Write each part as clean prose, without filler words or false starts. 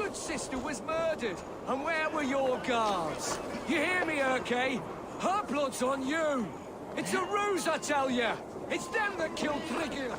good sister was murdered. And where were your guards? You hear me, Urke? Her blood's on you. It's a ruse, I tell you. It's them that killed Trigil.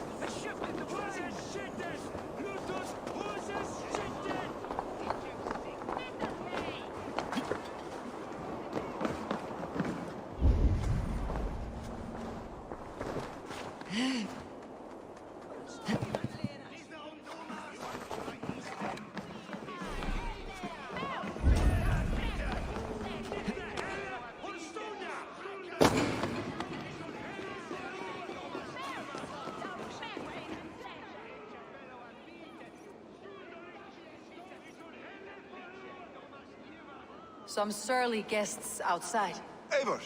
Some surly guests outside. Eivor,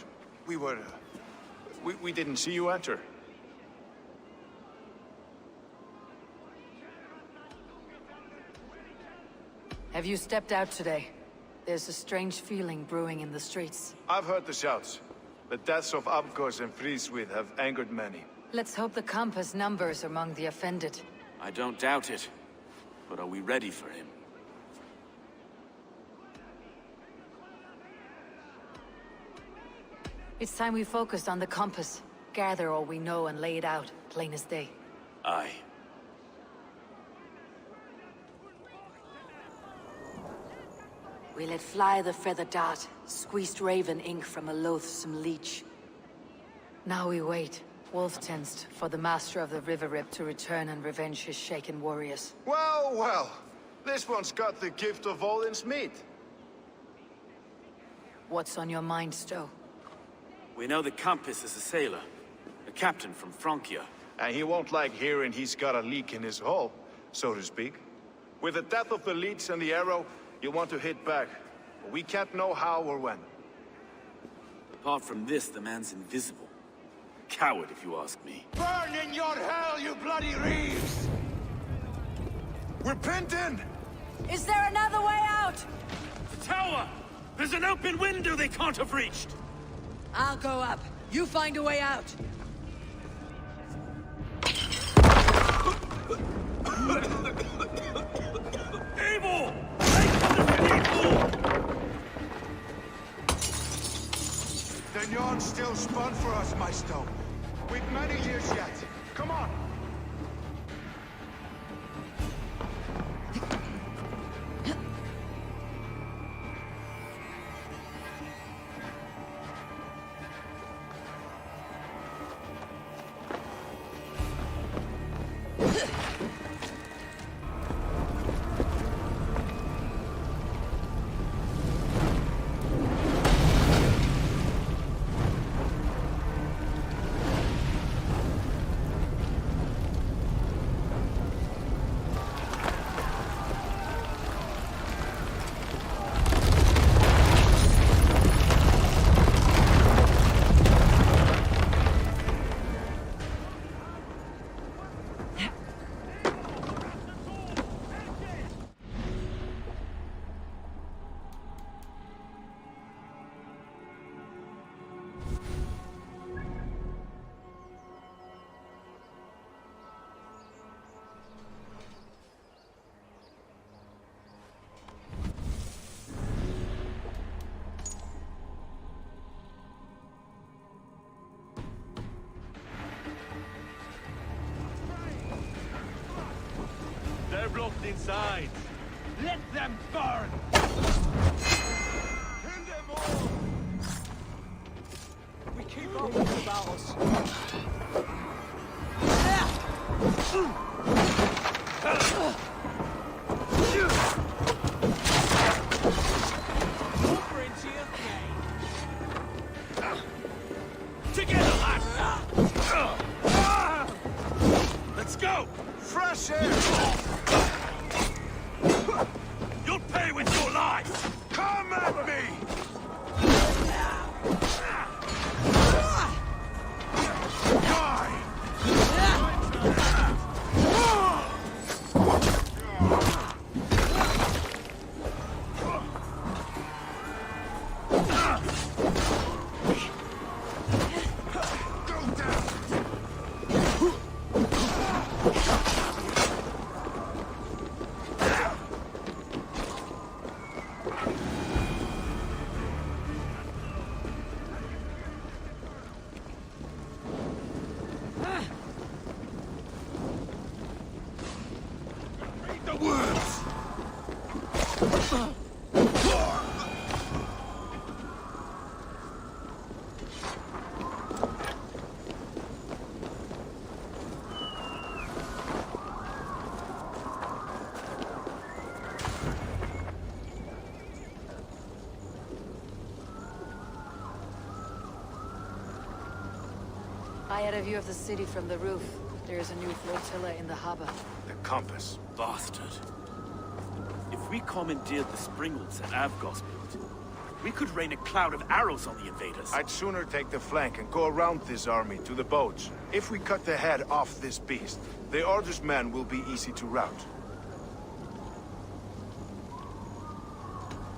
we didn't see you enter. Have you stepped out today? There's a strange feeling brewing in the streets. I've heard the shouts. The deaths of Abgos and Friswith have angered many. Let's hope the compass numbers among the offended. I don't doubt it. But are we ready for him? It's time we focused on the compass. Gather all we know and lay it out, plain as day. Aye. We let fly the feather dart, squeezed raven ink from a loathsome leech. Now we wait, wolf-tensed, for the master of the River Rip to return and revenge his shaken warriors. Well, well. This one's got the gift of Odin's meat. What's on your mind, Stowe? We know that Campus is a sailor. A captain from Francia. And he won't like hearing he's got a leak in his hull, so to speak. With the death of the leech and the arrow, you want to hit back. But we can't know how or when. Apart from this, the man's invisible. Coward, if you ask me. Burn in your hell, you bloody reeves! We're pinned in! Is there another way out? The tower! There's an open window they can't have reached! I'll go up. You find a way out. Evil! The yarn's still spun for us, my Stowe. We've many years yet. Come on! They're blocked inside. Let them burn! Kill them all! We keep up with the battles. Over into your game. Together, lads! Let's go! Fresh air! You'll pay with your life! Come at me! I had a view of the city from the roof. There is a new flotilla in the harbor. The compass. Bastard. If we commandeered the springalds that Avgos built, We could rain a cloud of arrows on the invaders. I'd sooner take the flank and go around this army to the boats. If we cut the head off this beast, the Order's men will be easy to rout.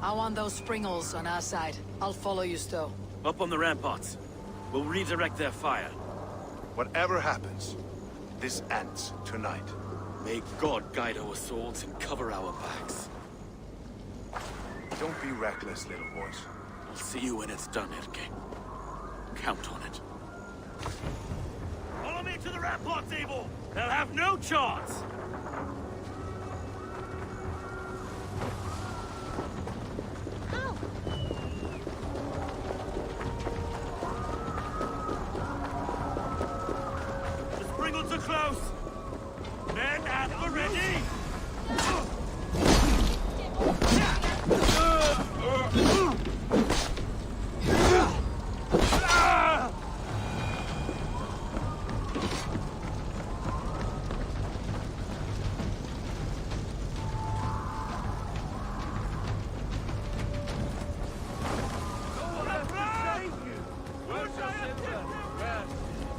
I want those springholes on our side. I'll follow you, Stowe. Up on the ramparts. We'll redirect their fire. Whatever happens, this ends tonight. May God guide our swords and cover our backs. Don't be reckless, little boys. I'll see you when it's done, Erke. Count on it. Follow me to the ramparts, Abel! They'll have no chance! The springles are close! Men at the ready!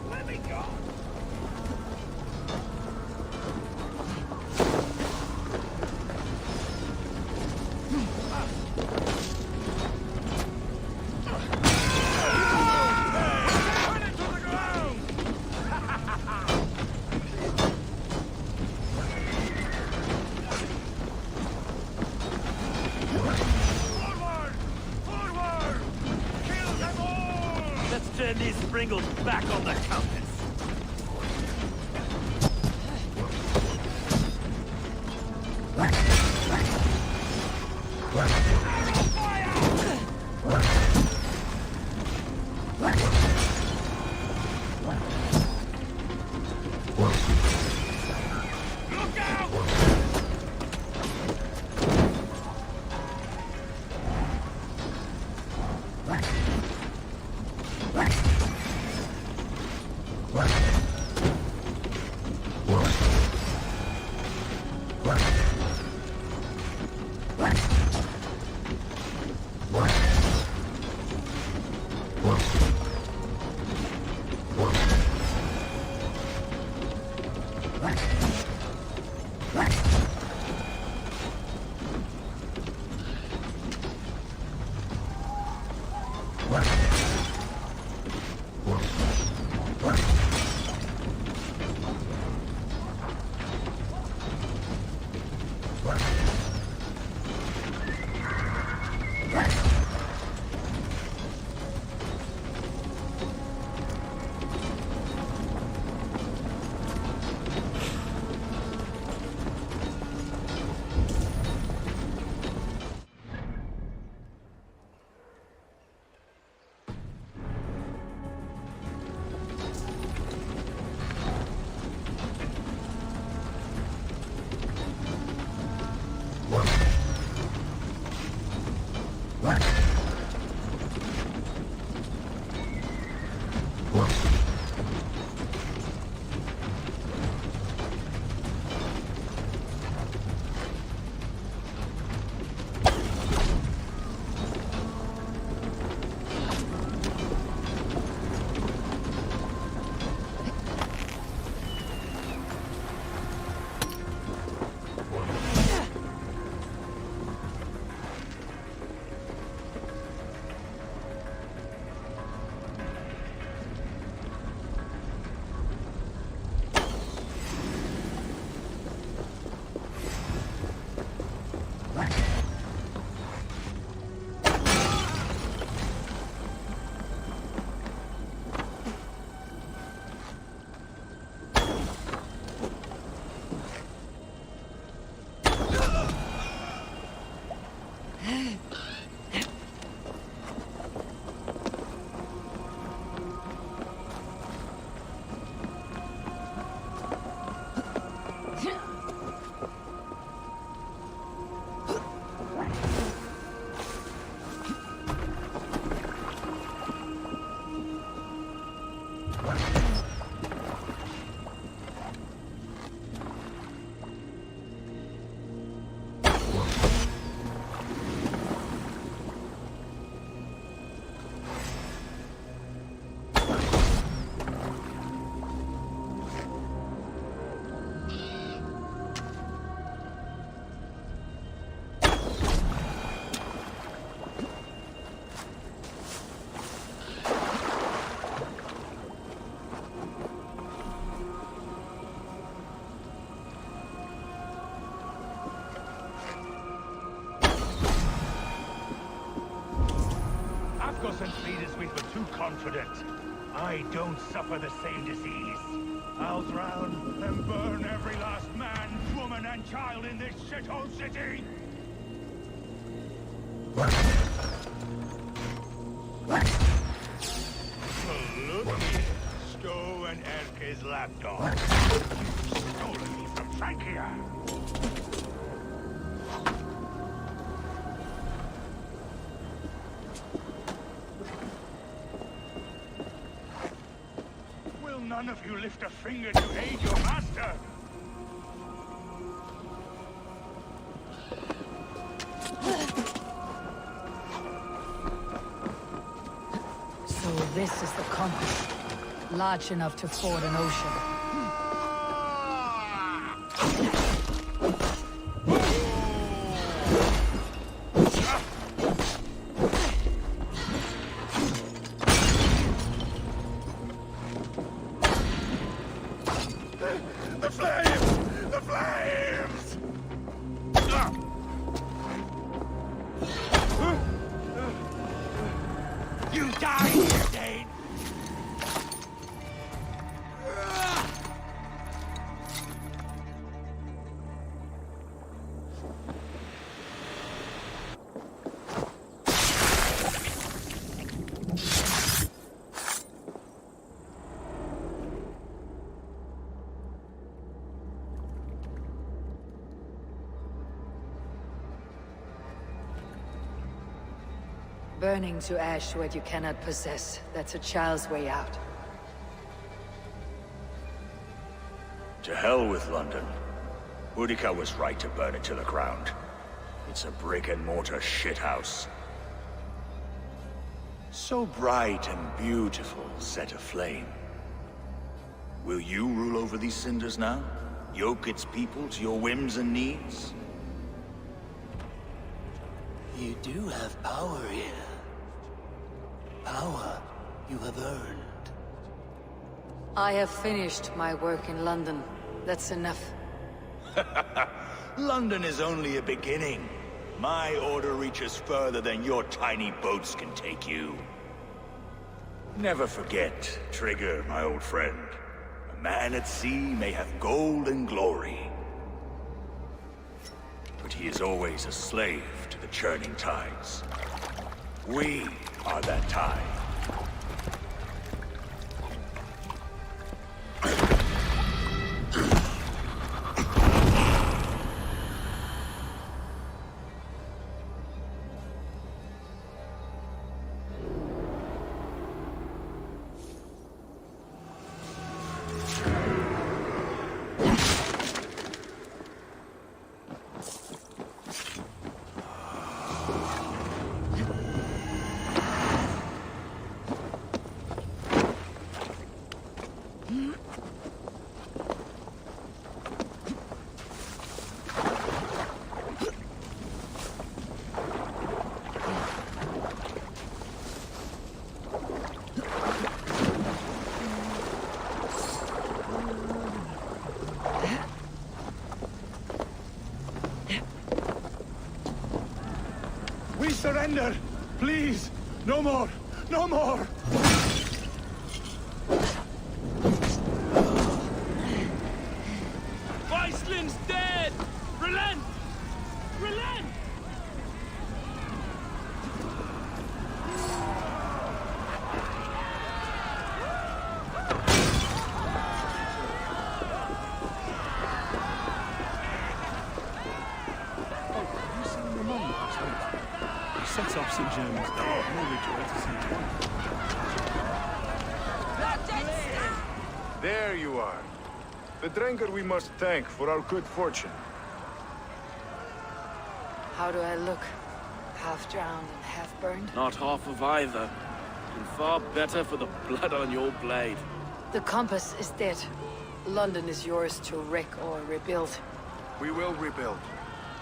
Let me go! Let's turn these springles back on the compass. Look out! leaders we were too confident. I don't suffer the same disease. I'll drown and burn every last man, woman, and child in this shithole city! Look here, Stowe and Erke's lapdog. You've stolen me from Frankia! Will none of you lift a finger to aid your master? So this is the compass. Large enough to ford an ocean. The flames! The flames! You die here, Dane! Burning to ash what you cannot possess. That's a child's way out. To hell with London. Boudica was right to burn it to the ground. It's a brick-and-mortar shithouse. So bright and beautiful, set aflame. Will you rule over these cinders now? Yoke its people to your whims and needs? You do have power here. Power you have earned. I have finished my work in London. That's enough. London is only a beginning. My order reaches further than your tiny boats can take you. Never forget, Trigger, my old friend. A man at sea may have gold and glory, but he is always a slave to the churning tides. We are that tide. We surrender! Please! No more! No more! Weislin's dead! Relent! Relent! Set off St. Germans there. No rejoice to see There you are. The drinker we must thank for our good fortune. How do I look? Half drowned and half burned? Not half of either. And far better for the blood on your blade. The compass is dead. London is yours to wreck or rebuild. We will rebuild.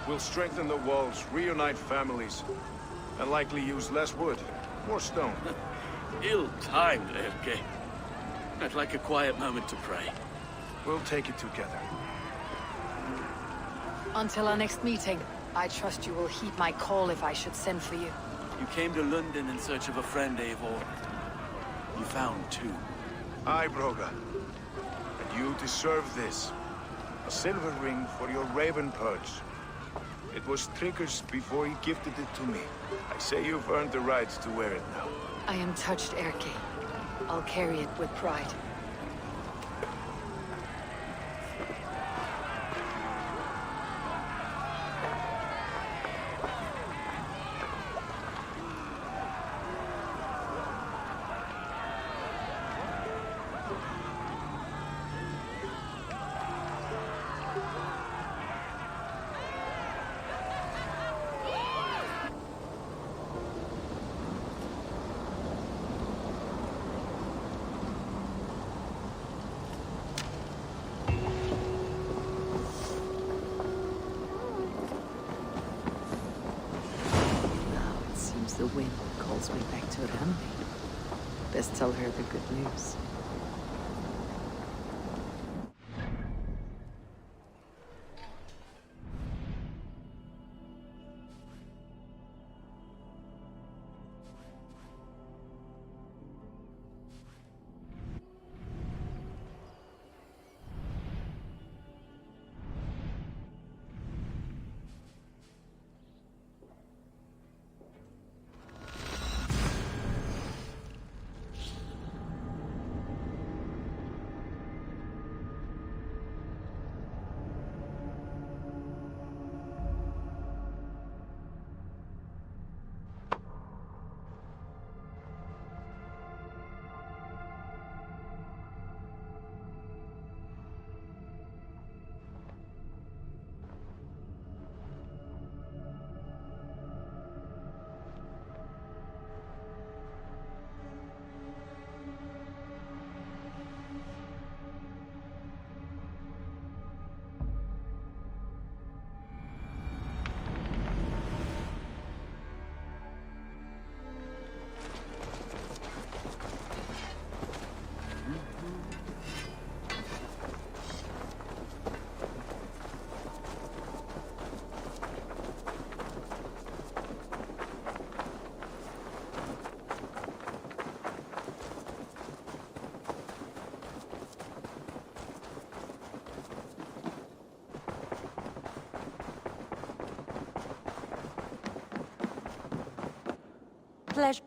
We'll strengthen the walls, reunite families, and likely use less wood, more stone. Ill-timed, Erke. I'd like a quiet moment to pray. We'll take it together. Until our next meeting, I trust you will heed my call if I should send for you. You came to London in search of a friend, Eivor. You found two. Aye, Broga. And you deserve this. A silver ring for your raven perch. It was Trigger's before he gifted it to me. I say you've earned the right to wear it now. I am touched, Erke. I'll carry it with pride. The wind calls me back to Randi. Best tell her the good news. Pleasure.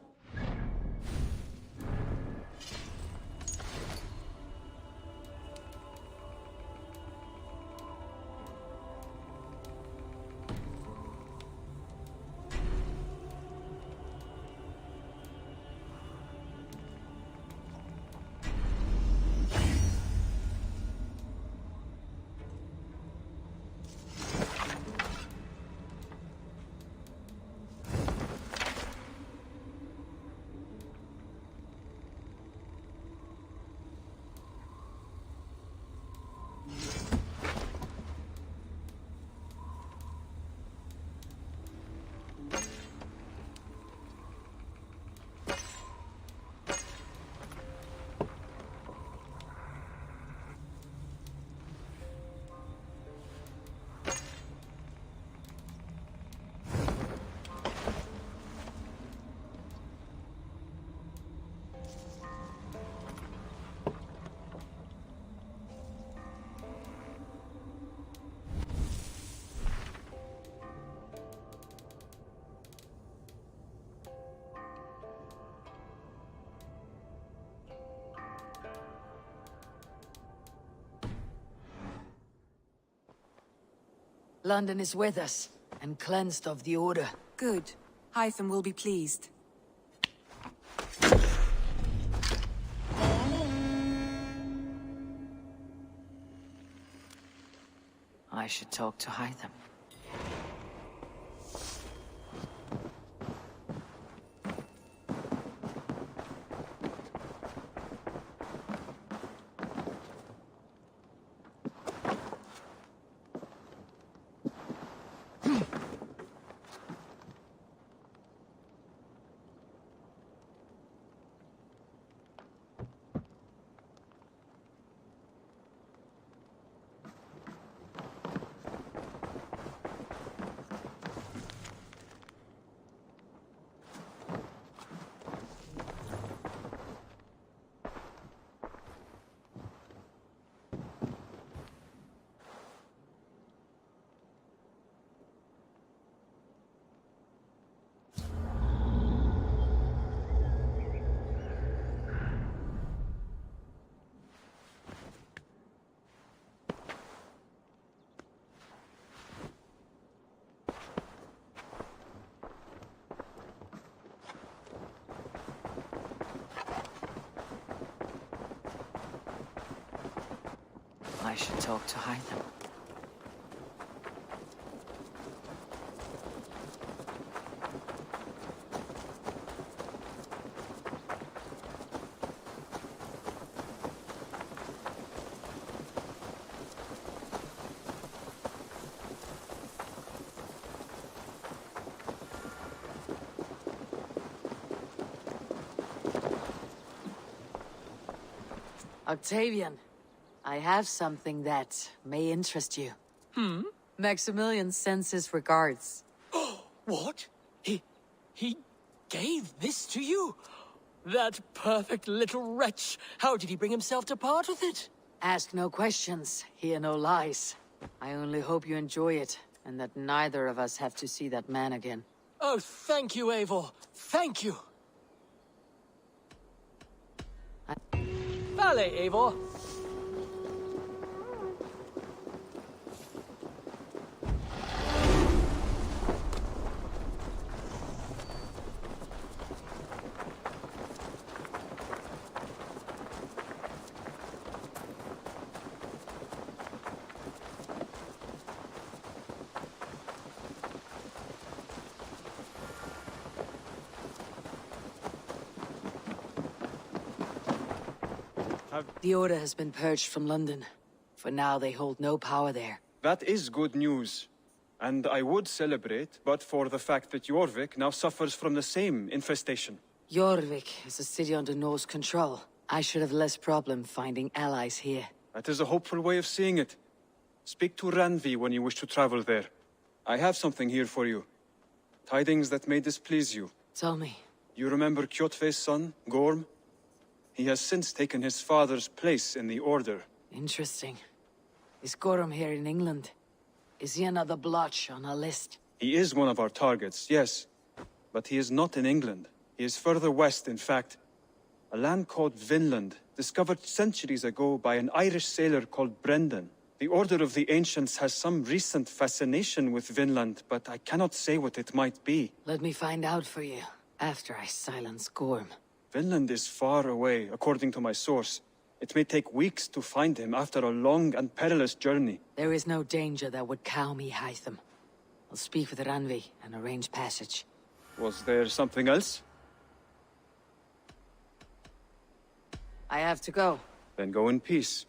London is with us, and cleansed of the Order. Good. Hytham will be pleased. I should talk to Hytham. I should talk to Hytham. Octavian, I have something that may interest you. Maximilian sends his regards. What? He gave this to you? That perfect little wretch. How did he bring himself to part with it? Ask no questions, hear no lies. I only hope you enjoy it, and that neither of us have to see that man again. Oh, thank you, Eivor. Thank you. Vale, Eivor. The Order has been purged from London. For now, they hold no power there. That is good news. And I would celebrate, but for the fact that Jorvik now suffers from the same infestation. Jorvik is a city under Norse control. I should have less problem finding allies here. That is a hopeful way of seeing it. Speak to Ranvi when you wish to travel there. I have something here for you. Tidings that may displease you. Tell me. You remember Kjotve's son, Gorm? He has since taken his father's place in the Order. Interesting. Is Gorm here in England? Is he another blotch on our list? He is one of our targets, yes. But he is not in England. He is further west, in fact. A land called Vinland, discovered centuries ago by an Irish sailor called Brendan. The Order of the Ancients has some recent fascination with Vinland, but I cannot say what it might be. Let me find out for you, after I silence Gorm. Vinland is far away, according to my source. It may take weeks to find him after a long and perilous journey. There is no danger that would cow me, Hytham. I'll speak with Ranvi and arrange passage. Was there something else? I have to go. Then go in peace.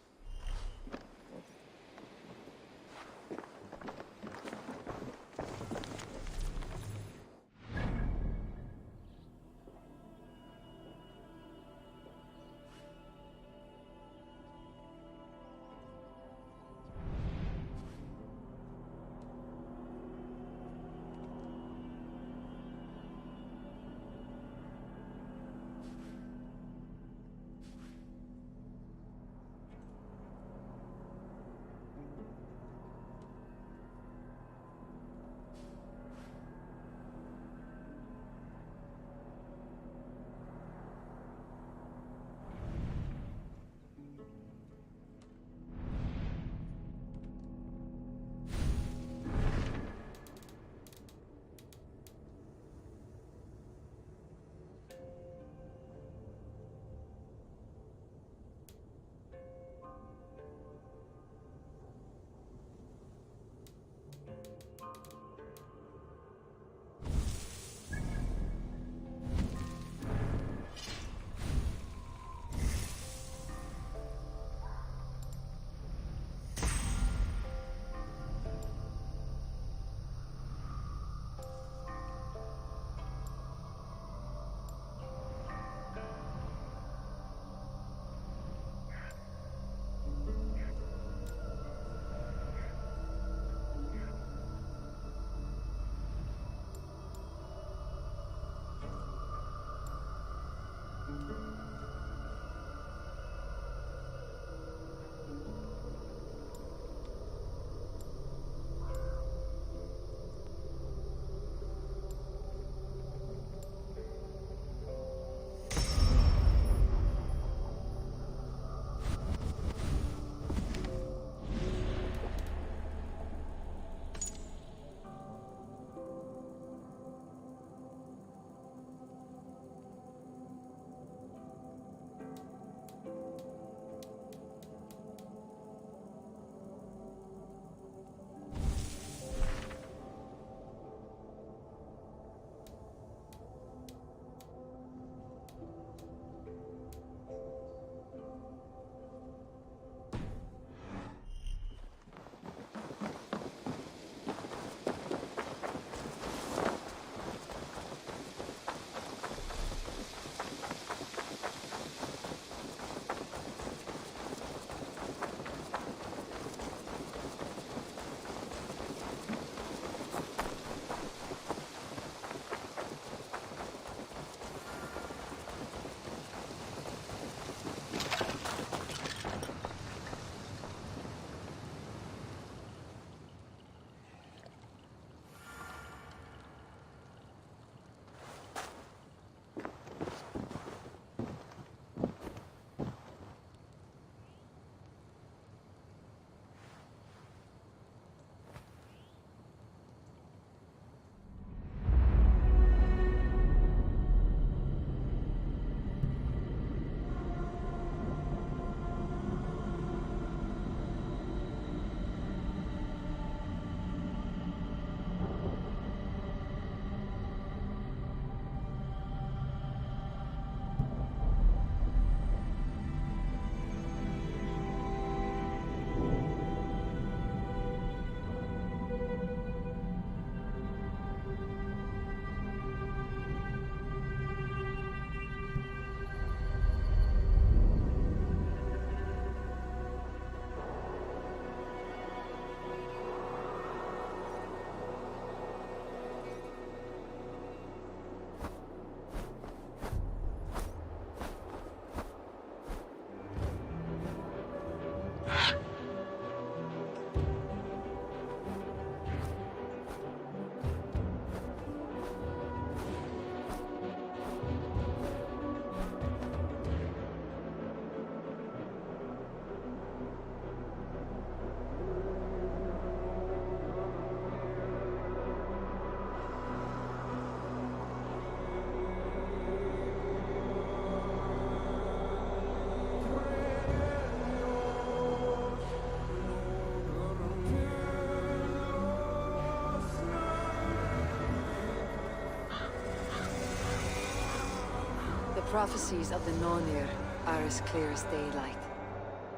prophecies of the Nornir are as clear as daylight.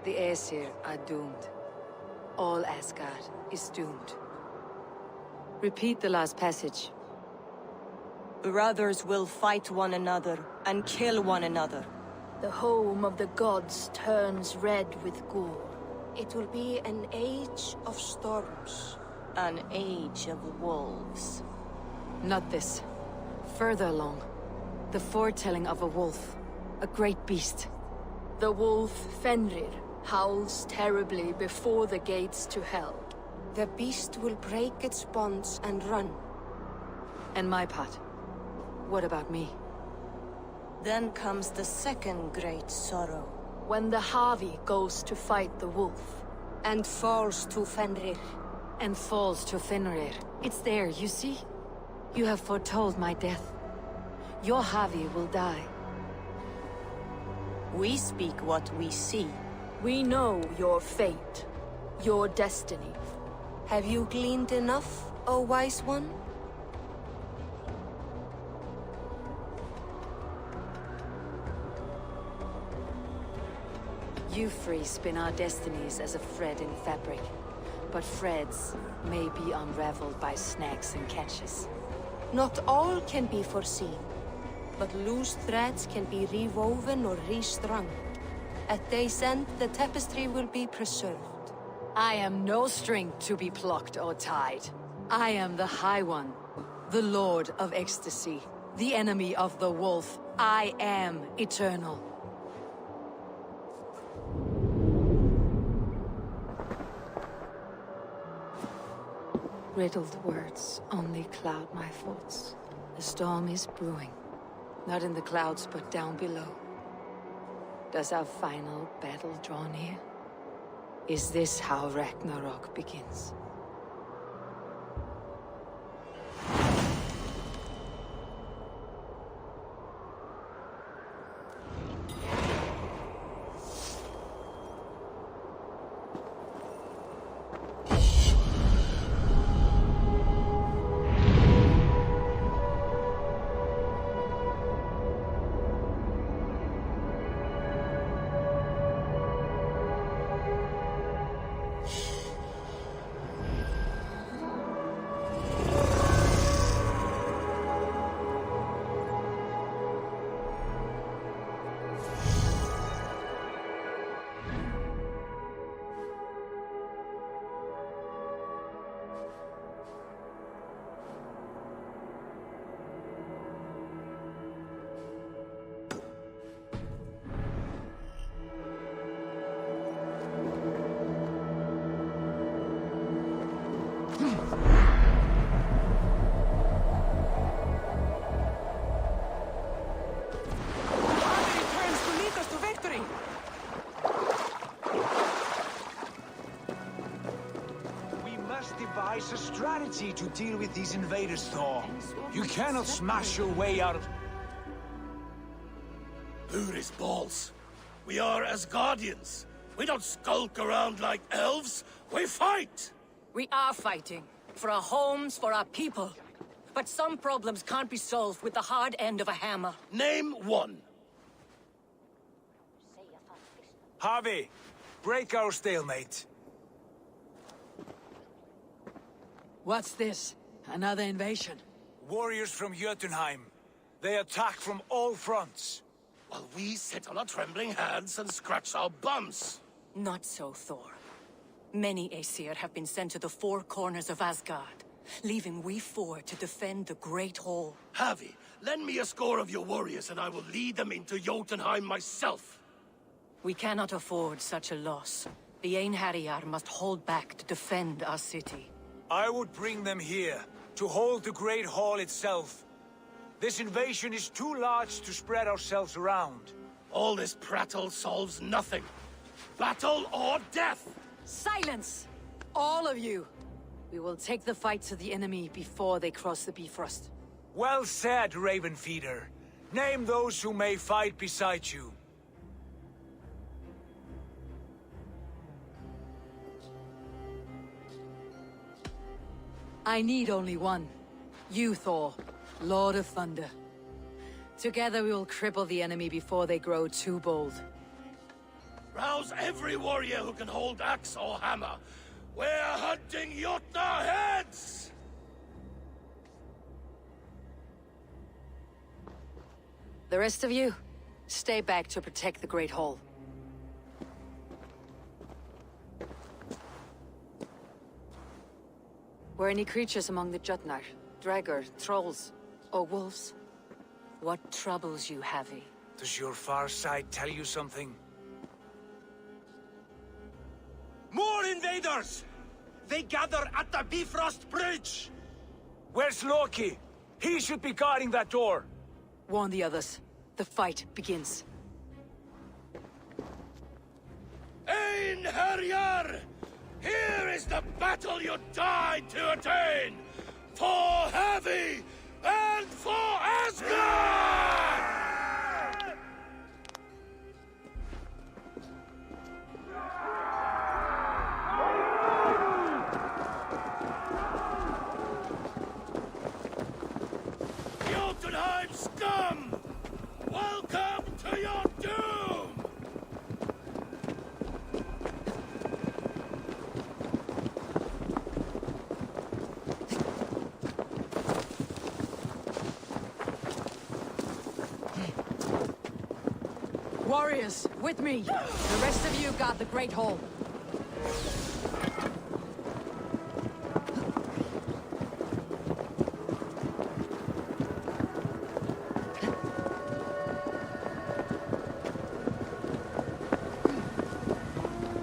The Aesir are doomed. All Asgard is doomed. Repeat the last passage. Brothers will fight one another and kill one another. The home of the gods turns red with gore. It will be an age of storms. An age of wolves. Not this. Further along. The foretelling of a wolf. A great beast. The wolf Fenrir howls terribly before the gates to hell. The beast will break its bonds and run. And my part. What about me? Then comes the second great sorrow. When the Havi goes to fight the wolf. And falls to Fenrir. And falls to Fenrir. It's there, you see? You have foretold my death. Your Havi will die. We speak what we see. We know your fate. Your destiny. Have you gleaned enough, O wise one? You three spin our destinies as a thread in fabric. But threads may be unraveled by snags and catches. Not all can be foreseen, but loose threads can be rewoven or restrung. At day's end, the tapestry will be preserved. I am no string to be plucked or tied. I am the High One, the Lord of Ecstasy, the enemy of the wolf. I am eternal. Riddled words only cloud my thoughts. The storm is brewing. Not in the clouds, but down below. Does our final battle draw near? Is this how Ragnarok begins? A strategy to deal with these invaders, Thor. You cannot smash your way out of... Who's balls? We are Asgardians. We don't skulk around like elves. We fight! We are fighting. For our homes, for our people. But some problems can't be solved with the hard end of a hammer. Name one. Harvey, break our stalemate. What's this? Another invasion? Warriors from Jotunheim. They attack from all fronts. While we sit on our trembling hands and scratch our bums. Not so, Thor. Many Aesir have been sent to the four corners of Asgard, leaving we four to defend the Great Hall. Havi, lend me a score of your warriors and I will lead them into Jotunheim myself. We cannot afford such a loss. The Einherjar must hold back to defend our city. I would bring them here, to hold the Great Hall itself. This invasion is too large to spread ourselves around. All this prattle solves nothing. Battle or death! Silence! All of you! We will take the fight to the enemy before they cross the Bifrost. Well said, Ravenfeeder. Name those who may fight beside you. I need only one. You, Thor, Lord of Thunder. Together we will cripple the enemy before they grow too bold. Rouse every warrior who can hold axe or hammer. We're hunting Jotnar heads! The rest of you, stay back to protect the Great Hall. Were any creatures among the Jotnar? Draugr, trolls, or wolves? What troubles you, Havi? Does your far side tell you something? More invaders! They gather at the Bifrost Bridge! Where's Loki? He should be guarding that door! Warn the others. The fight begins. Ein Herjar! Here is the battle you died to attain! For Havi and for Asgard! Jotunheim scum! Welcome to your doom! Warriors, with me! The rest of you guard the Great Hall.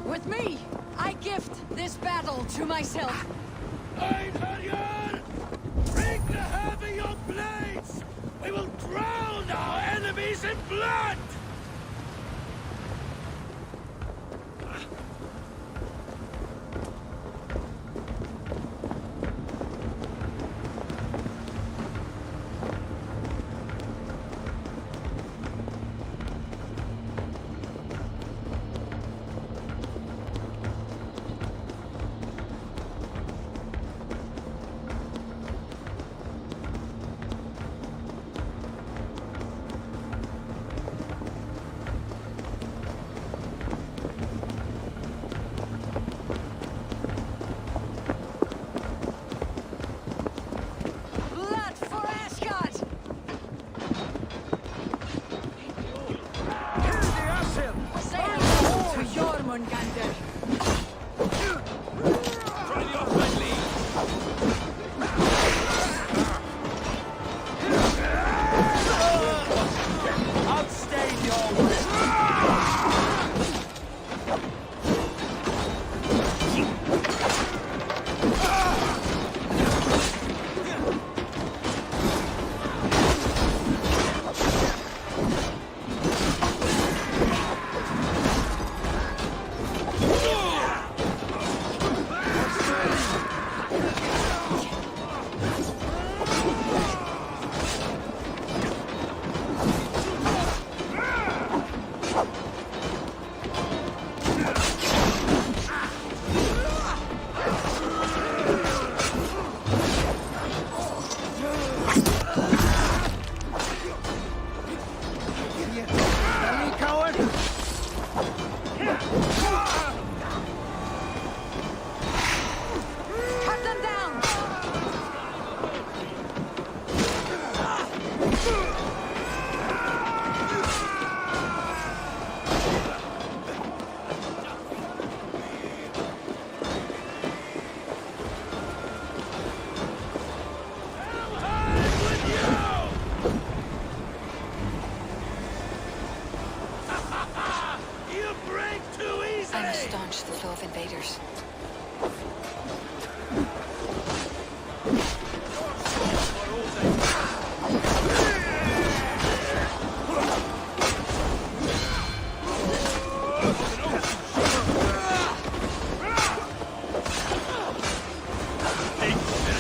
With me, I gift this battle to myself. Ein Herjar! Bring the heavy your blades! We will drown our enemies in blood! invaders.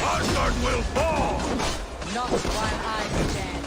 Asgard will fall! Not while I stand.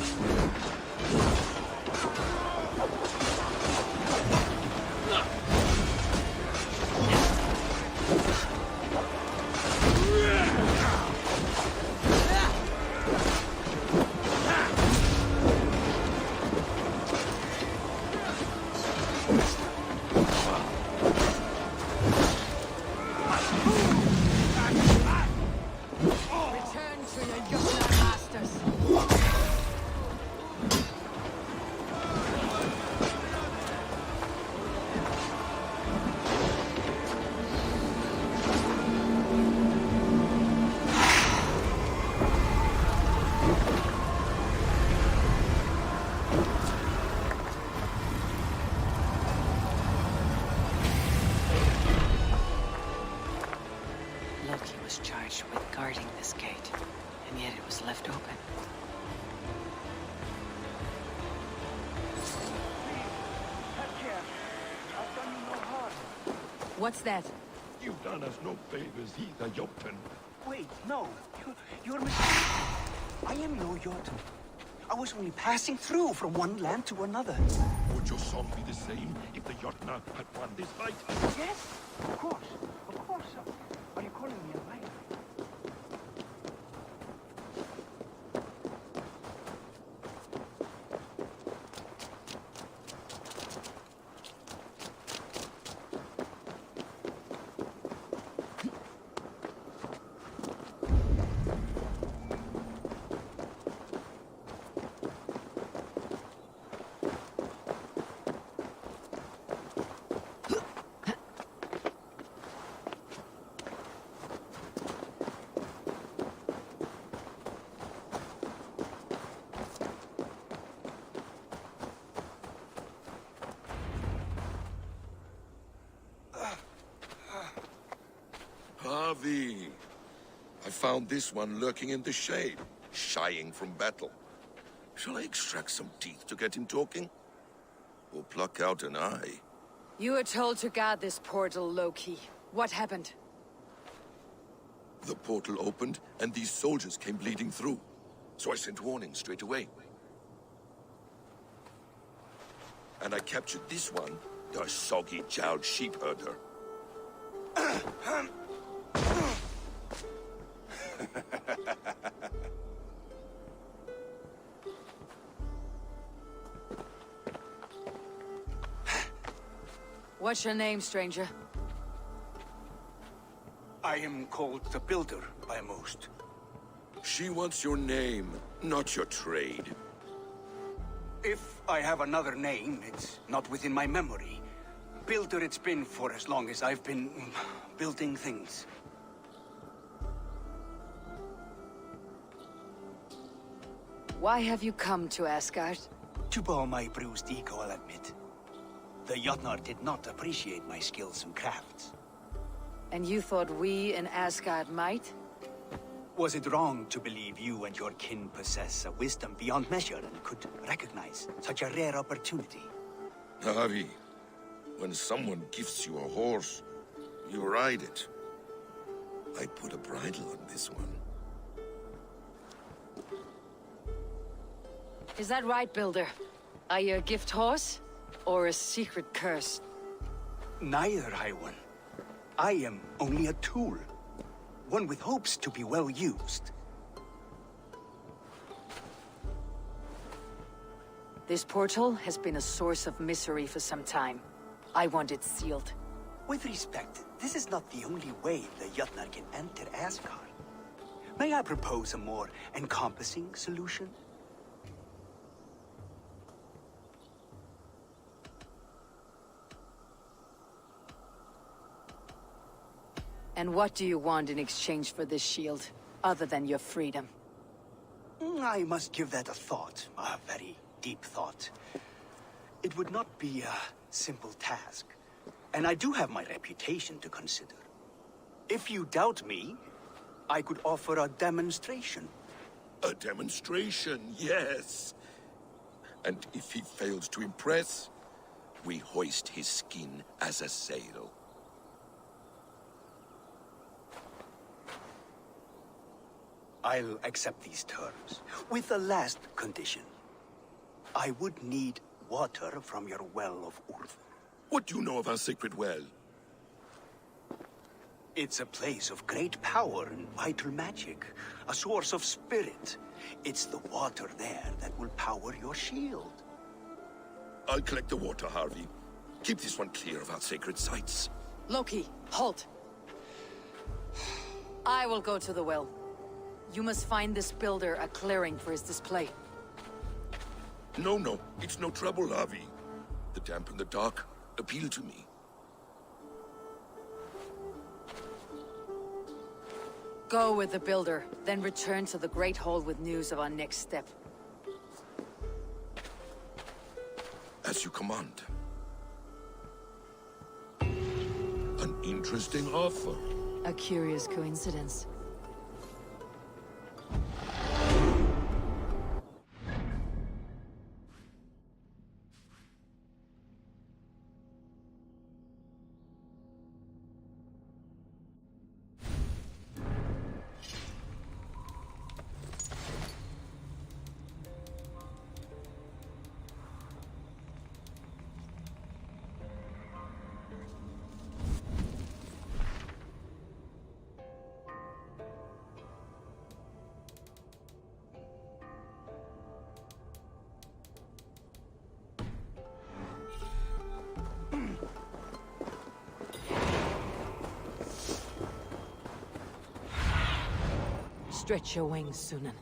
charged with guarding this gate, and yet it was left open. What's that? You've done us no favors either, Jotun. Wait, no. You're mistaken. I am no Jotun. I was only passing through from one land to another. Would your song be the same if the Jotnar had won this fight? Yes, of course. Of course. Are you calling me a liar? Harvey, I found this one lurking in the shade, shying from battle. Shall I extract some teeth to get him talking? Or pluck out an eye? You were told to guard this portal, Loki. What happened? The portal opened, and these soldiers came bleeding through. So I sent warning straight away. And I captured this one, the soggy-jowled sheep herder. What's your name, stranger? I am called the Builder by most. She wants your name, not your trade. If I have another name, it's not within my memory. Builder it's been for as long as I've been building things. Why have you come to Asgard? To bow my bruised ego, I'll admit. The Jotnar did not appreciate my skills and crafts. And you thought we in Asgard might? Was it wrong to believe you and your kin possess a wisdom beyond measure and could recognize such a rare opportunity? Harvey, when someone gifts you a horse, you ride it. I put a bridle on this one. Is that right, Builder? Are you a gift horse? Or a secret curse? Neither, High One. I am only a tool. One with hopes to be well used. This portal has been a source of misery for some time. I want it sealed. With respect, this is not the only way the Jotnar can enter Asgard. May I propose a more encompassing solution? And what do you want in exchange for this shield, other than your freedom? I must give that a thought, a very deep thought. It would not be a simple task, and I do have my reputation to consider. If you doubt me, I could offer a demonstration. A demonstration, yes. And if he fails to impress, we hoist his skin as a sail. I'll accept these terms, with a last condition. I would need water from your well of Urth. What do you know of our sacred well? It's a place of great power and vital magic, a source of spirit. It's the water there that will power your shield. I'll collect the water, Harvey. Keep this one clear of our sacred sites. Loki, halt! I will go to the well. You must find this builder a clearing for his display. No, it's no trouble, Harvey. The damp and the dark appeal to me. Go with the builder, then return to the Great Hall with news of our next step. As you command. An interesting offer. A curious coincidence. Stretch your wings, Sunan.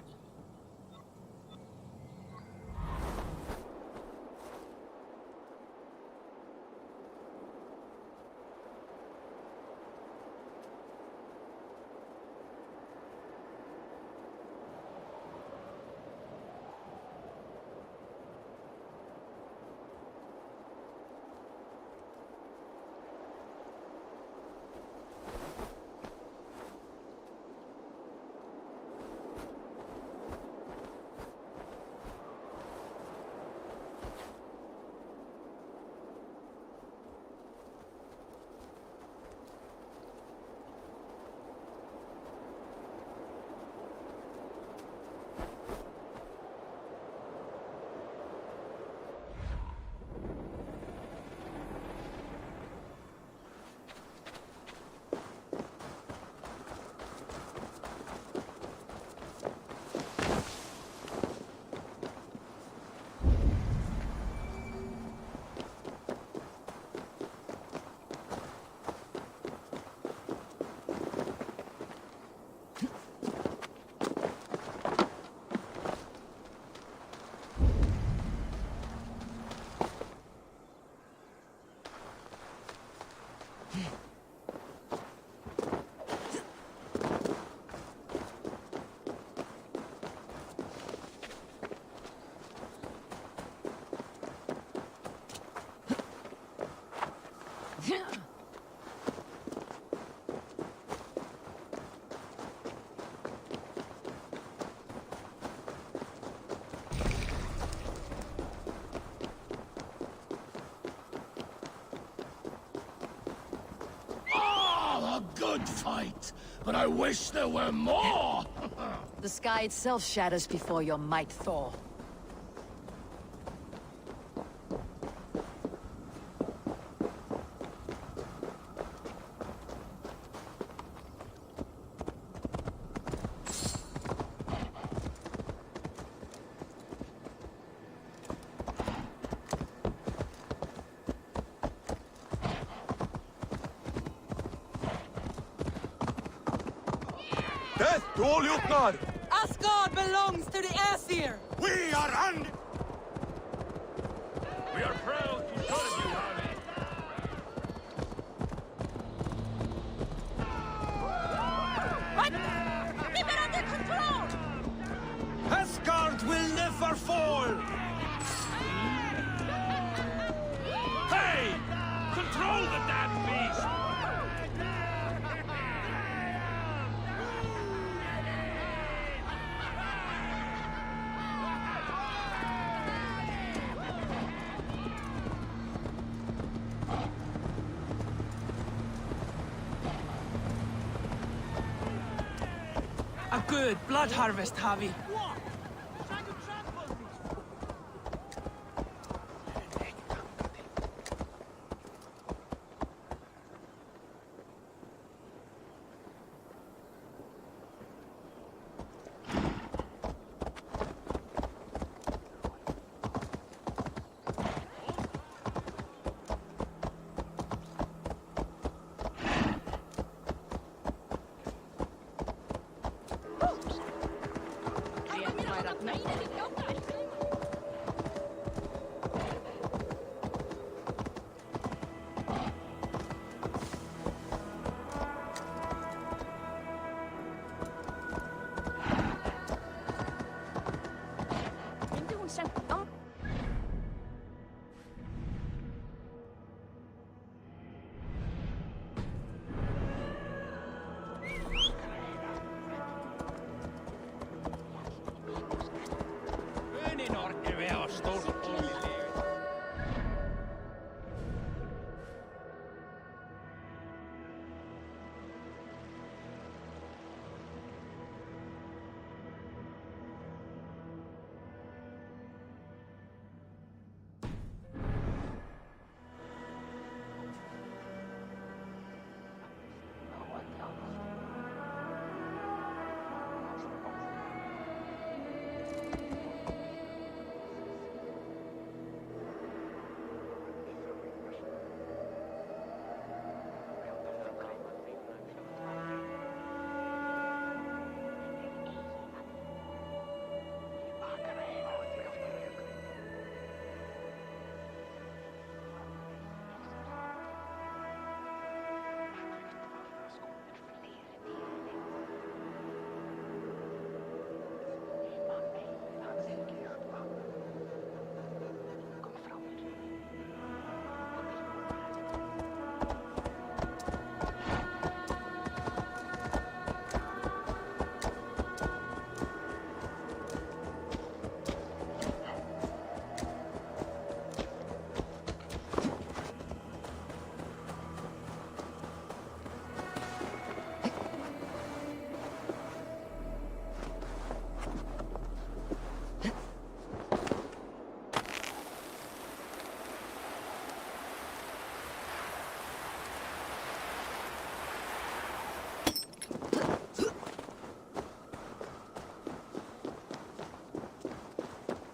A good fight, but I wish there were more! The sky itself shatters before your might, Thor. Death to all Jotnar! Asgard belongs to the Aesir! We are We are proud to serve you, Harvey. Right there! Keep it under control! Asgard will never fall! Hey! Control the damn beast! A good blood harvest, Javi.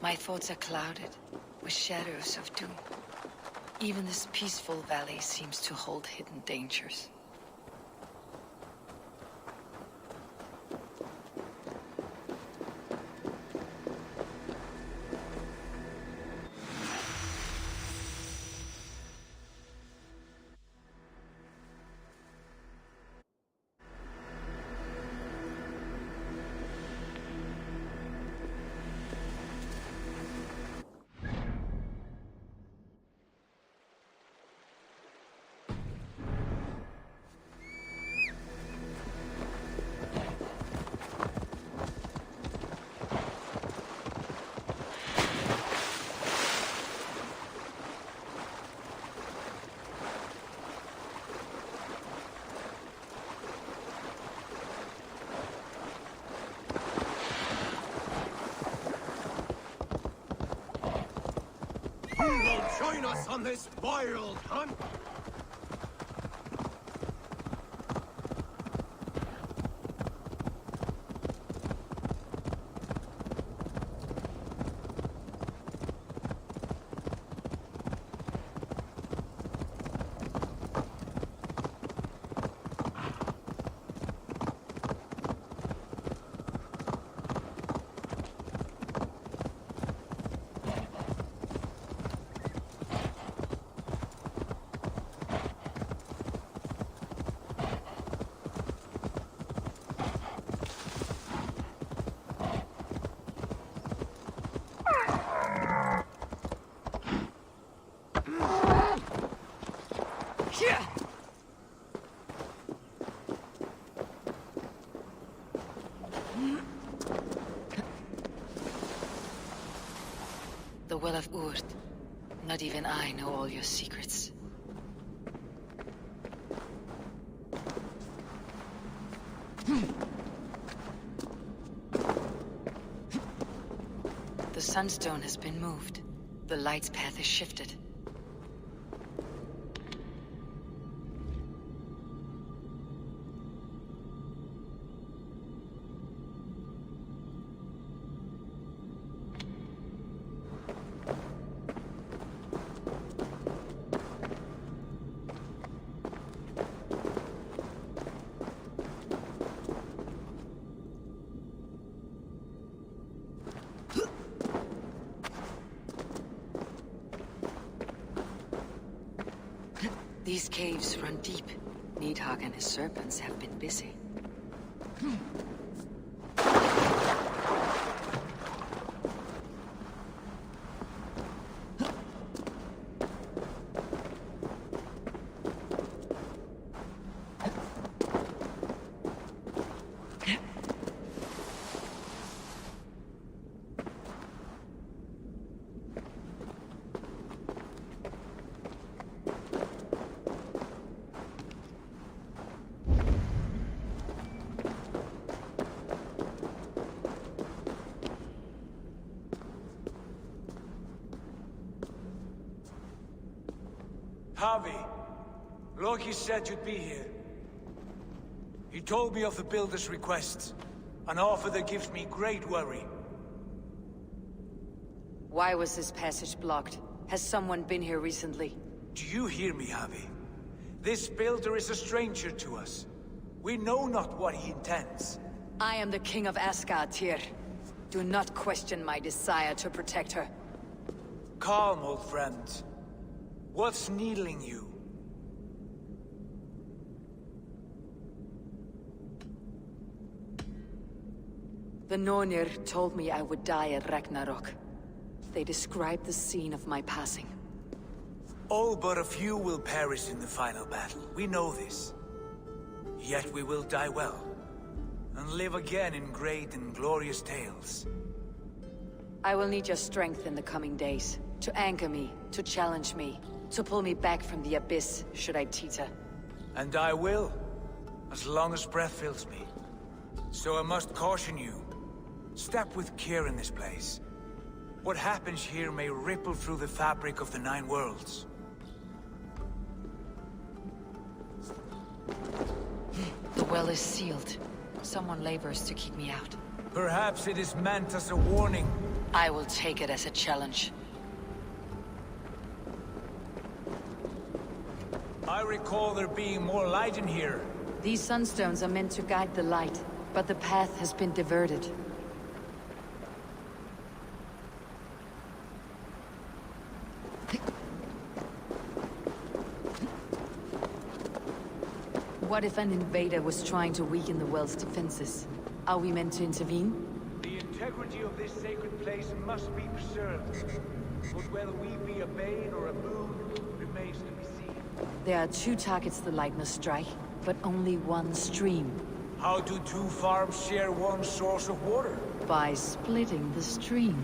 My thoughts are clouded with shadows of doom. Even this peaceful valley seems to hold hidden dangers. Who will join us on this wild hunt? The Well of Urd. Not even I know all your secrets. The Sunstone has been moved. The light's path is shifted. These caves run deep. Nidhogg and his serpents have been busy. Harvey, Loki said you'd be here. He told me of the Builder's requests, an offer that gives me great worry. Why was this passage blocked? Has someone been here recently? Do you hear me, Harvey? This Builder is a stranger to us. We know not what he intends. I am the King of Asgard, Tyr. Do not question my desire to protect her. Calm, old friend. What's needling you? The Nornir told me I would die at Ragnarok. They described the scene of my passing. All but a few will perish in the final battle. We know this. Yet we will die well, and live again in great and glorious tales. I will need your strength in the coming days, to anchor me, to challenge me, to pull me back from the abyss, should I teeter. And I will, as long as breath fills me. So I must caution you. Step with care in this place. What happens here may ripple through the fabric of the Nine Worlds. The well is sealed. Someone labors to keep me out. Perhaps it is meant as a warning. I will take it as a challenge. I recall there being more light in here. These sunstones are meant to guide the light, but the path has been diverted. What if an invader was trying to weaken the well's defenses? Are we meant to intervene? The integrity of this sacred place must be preserved. But whether we be a bane or a boon remains to be seen. There are 2 targets the light must strike, but only one stream. How do 2 farms share one source of water? By splitting the stream.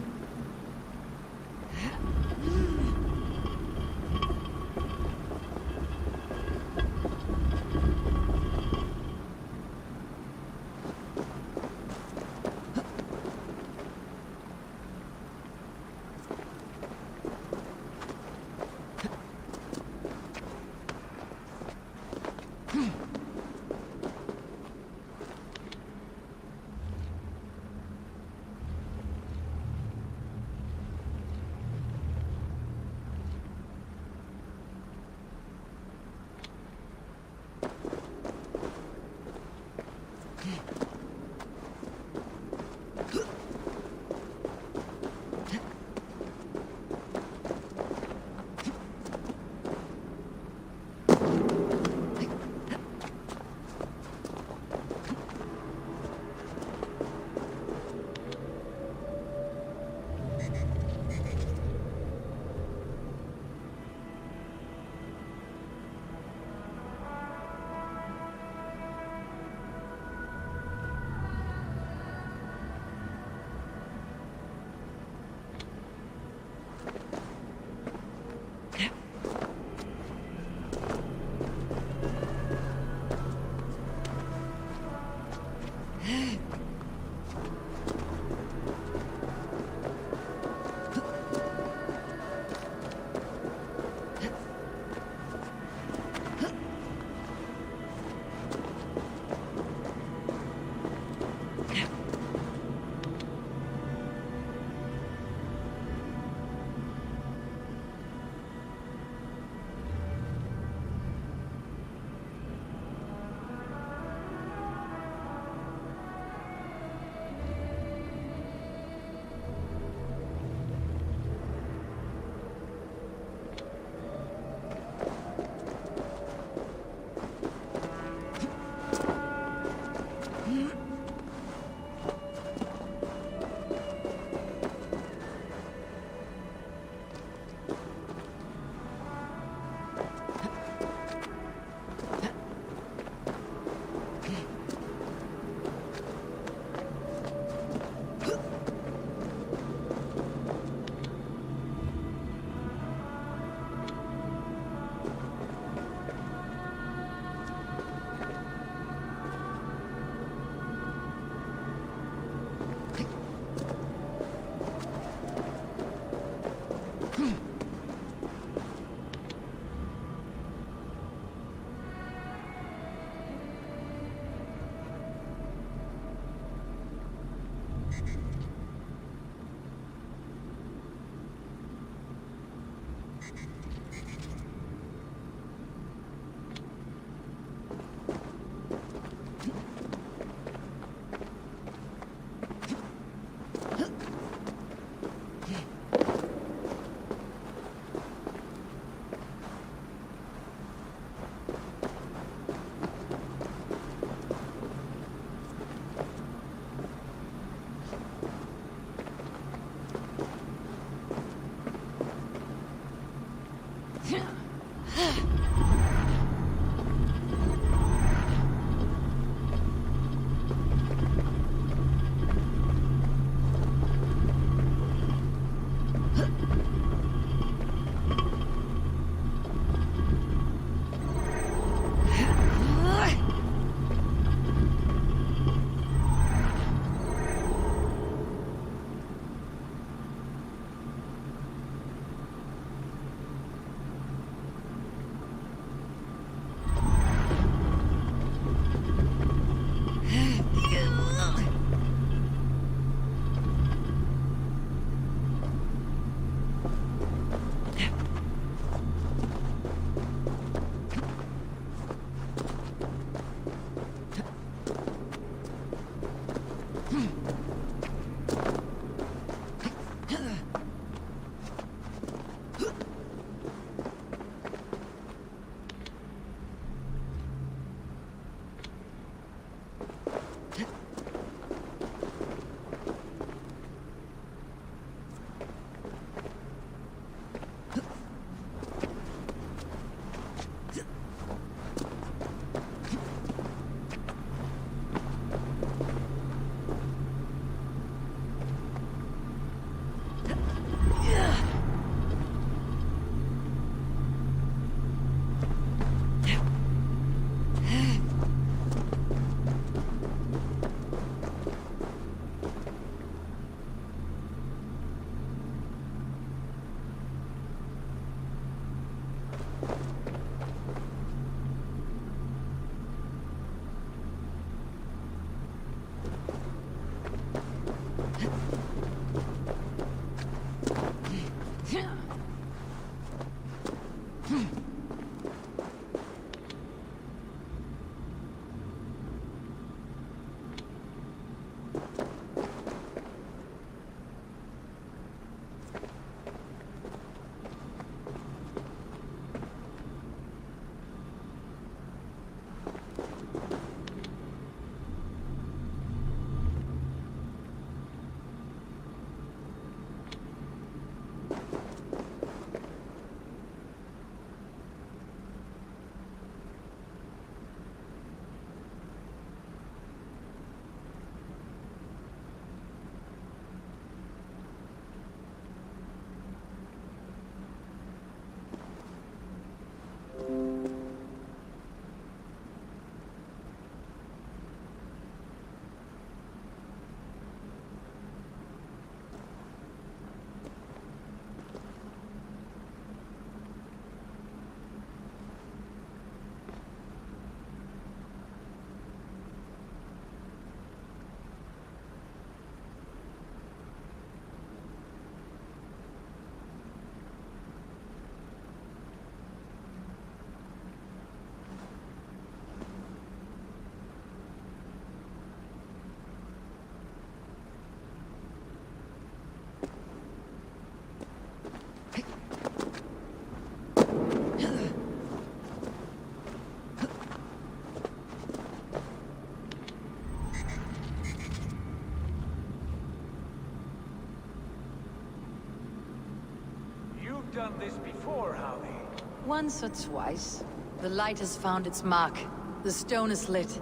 Done this before, have they? Once or twice. The light has found its mark. The stone is lit.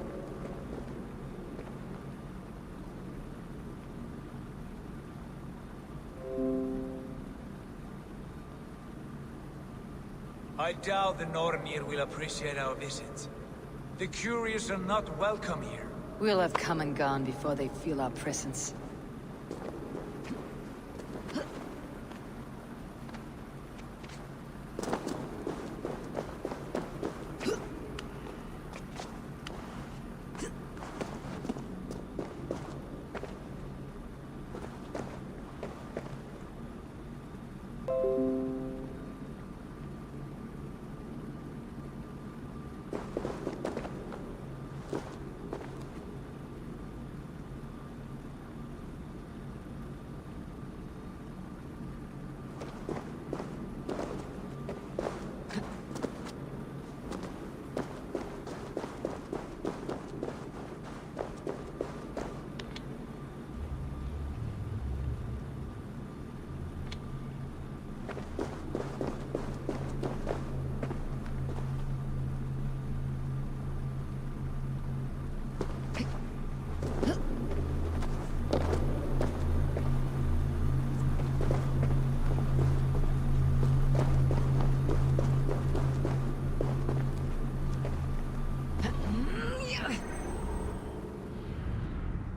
I doubt the Nornir will appreciate our visit. The curious are not welcome here. We'll have come and gone before they feel our presence.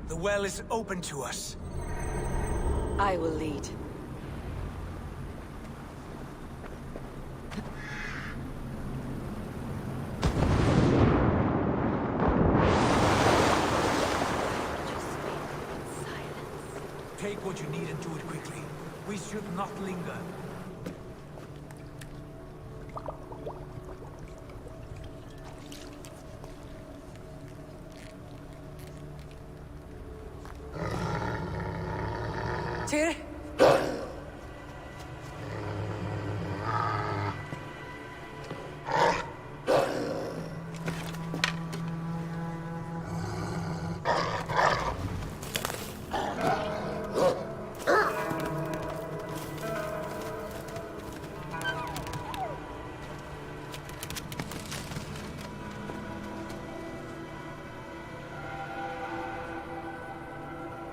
The well is open to us. I will lead. Take what you need and do it quickly. We should not linger. Tyr?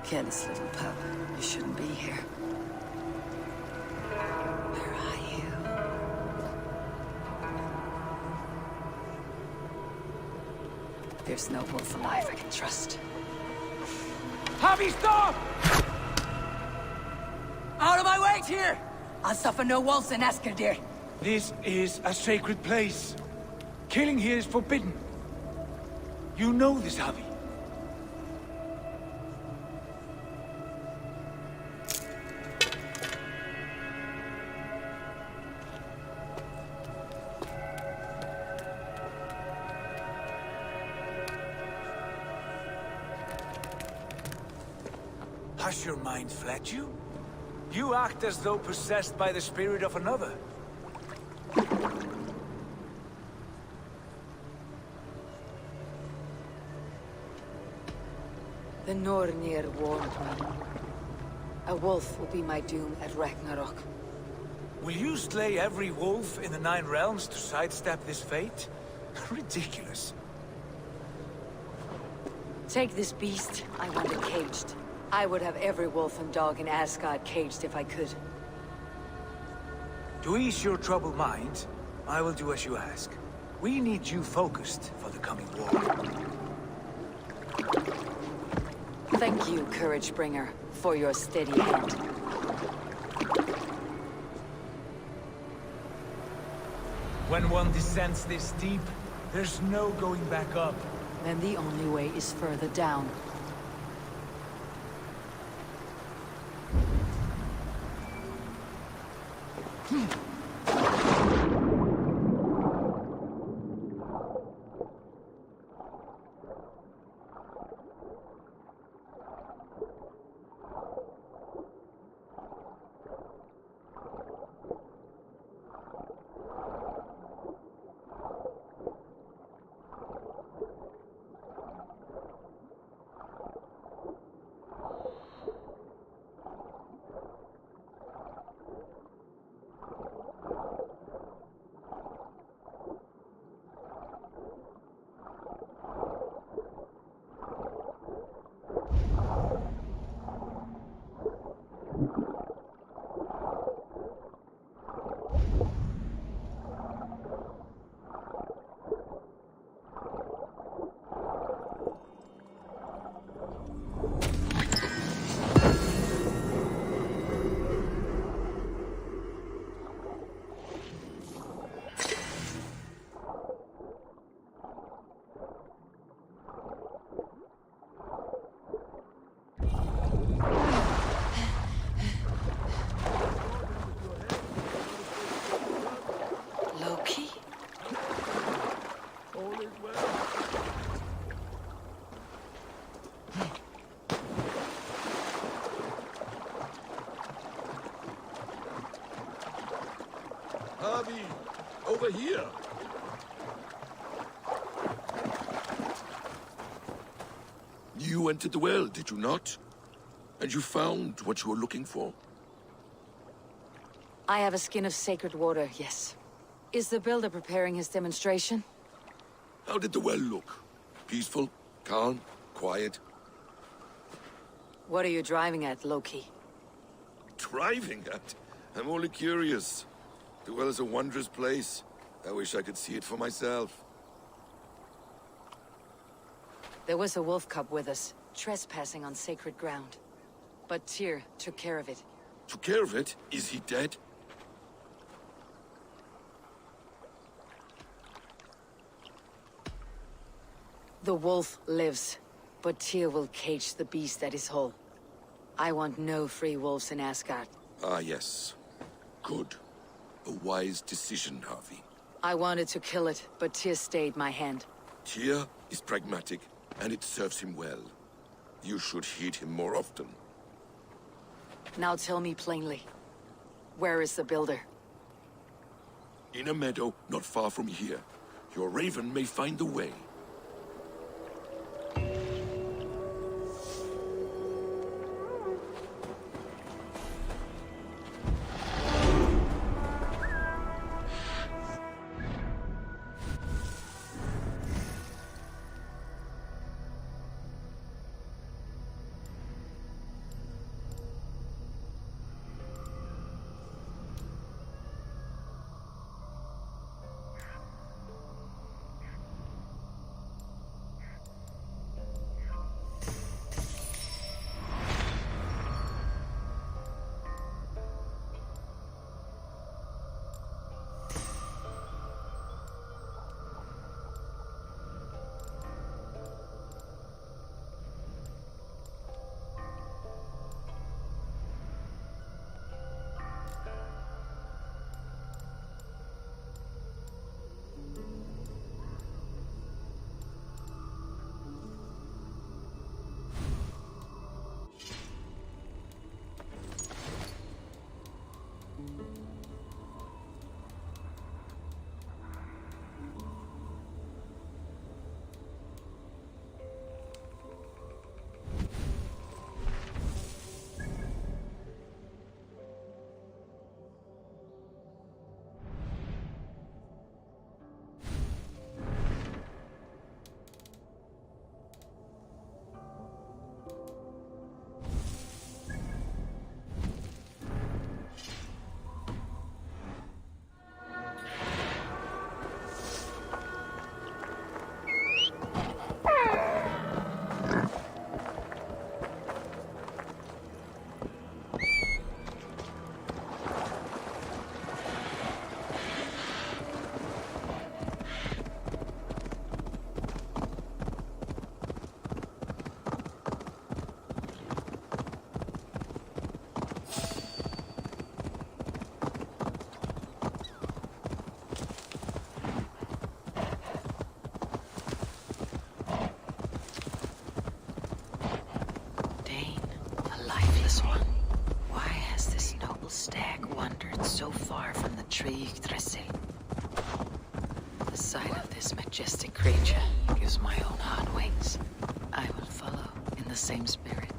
Careless little pup. You shouldn't be here. Where are you? There's no wolf alive I can trust. Javi, stop! Out of my way, Tyr! I'll suffer no wolves in Askerdir. This is a sacred place. Killing here is forbidden. You know this, Javi. Has your mind fled you? You act as though possessed by the spirit of another. The Nornir warned me. A wolf will be my doom at Ragnarok. Will you slay every wolf in the Nine Realms to sidestep this fate? Ridiculous. Take this beast. I want it caged. I would have every wolf and dog in Asgard caged if I could. To ease your troubled mind, I will do as you ask. We need you focused for the coming war. Thank you, Courage Bringer, for your steady hand. When one descends this deep, there's no going back up. Then the only way is further down. Harvey, over here. You entered the well, did you not? And you found what you were looking for? I have a skin of sacred water, yes. Is the builder preparing his demonstration? How did the well look? Peaceful? Calm? Quiet? What are you driving at, Loki? Driving at? I'm only curious. The well is a wondrous place. I wish I could see it for myself. There was a wolf cub with us, trespassing on sacred ground. But Tyr took care of it. Took care of it? Is he dead? The wolf lives, but Tyr will cage the beast at his hole. I want no free wolves in Asgard. Ah, yes. Good. A wise decision, Harvey. I wanted to kill it, but Tyr stayed my hand. Tyr is pragmatic, and it serves him well. You should heed him more often. Now tell me plainly, where is the builder? In a meadow not far from here. Your raven may find the way. The sight of this majestic creature gives my own heart wings. I will follow in the same spirit.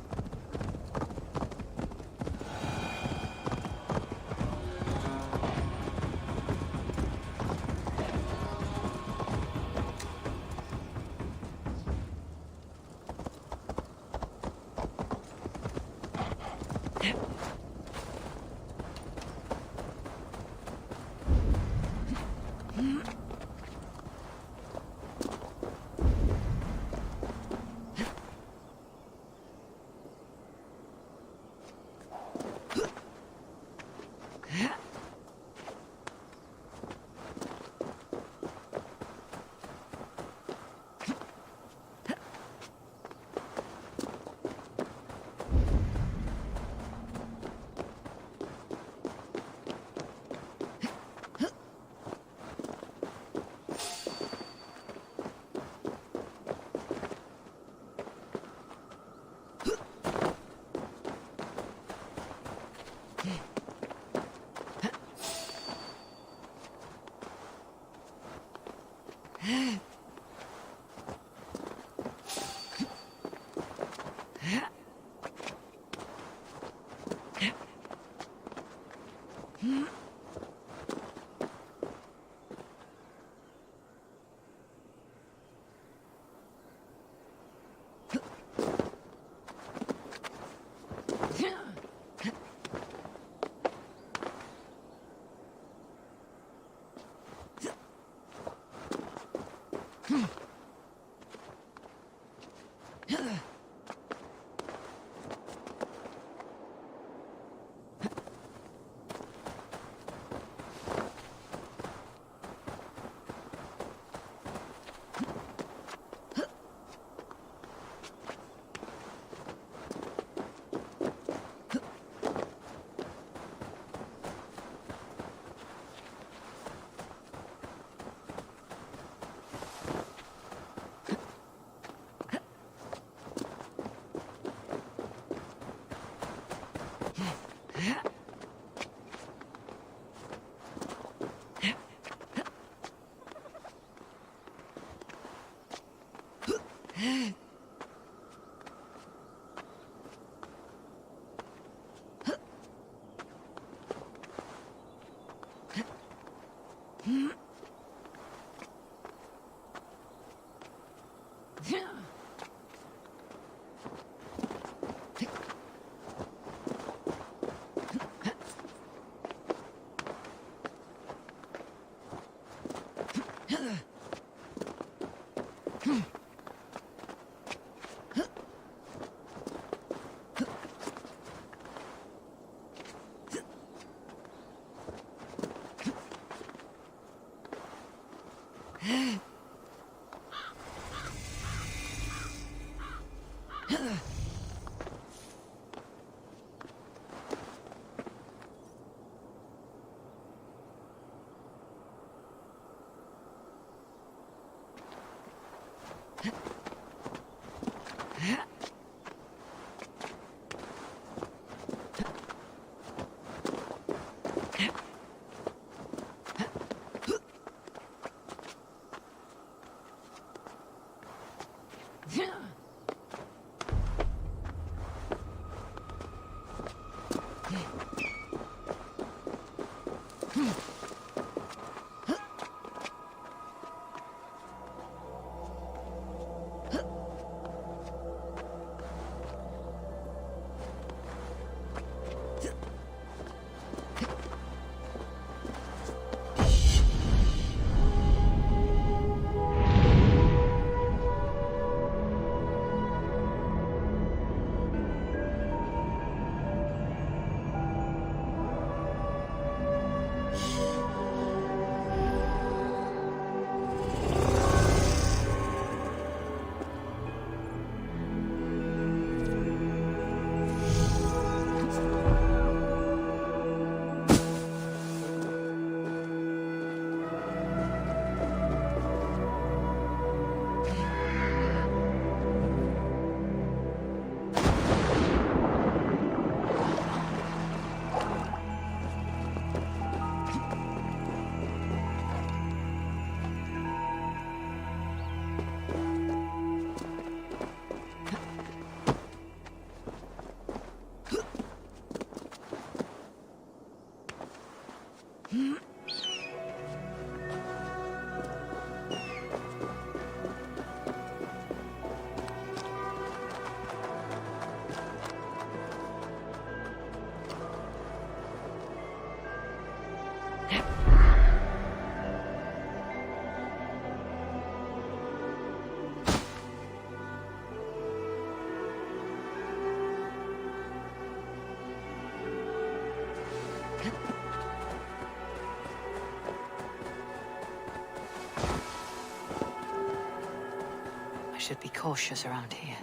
Should be cautious around here.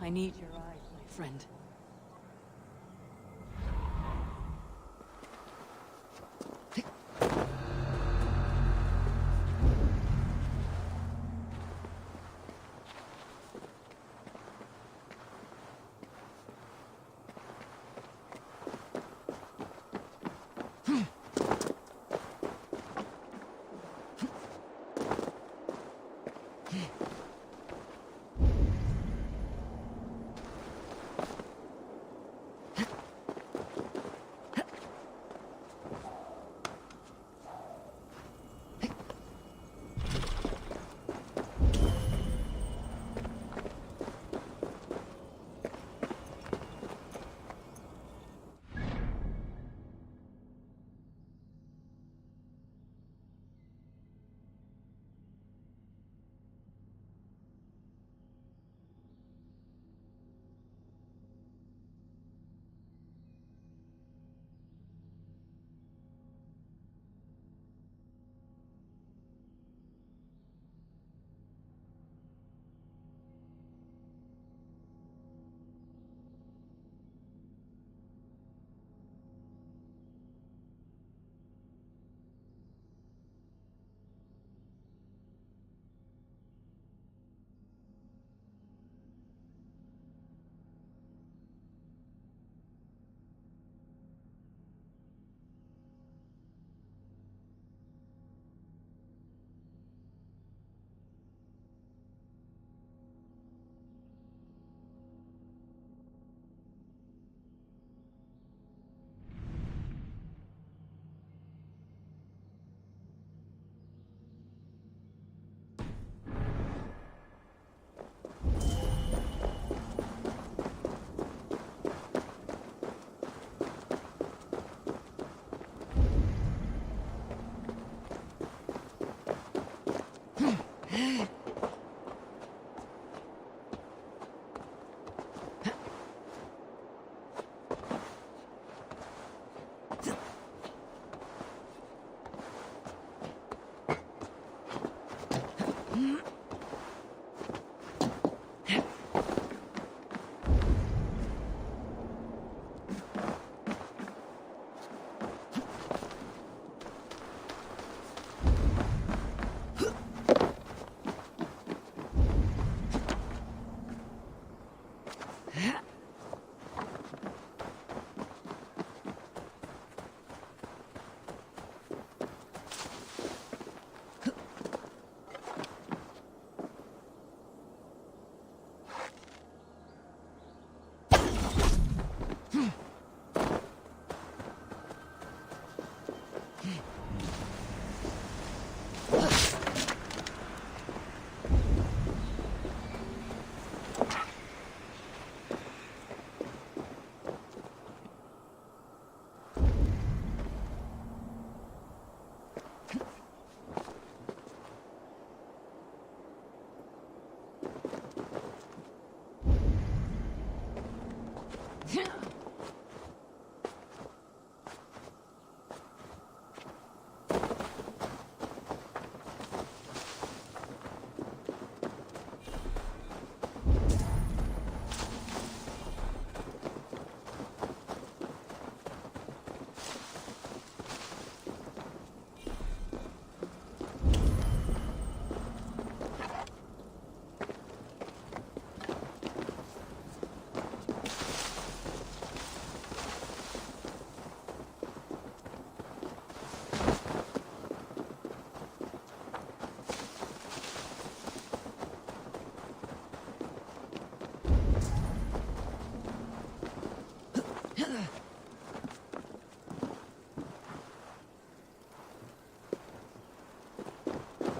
I need your eyes, my friend.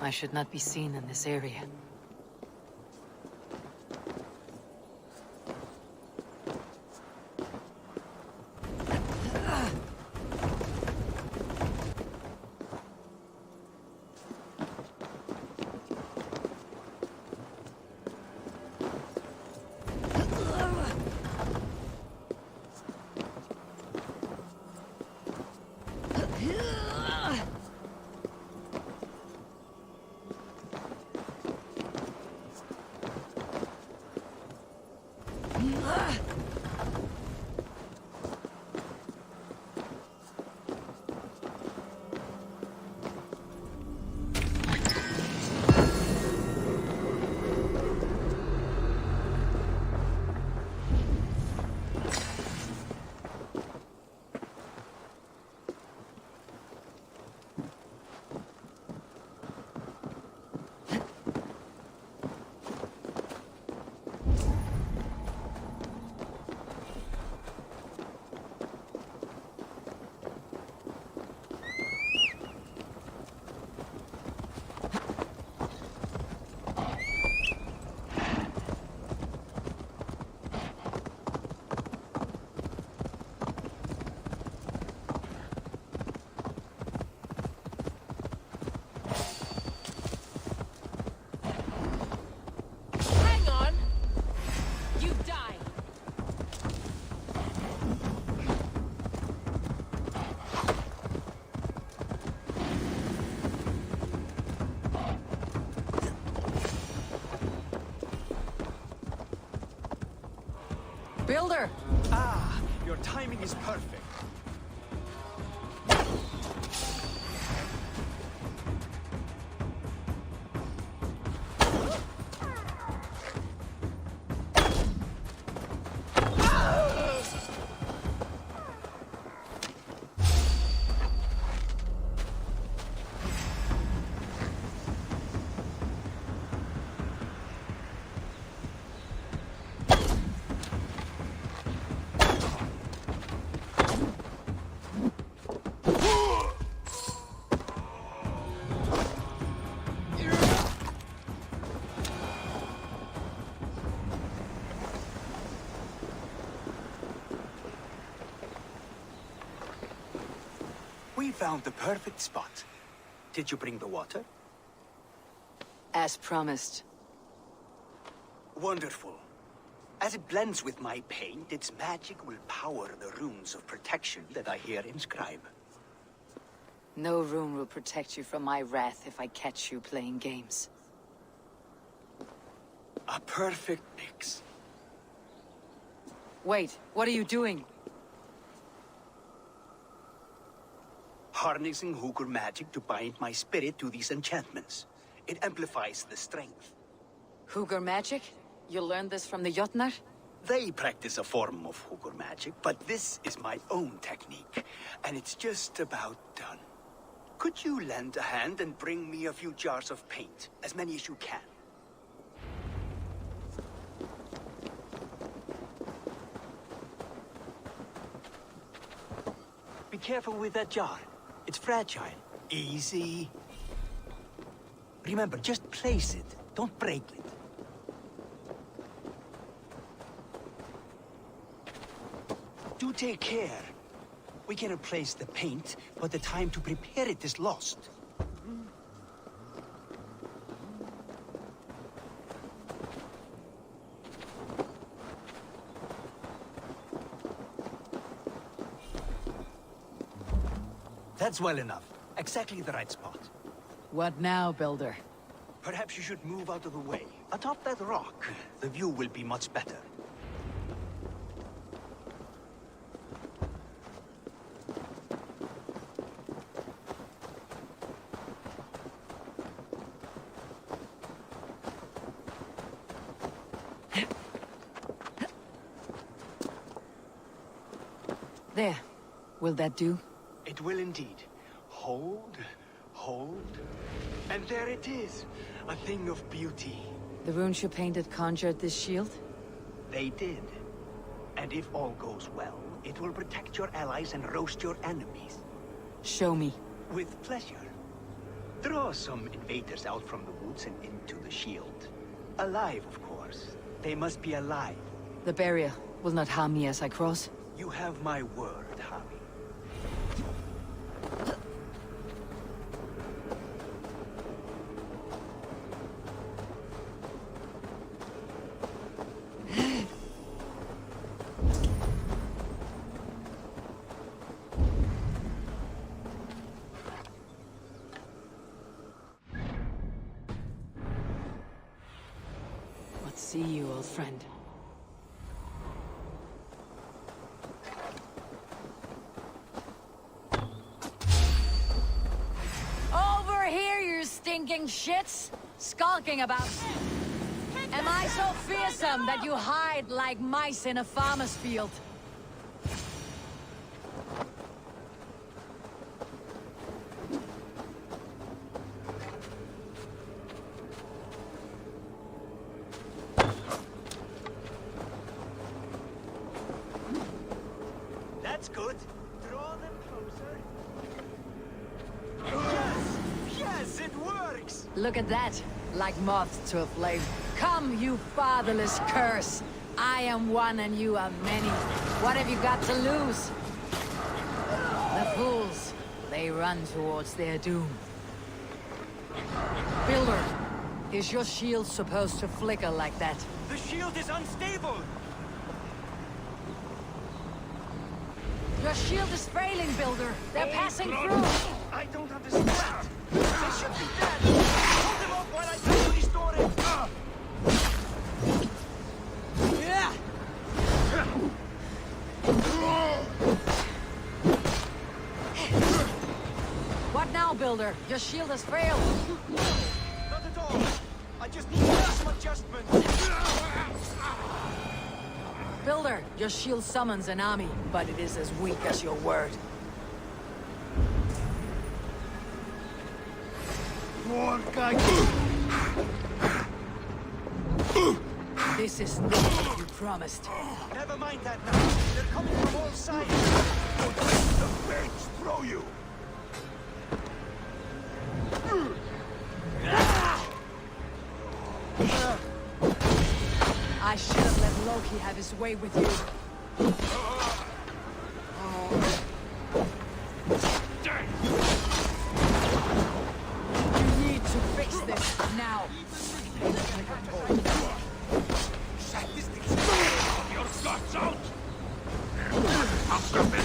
I should not be seen in this area. Builder! Ah, your timing is perfect. We found the perfect spot. Did you bring the water? As promised. Wonderful. As it blends with my paint, its magic will power the runes of protection that I here inscribe. No rune will protect you from my wrath if I catch you playing games. A perfect mix. Wait, what are you doing? Harnessing Hooker magic to bind my spirit to these enchantments. It amplifies the strength. Hooker magic? You learned this from the Jotnar? They practice a form of Hooker magic, but this is my own technique, and it's just about done. Could you lend a hand and bring me a few jars of paint? As many as you can. Be careful with that jar. It's fragile. Easy. Remember, just place it. Don't break it. Do take care. We can replace the paint, but the time to prepare it is lost. That's well enough. Exactly the right spot. What now, Builder? Perhaps you should move out of the way. Atop that rock, the view will be much better. There. Will that do? It will indeed. Hold, hold, and there it is. A thing of beauty. The runes you painted conjured this shield? They did. And if all goes well, it will protect your allies and roast your enemies. Show me. With pleasure. Draw some invaders out from the woods and into the shield. Alive, of course. They must be alive. The barrier will not harm me as I cross? You have my word, Harry. Let's see you, old friend. Over here, you stinking shits! Skulking about. Am I so fearsome that you hide like mice in a farmer's field? That's good. Draw them closer. Yes! Yes, it works! Look at that, like moths to a flame. Come, you fatherless curse! I am one and you are many. What have you got to lose? The fools, they run towards their doom. Builder, is your shield supposed to flicker like that? The shield is unstable! Your shield is failing, Builder. They're passing through. I don't understand. They should be dead. Hold them up while I try to restore it. Yeah. What now, Builder? Your shield has failed. Not at all. I just need to make some adjustments. Builder, your shield summons an army, but it is as weak as your word. This is not what you promised. Never mind that now. They're coming from all sides. The fates throw you! I should have let Loki have his way with you. You need to fix this now. Your guts out! After me!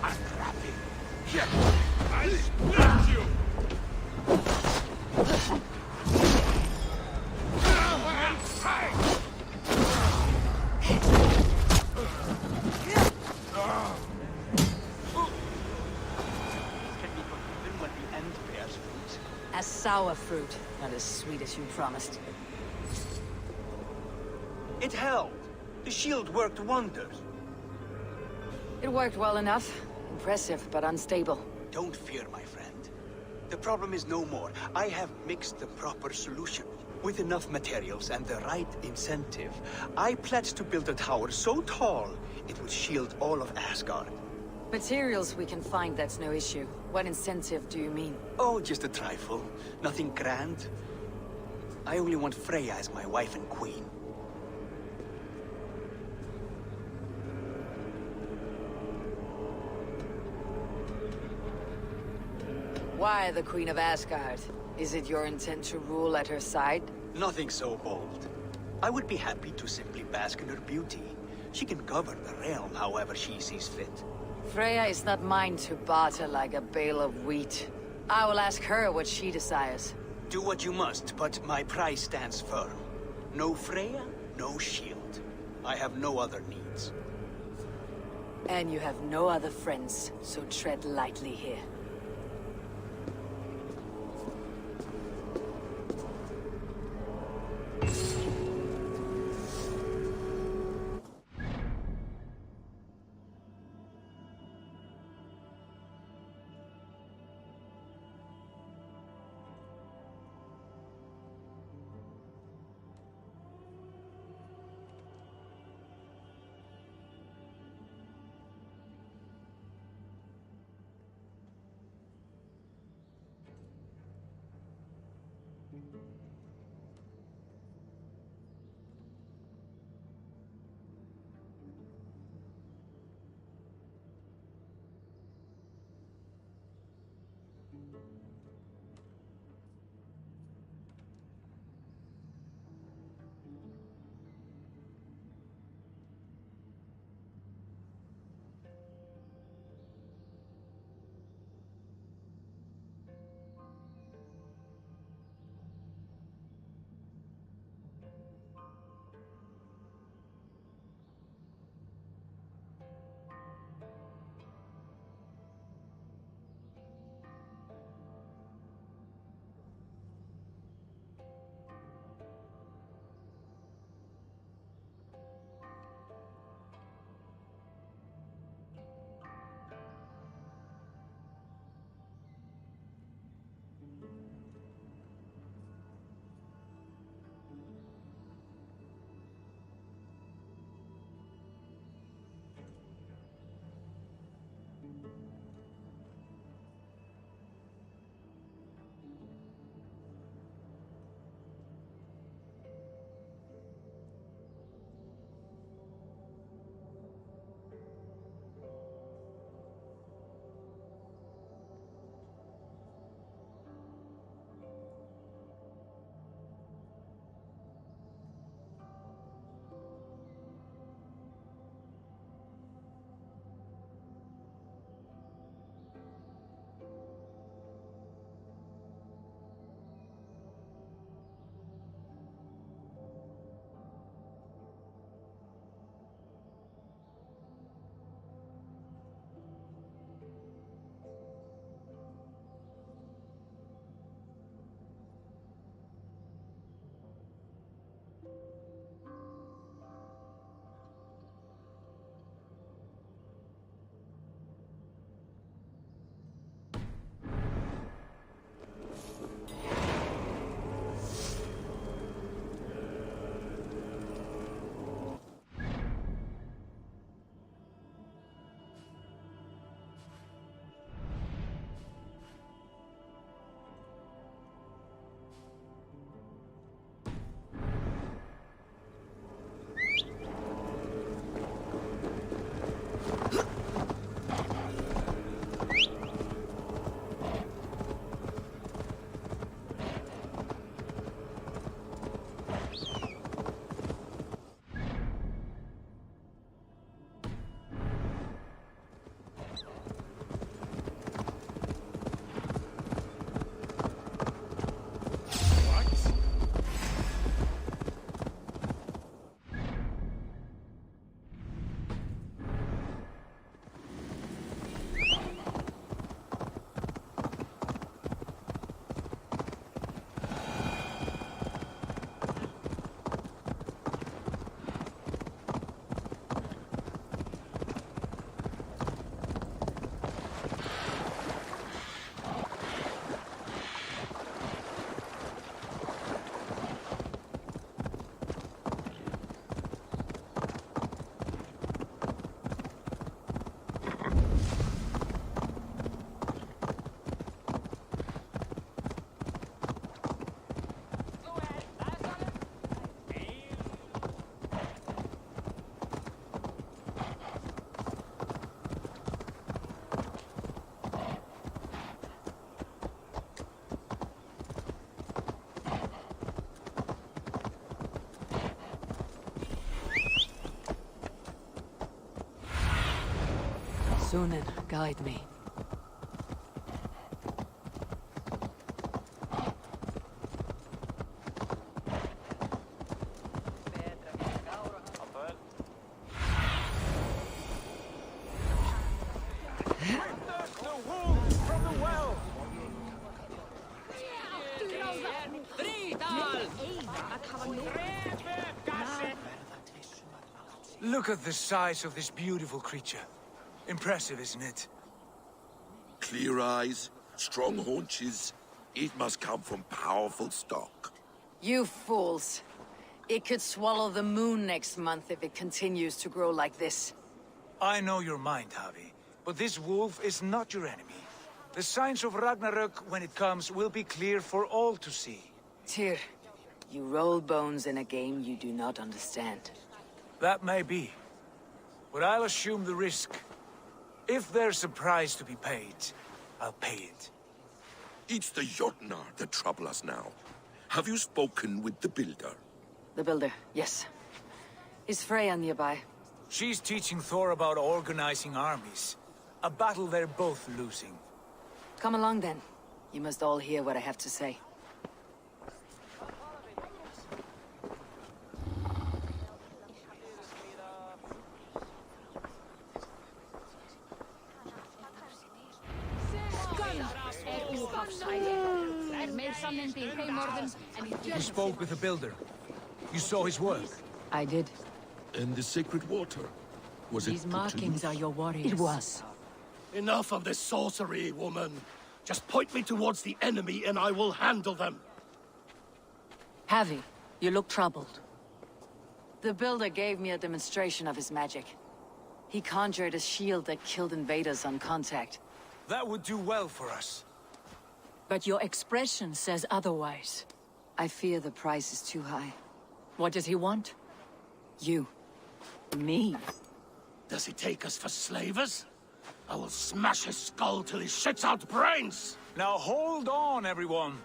I'm trapping. Here! I split you! A sour fruit, not as sweet as you promised. It held. The shield worked wonders. It worked well enough. Impressive, but unstable. Don't fear, my friend. The problem is no more. I have mixed the proper solution. With enough materials and the right incentive, I pledge to build a tower so tall, it would shield all of Asgard. Materials we can find, that's no issue. What incentive do you mean? Oh, just a trifle. Nothing grand. I only want Freya as my wife and queen. Why the Queen of Asgard? Is it your intent to rule at her side? Nothing so bold. I would be happy to simply bask in her beauty. She can govern the realm however she sees fit. Freya is not mine to barter like a bale of wheat. I will ask her what she desires. Do what you must, but my price stands firm. No Freya, no shield. I have no other needs. And you have no other friends, so tread lightly here. Sunan, guide me. Look at the size of this beautiful creature. Impressive, isn't it? Clear eyes, strong haunches. It must come from powerful stock. You fools. It could swallow the moon next month if it continues to grow like this. I know your mind, Javi, but this wolf is not your enemy. The signs of Ragnarök, when it comes, will be clear for all to see. Tyr, you roll bones in a game you do not understand. That may be, but I'll assume the risk. If there's a price to be paid, I'll pay it. It's the Jotnar that trouble us now. Have you spoken with the Builder? The Builder, yes. Is Freya nearby? She's teaching Thor about organizing armies. A battle they're both losing. Come along then. You must all hear what I have to say. You spoke with the Builder. You saw his work. I did. And the sacred water? Was These it markings are your warriors. It was. Enough of this sorcery, woman. Just point me towards the enemy and I will handle them. Javi, you look troubled. The Builder gave me a demonstration of his magic. He conjured a shield that killed invaders on contact. That would do well for us. But your expression says otherwise. I fear the price is too high. What does he want? You. Me? Does he take us for slavers? I will smash his skull till he shits out brains! Now hold on, everyone.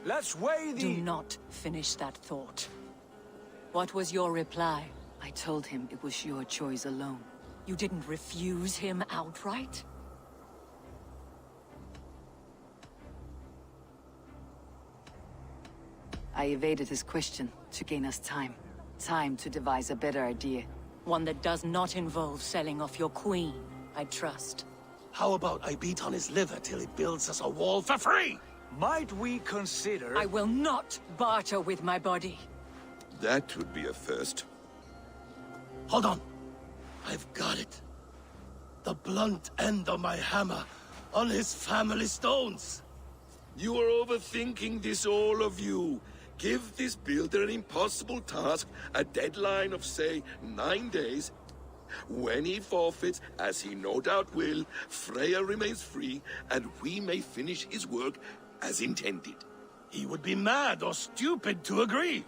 Let's weigh the... Do not finish that thought. What was your reply? I told him it was your choice alone. You didn't refuse him outright? I evaded his question to gain us time. Time to devise a better idea. One that does not involve selling off your queen, I trust. How about I beat on his liver till he builds us a wall for free? Might we consider... I will not barter with my body. That would be a first. Hold on. I've got it. The blunt end of my hammer on his family stones. You are overthinking this, all of you. Give this Builder an impossible task, a deadline of, say, 9 days. When he forfeits, as he no doubt will, Freya remains free, and we may finish his work as intended. He would be mad or stupid to agree.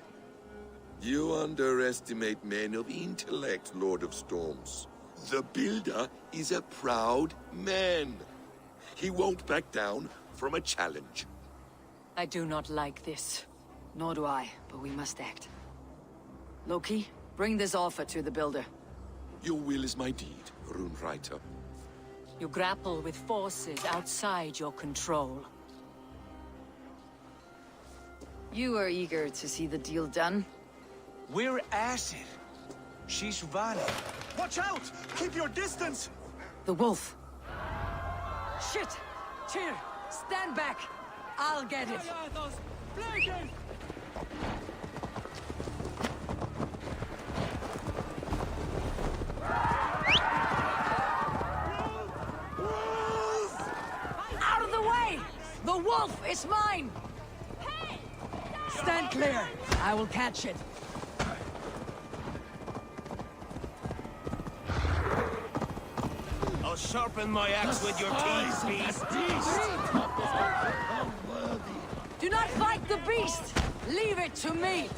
You underestimate men of intellect, Lord of Storms. The Builder is a proud man. He won't back down from a challenge. I do not like this. Nor do I, but we must act. Loki, bring this offer to the Builder. Your will is my deed, Runewriter. You grapple with forces outside your control. You are eager to see the deal done? We're Acid. She's Vali. Watch out! Keep your distance! The wolf. Shit! Tyr, stand back! I'll get it! Out of the way! The wolf is mine! Stand clear! I will catch it. I'll sharpen my axe with your teeth, beast. Do not fight the beast! Leave it to me!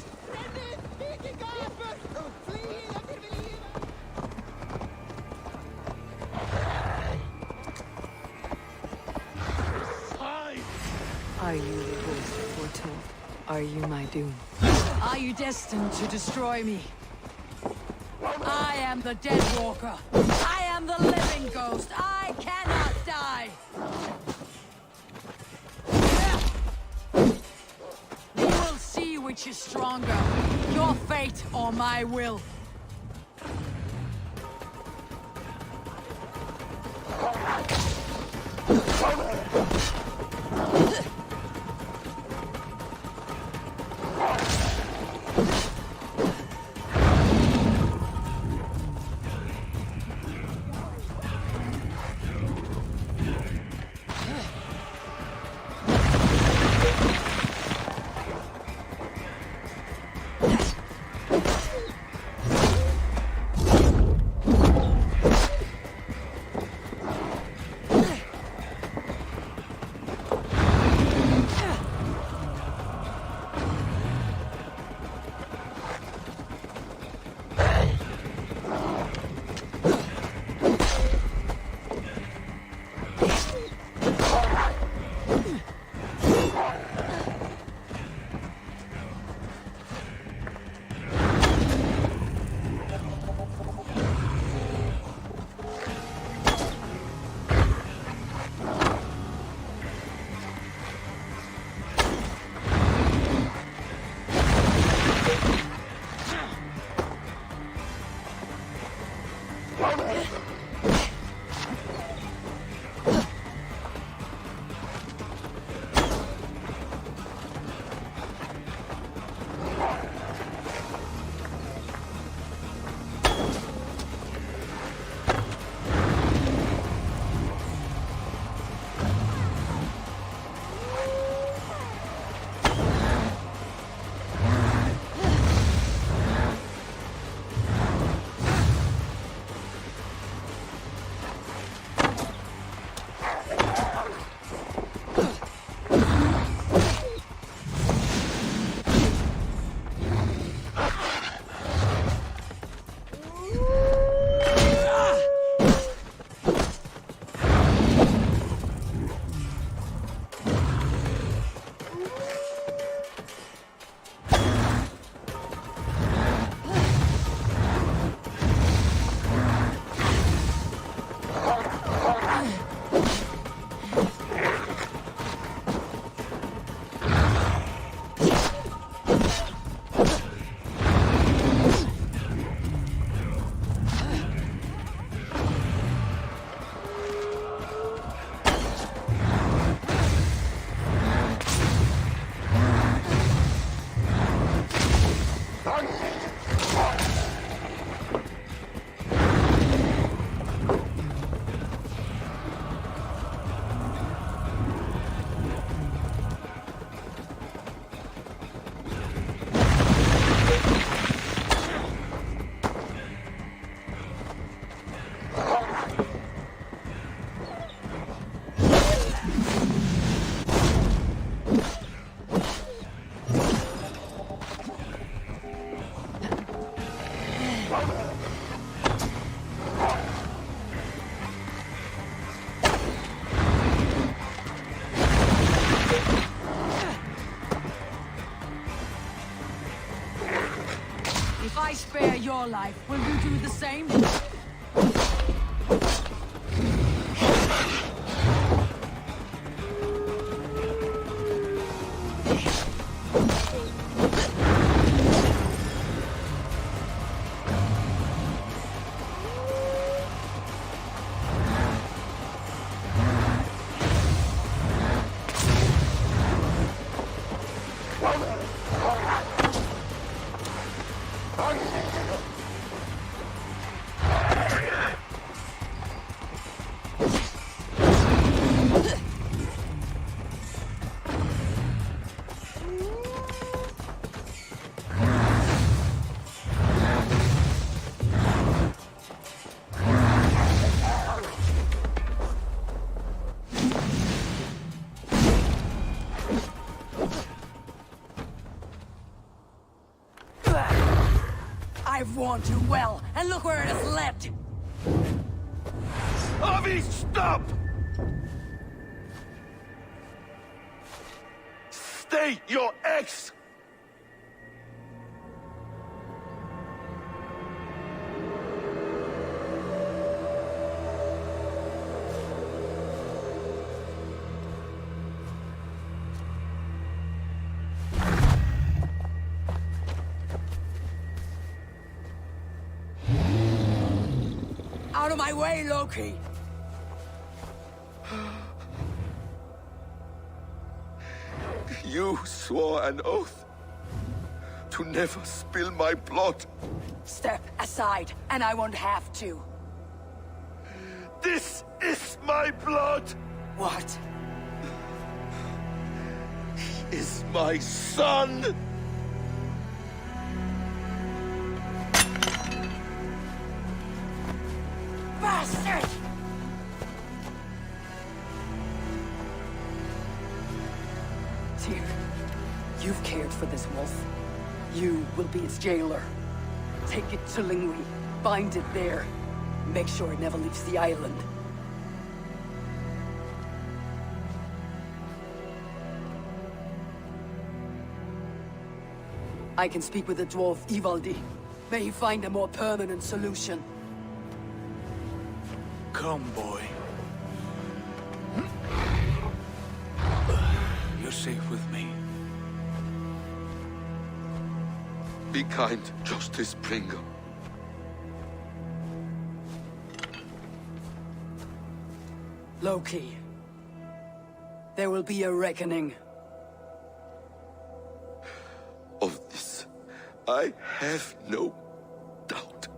Are you the wolf foretold? Are you my doom? Are you destined to destroy me? I am the Dead Walker. I am the living ghost. I cannot die. We will see which is stronger. Your fate or my will. If I spare your life, will you do the same? I've warned you well, and look where it has led! Avi, stop! State your ex! Out of my way, Loki! You swore an oath to never spill my blood. Step aside, and I won't have to. This is my blood! What? He is my son! Bastard! Tyr, you've cared for this wolf. You will be its jailer. Take it to Lingui. Bind it there. Make sure it never leaves the island. I can speak with the dwarf Ivaldi. May he find a more permanent solution. Come, boy. You're safe with me. Be kind, Justice Bringer. Loki. There will be a reckoning. Of this, I have no doubt.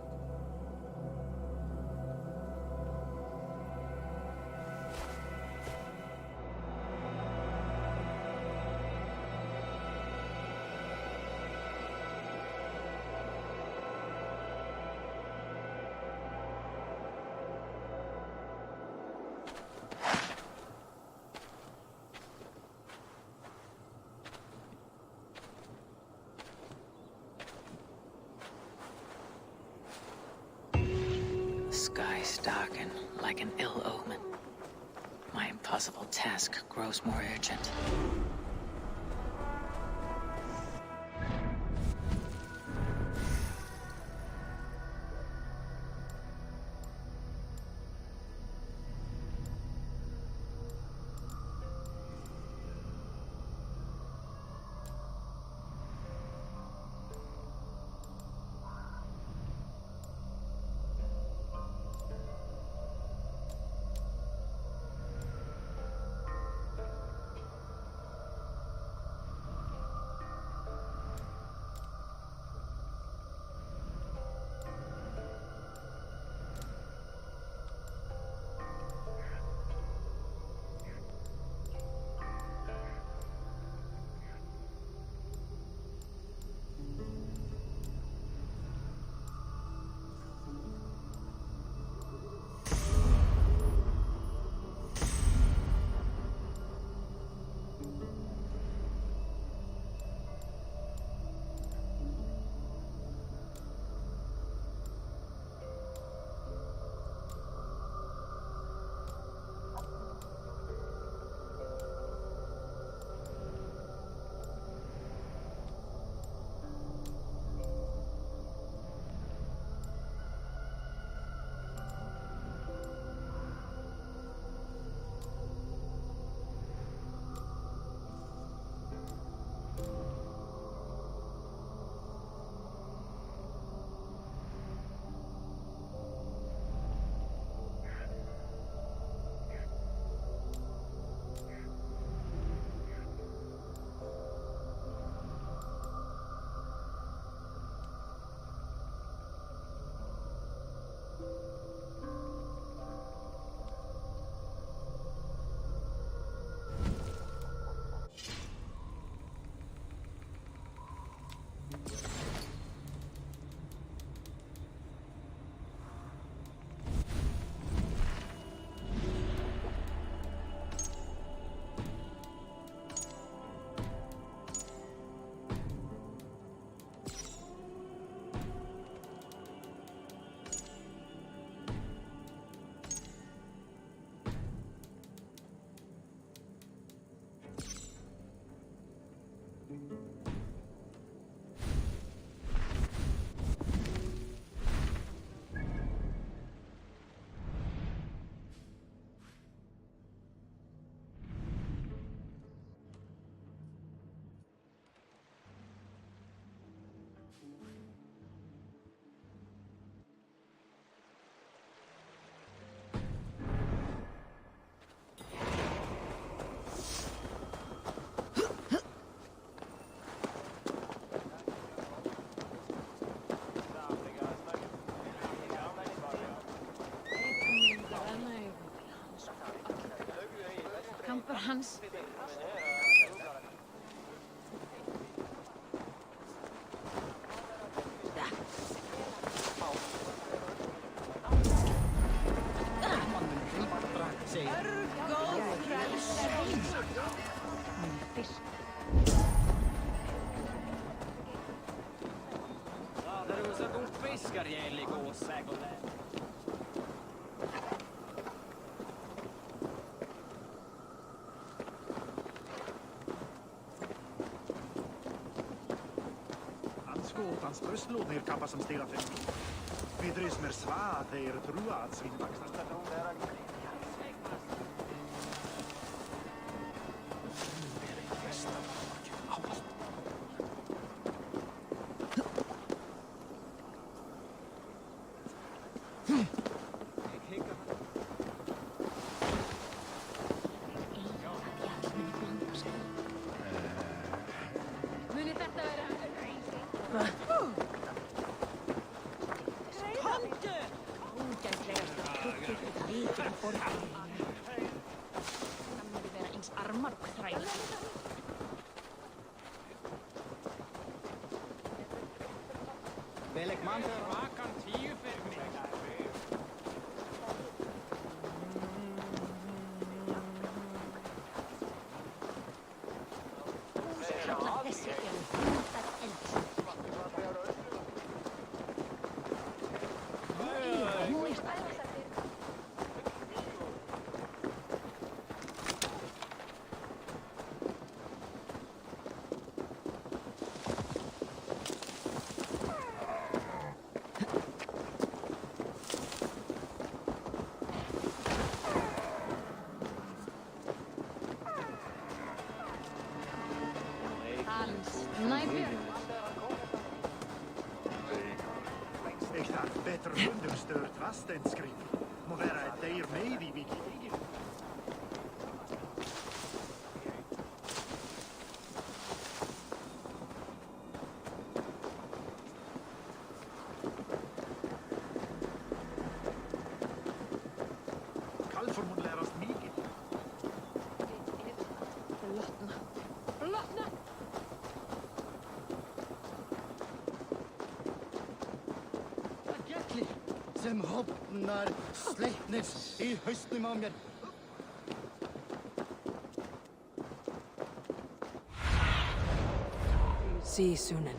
Skies darken like an ill omen. My impossible task grows more urgent. hans. Skotans bröstlådningar kappa som stela för mig. Vi drös mer sva, þeir trua att svinvaxna. Ik ga beter understeunt vast en schrijven. Maar waar hij mee die wiki. Kalfor moet lære oss mye. Sem hopnar sleipnis í hausnum á mér. See Sunan.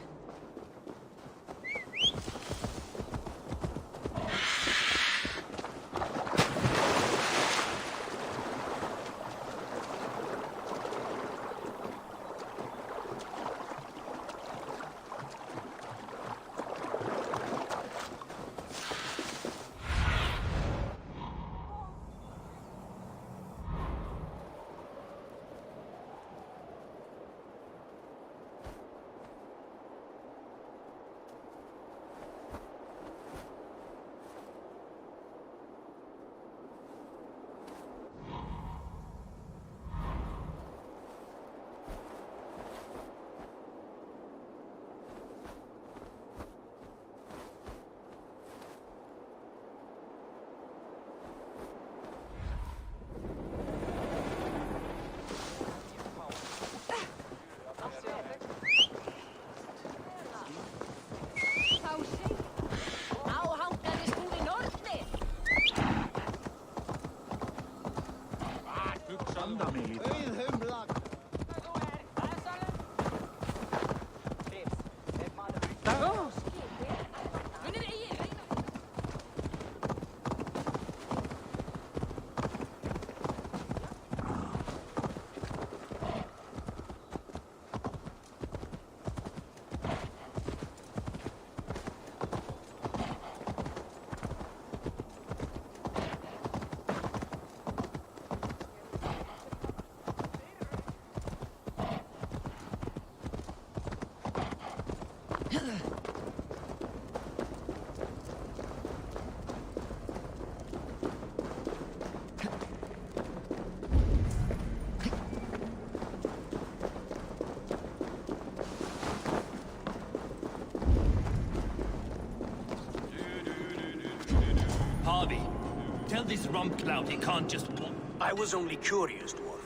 Tell this rump clout he can't just walk. I was only curious, dwarf.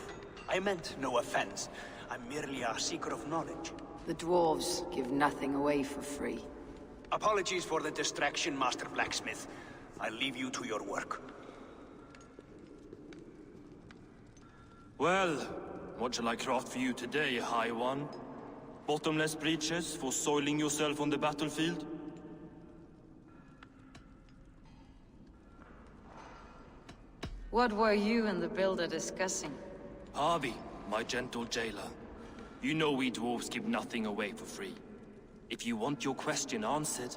I meant no offense. I'm merely a seeker of knowledge. The dwarves give nothing away for free. Apologies for the distraction, Master Blacksmith. I'll leave you to your work. Well, what shall I craft for you today, High One? Bottomless breeches for soiling yourself on the battlefield? What were you and the builder discussing? Harvey, my gentle jailer. You know we dwarves give nothing away for free. If you want your question answered,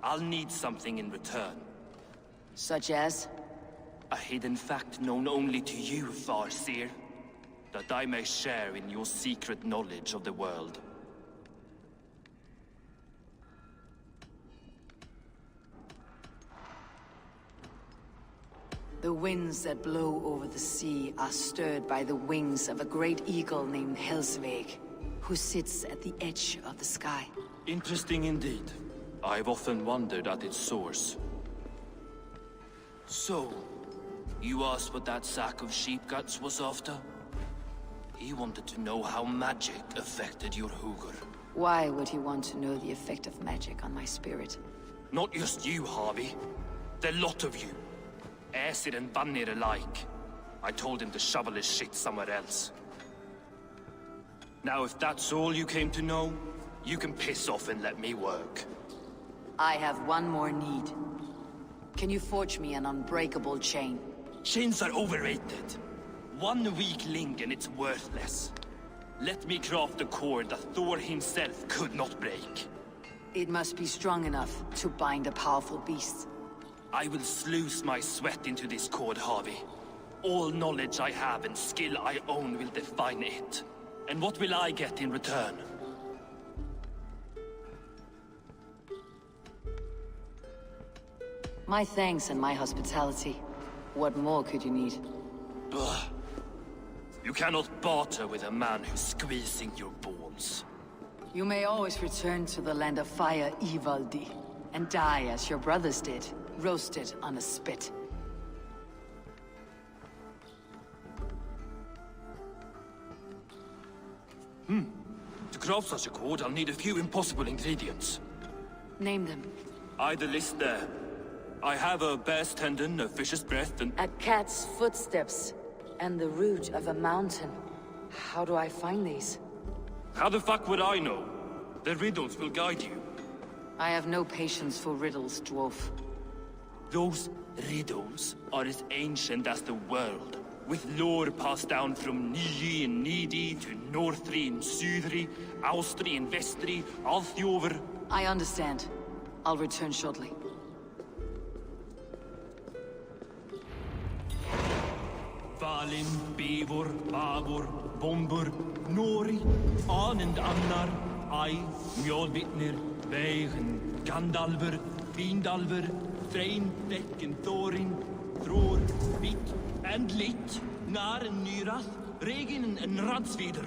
I'll need something in return. Such as? A hidden fact known only to you, Farseer. That I may share in your secret knowledge of the world. The winds that blow over the sea are stirred by the wings of a great eagle named Helsveig, who sits at the edge of the sky. Interesting indeed. I've often wondered at its source. So, you asked what that sack of sheep guts was after? He wanted to know how magic affected your Hugr. Why would he want to know the effect of magic on my spirit? Not just you, Harvey. The lot of you. Aesir and Vanir alike. I told him to shovel his shit somewhere else. Now, if that's all you came to know, you can piss off and let me work. I have one more need. Can you forge me an unbreakable chain? Chains are overrated. One weak link and it's worthless. Let me craft a cord that Thor himself could not break. It must be strong enough to bind a powerful beast. I will sluice my sweat into this cord, Harvey. All knowledge I have and skill I own will define it. And what will I get in return? My thanks and my hospitality. What more could you need? Ugh. You cannot barter with a man who's squeezing your balls. You may always return to the land of fire, Ivaldi, and die as your brothers did, roasted on a spit. To craft such a cord, I'll need a few impossible ingredients. Name them. The list there. I have a bear's tendon, a fish's breath, and... A cat's footsteps, and the root of a mountain. How do I find these? How the fuck would I know? The riddles will guide you. I have no patience for riddles, dwarf. Those riddles are as ancient as the world, with lore passed down from Niji and Nidi to Northri and Sudri, Austri and Vestri, Althjover. I understand. I'll return shortly. Valin, Beivor, Babor, Bombur, Nori, Anand Annar, Ai, Mjolvitnir, Veigen, Gandalfur, Vindalfur, Threin, Dekken, Thorin, Thror, Vit, and Lit, Nar and Nyrath, Regin and Radsvider.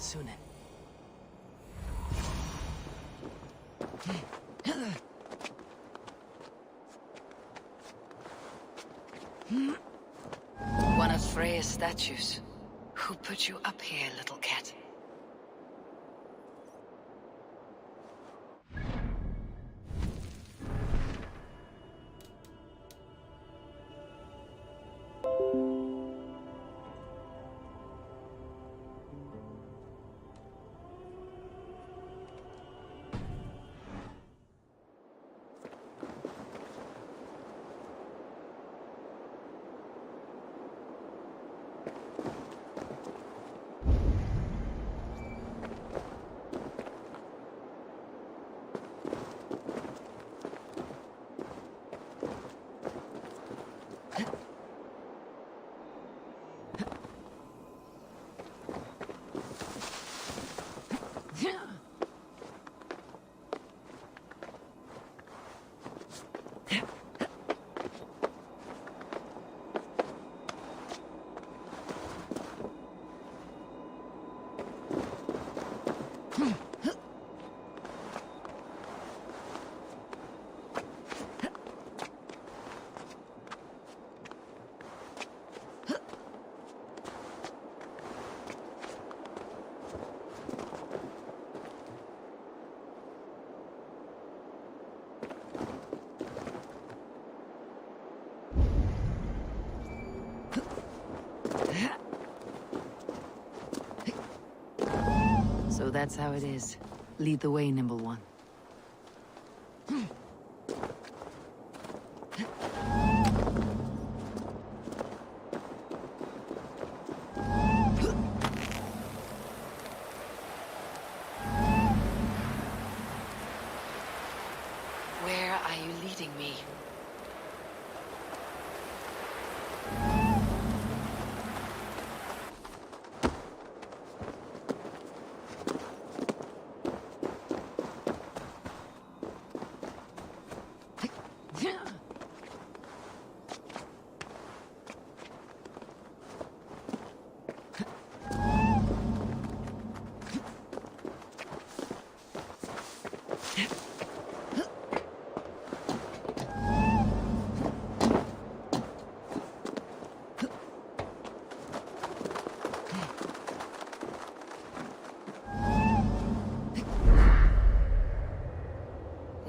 Kitsune. One of Freya's statues. Who put you up here, little cat? So that's how it is. Lead the way, Nimble One. Where are you leading me?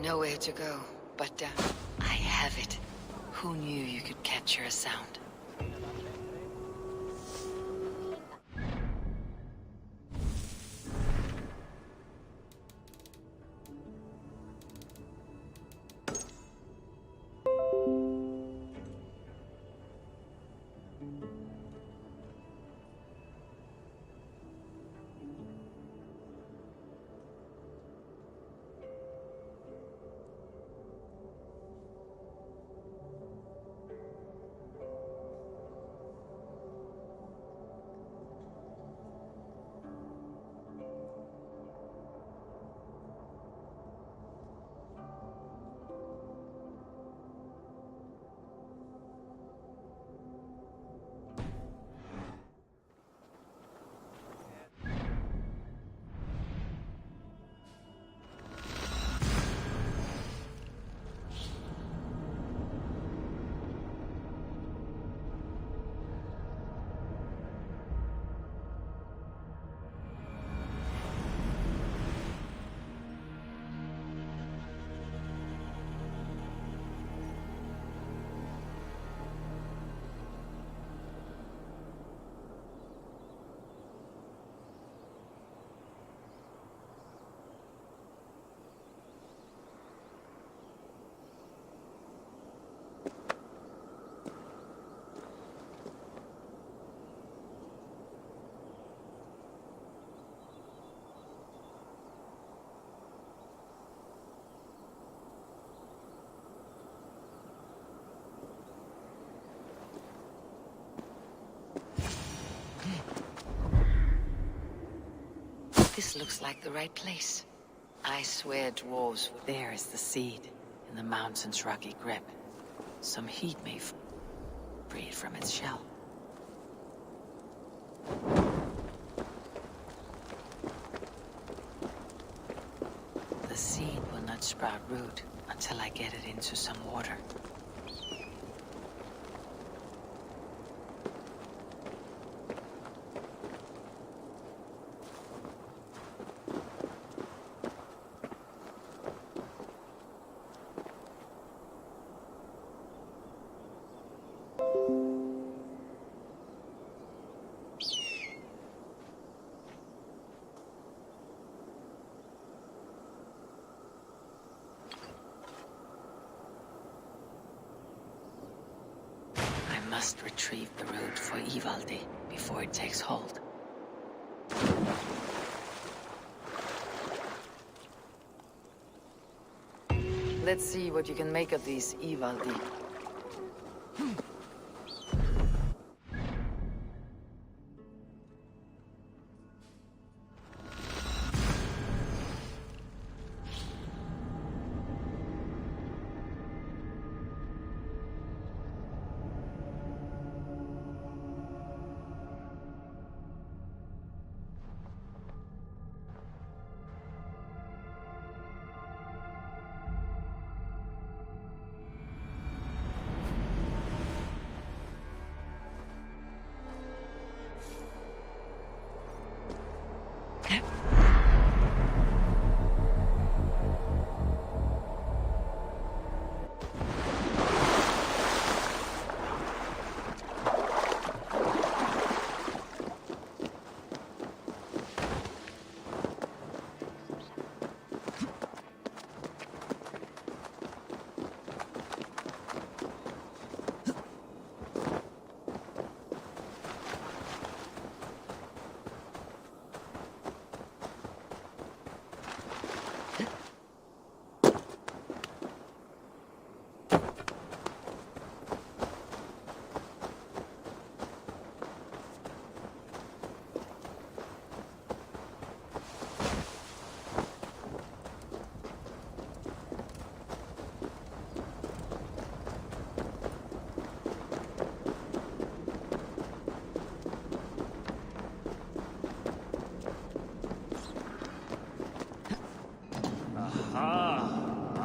Nowhere to go, but I have it. Who knew you could capture a sound? This looks like the right place. I swear dwarves, there is the seed, in the mountain's rocky grip. Some heat may free it from its shell. sprout root until I get it into some water. I must retrieve the root for Ivaldi before it takes hold. Let's see what you can make of these Ivaldi.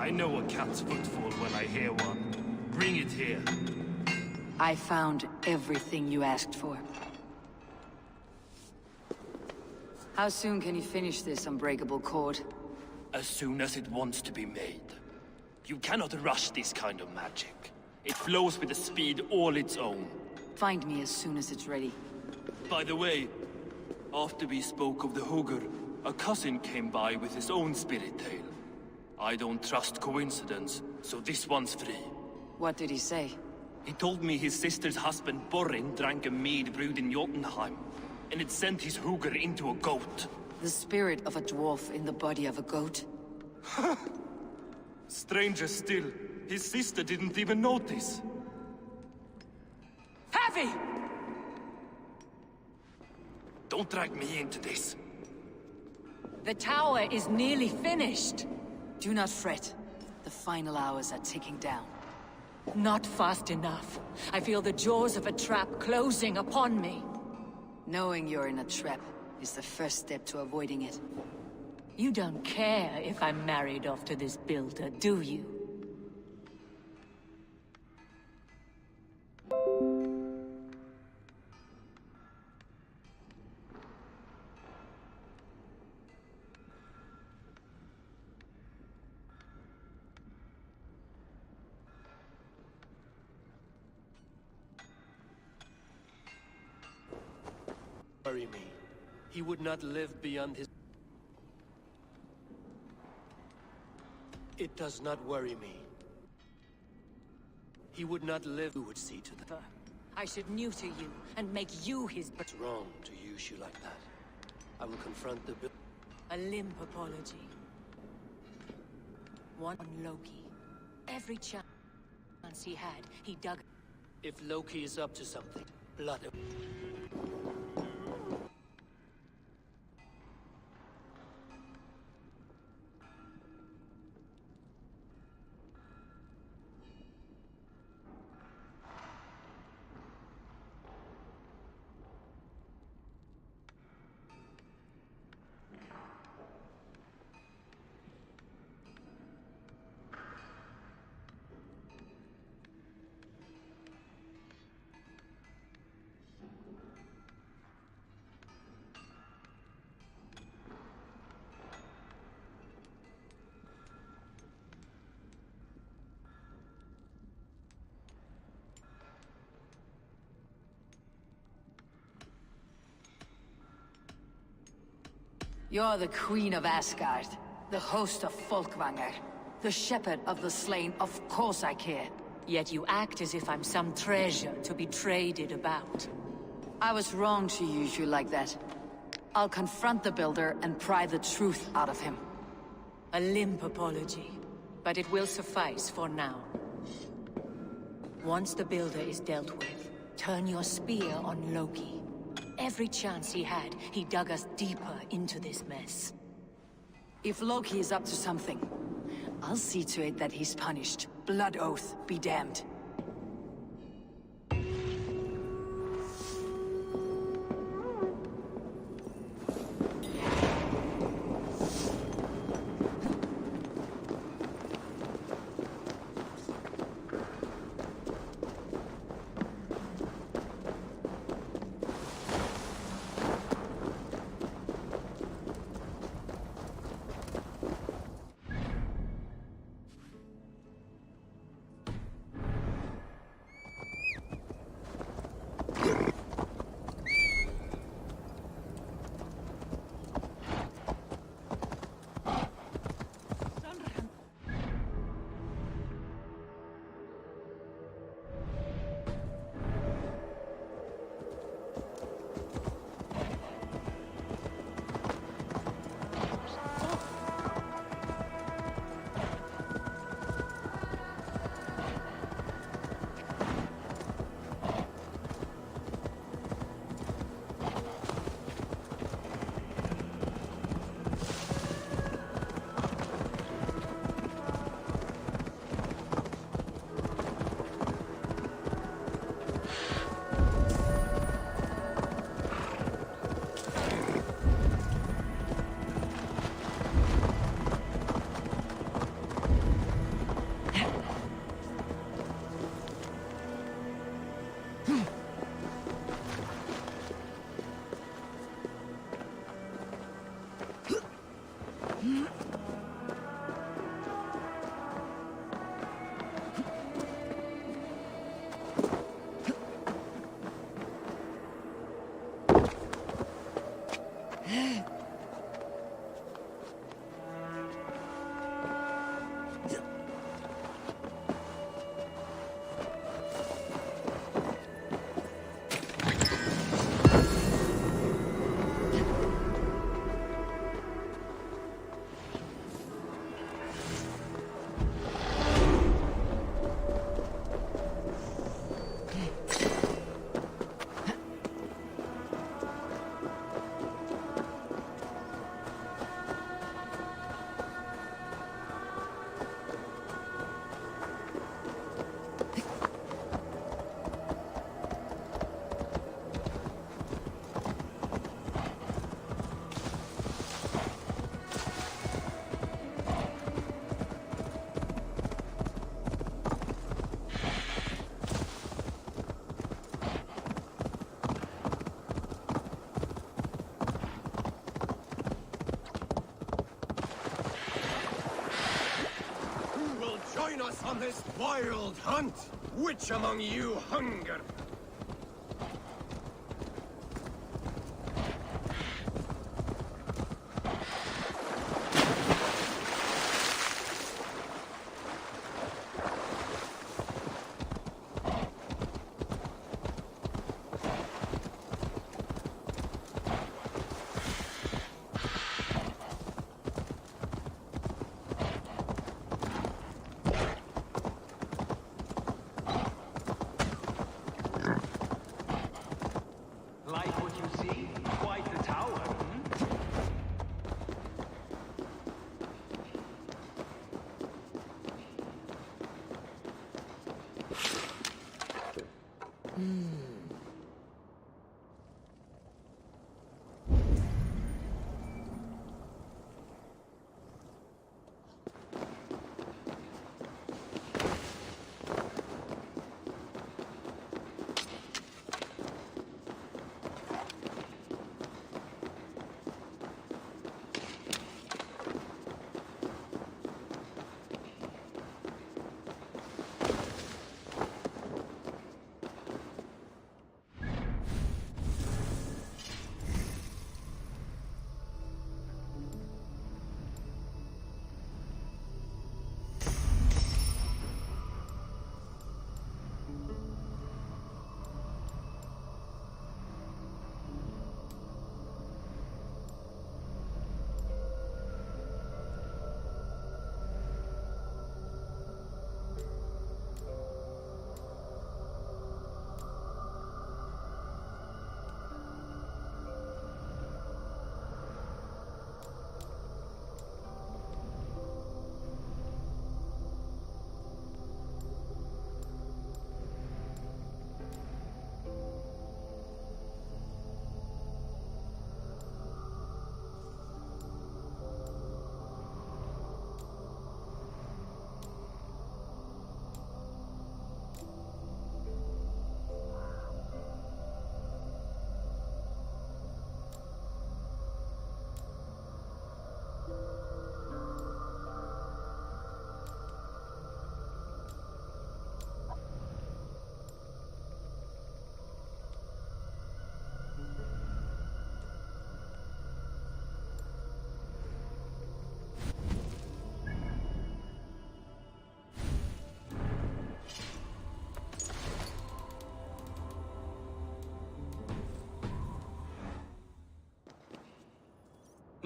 I know a cat's footfall when I hear one. Bring it here. I found everything you asked for. How soon can you finish this unbreakable cord? As soon as it wants to be made. You cannot rush this kind of magic. It flows with a speed all its own. Find me as soon as it's ready. By the way, after we spoke of the Hugr, a cousin came by with his own spirit tale. I don't trust coincidence, so this one's free. What did he say? He told me his sister's husband Borin drank a mead brewed in Jotunheim, and it sent his Hugr into a goat. The spirit of a dwarf in the body of a goat? Stranger still, his sister didn't even notice. Heavy! Don't drag me into this. The tower is nearly finished. Do not fret. The final hours are ticking down. Not fast enough. I feel the jaws of a trap closing upon me. Knowing you're in a trap is the first step to avoiding it. You don't care if I'm married off to this builder, do you? Worry me. He would not live beyond his... It does not worry me. He would not live who would see to that. I should neuter you and make you his... It's wrong to use you like that. I will confront the... A limp apology. One on Loki. Every chance he had, he dug... If Loki is up to something, blood him. You're the Queen of Asgard, the host of Folkvanger, the shepherd of the slain. Of course I care. Yet you act as if I'm some treasure to be traded about. I was wrong to use you like that. I'll confront the Builder and pry the truth out of him. A limp apology, but it will suffice for now. Once the Builder is dealt with, turn your spear on Loki. Every chance he had, he dug us deeper into this mess. If Loki is up to something, I'll see to it that he's punished. Blood oath be damned. Join us on this wild hunt! Which among you hunger?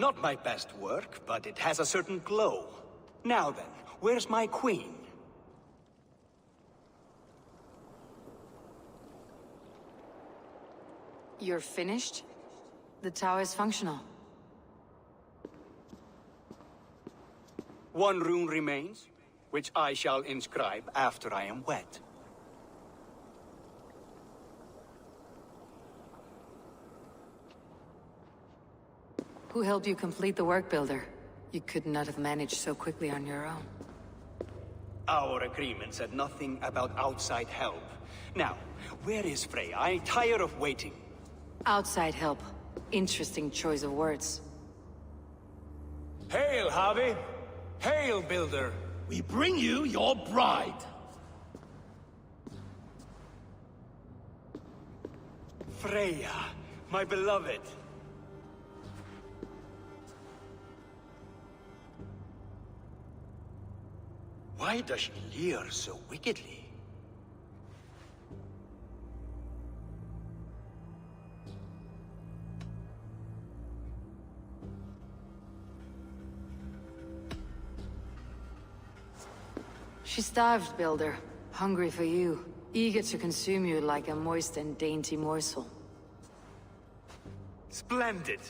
Not my best work, but it has a certain glow. Now then, where's my queen? You're finished? The tower is functional. One rune remains, which I shall inscribe after I am wed. Who helped you complete the work, Builder? You could not have managed so quickly on your own. Our agreement said nothing about outside help. Now, where is Freya? I'm tired of waiting. Outside help. Interesting choice of words. Hail, Harvey! Hail, Builder! We bring you your bride! Freya, my beloved. Why does she leer so wickedly? She starved, Builder. Hungry for you. Eager to consume you like a moist and dainty morsel. Splendid.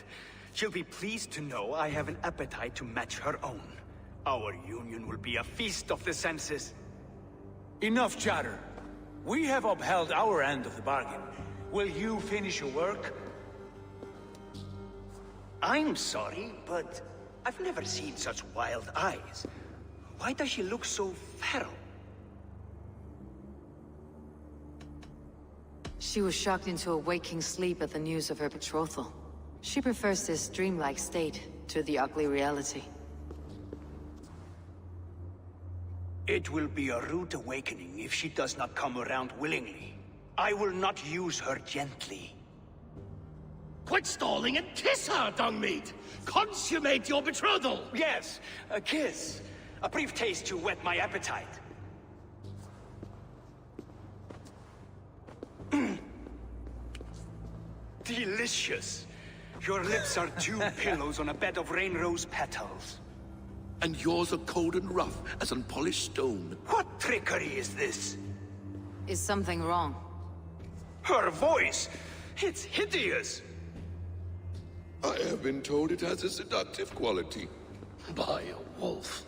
She'll be pleased to know I have an appetite to match her own. Our union will be a feast of the senses. Enough chatter. We have upheld our end of the bargain. Will you finish your work? I'm sorry, but I've never seen such wild eyes. Why does she look so feral? She was shocked into a waking sleep at the news of her betrothal. She prefers this dreamlike state to the ugly reality. It will be a rude awakening if she does not come around willingly. I will not use her gently. Quit stalling and kiss her, Dungmeat! Consummate your betrothal! Yes, a kiss. A brief taste to whet my appetite. Delicious. Your lips are two pillows on a bed of rain rose petals. And yours are cold and rough as unpolished stone. What trickery is this? Is something wrong? Her voice! It's hideous! I have been told it has a seductive quality. By a wolf.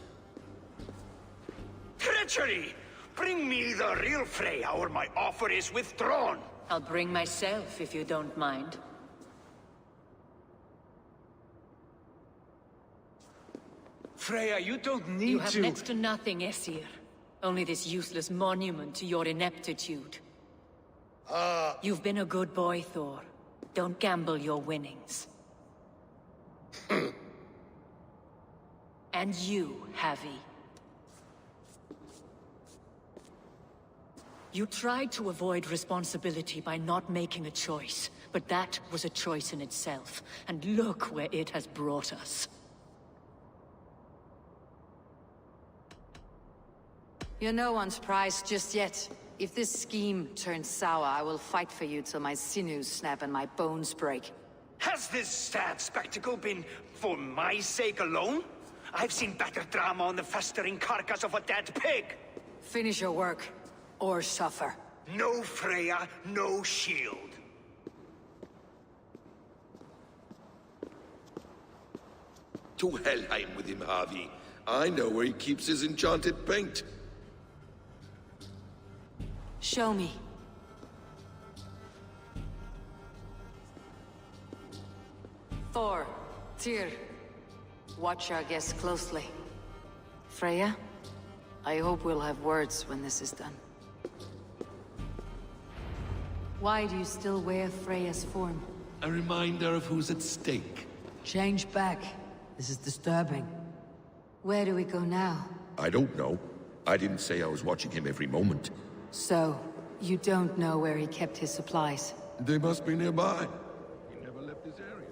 Treachery! Bring me the real Freya, or my offer is withdrawn! I'll bring myself, if you don't mind. Freya, you don't need to... You have next to nothing, Aesir. Only this useless monument to your ineptitude. You've been a good boy, Thor. Don't gamble your winnings. And you, Havi. You tried to avoid responsibility by not making a choice, but that was a choice in itself, and look where it has brought us. You're no one's prize just yet. If this scheme turns sour, I will fight for you till my sinews snap and my bones break. Has this sad spectacle been for my sake alone? I've seen better drama on the festering carcass of a dead pig! Finish your work, or suffer. No Freya, no shield. To Helheim with him, Harvey. I know where he keeps his enchanted paint. Show me. Thor, Tyr, watch our guests closely. Freya, I hope we'll have words when this is done. Why do you still wear Freya's form? A reminder of who's at stake. Change back. This is disturbing. Where do we go now? I don't know. I didn't say I was watching him every moment. So, you don't know where he kept his supplies? They must be nearby. He never left this area.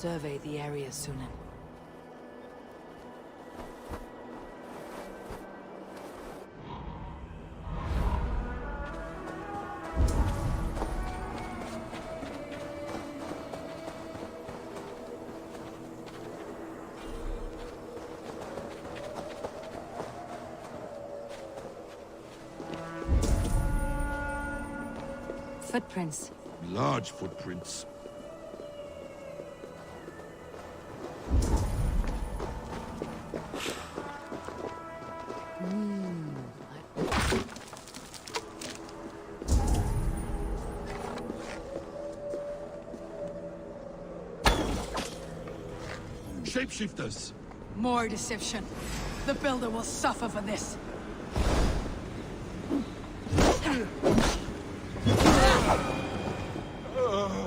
survey the area, Sunan. Footprints. Large footprints. Shapeshifters! More deception. The Builder will suffer for this.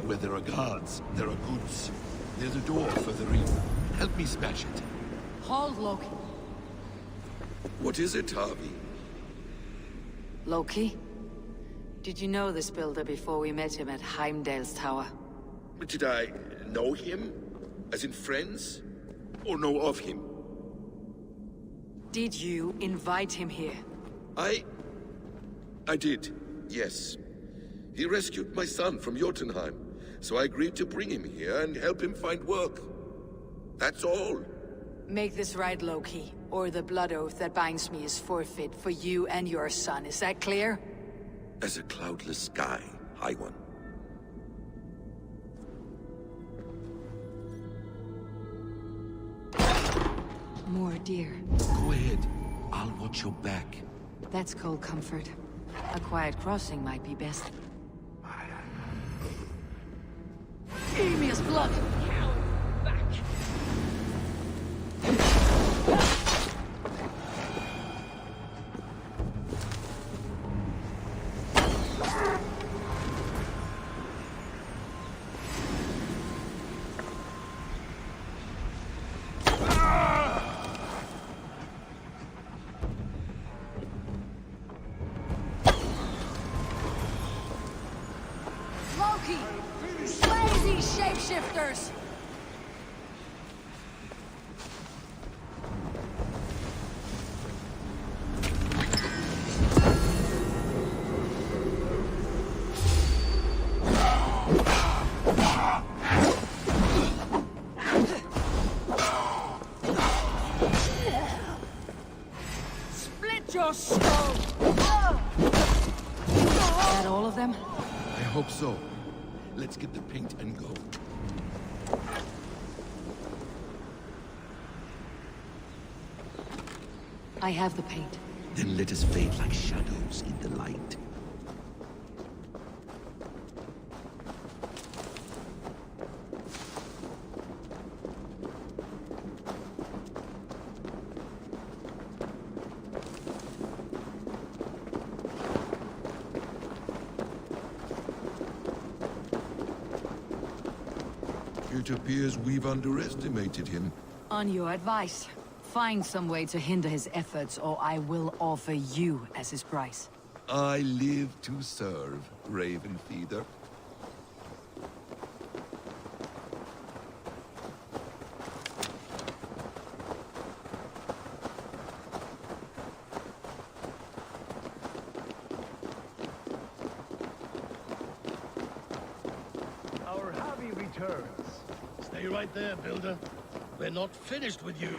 Where there are guards, there are goods. There's a door further in. Help me smash it. Hold, Loki. What is it, Harvey? Loki? Did you know this Builder before we met him at Heimdall's tower? Did I know him? As in friends? Or know of him? Did you invite him here? I did, yes. He rescued my son from Jotunheim, so I agreed to bring him here and help him find work. That's all. Make this right, Loki, or the blood oath that binds me is forfeit for you and your son. Is that clear? As a cloudless sky, High One. More deer. Go ahead. I'll watch your back. That's cold comfort. A quiet crossing might be best. Emir's blood! Loki! Slay these shapeshifters! Split your skull! Is that all of them? I hope so. Let's get the paint and go. I have the paint. Then let us fade like shadows in the light. It appears we've underestimated him. On your advice, find some way to hinder his efforts, or I will offer you as his price. I live to serve, Raven Feeder. Our Harvey returns. Stay right there, Builder. We're not finished with you.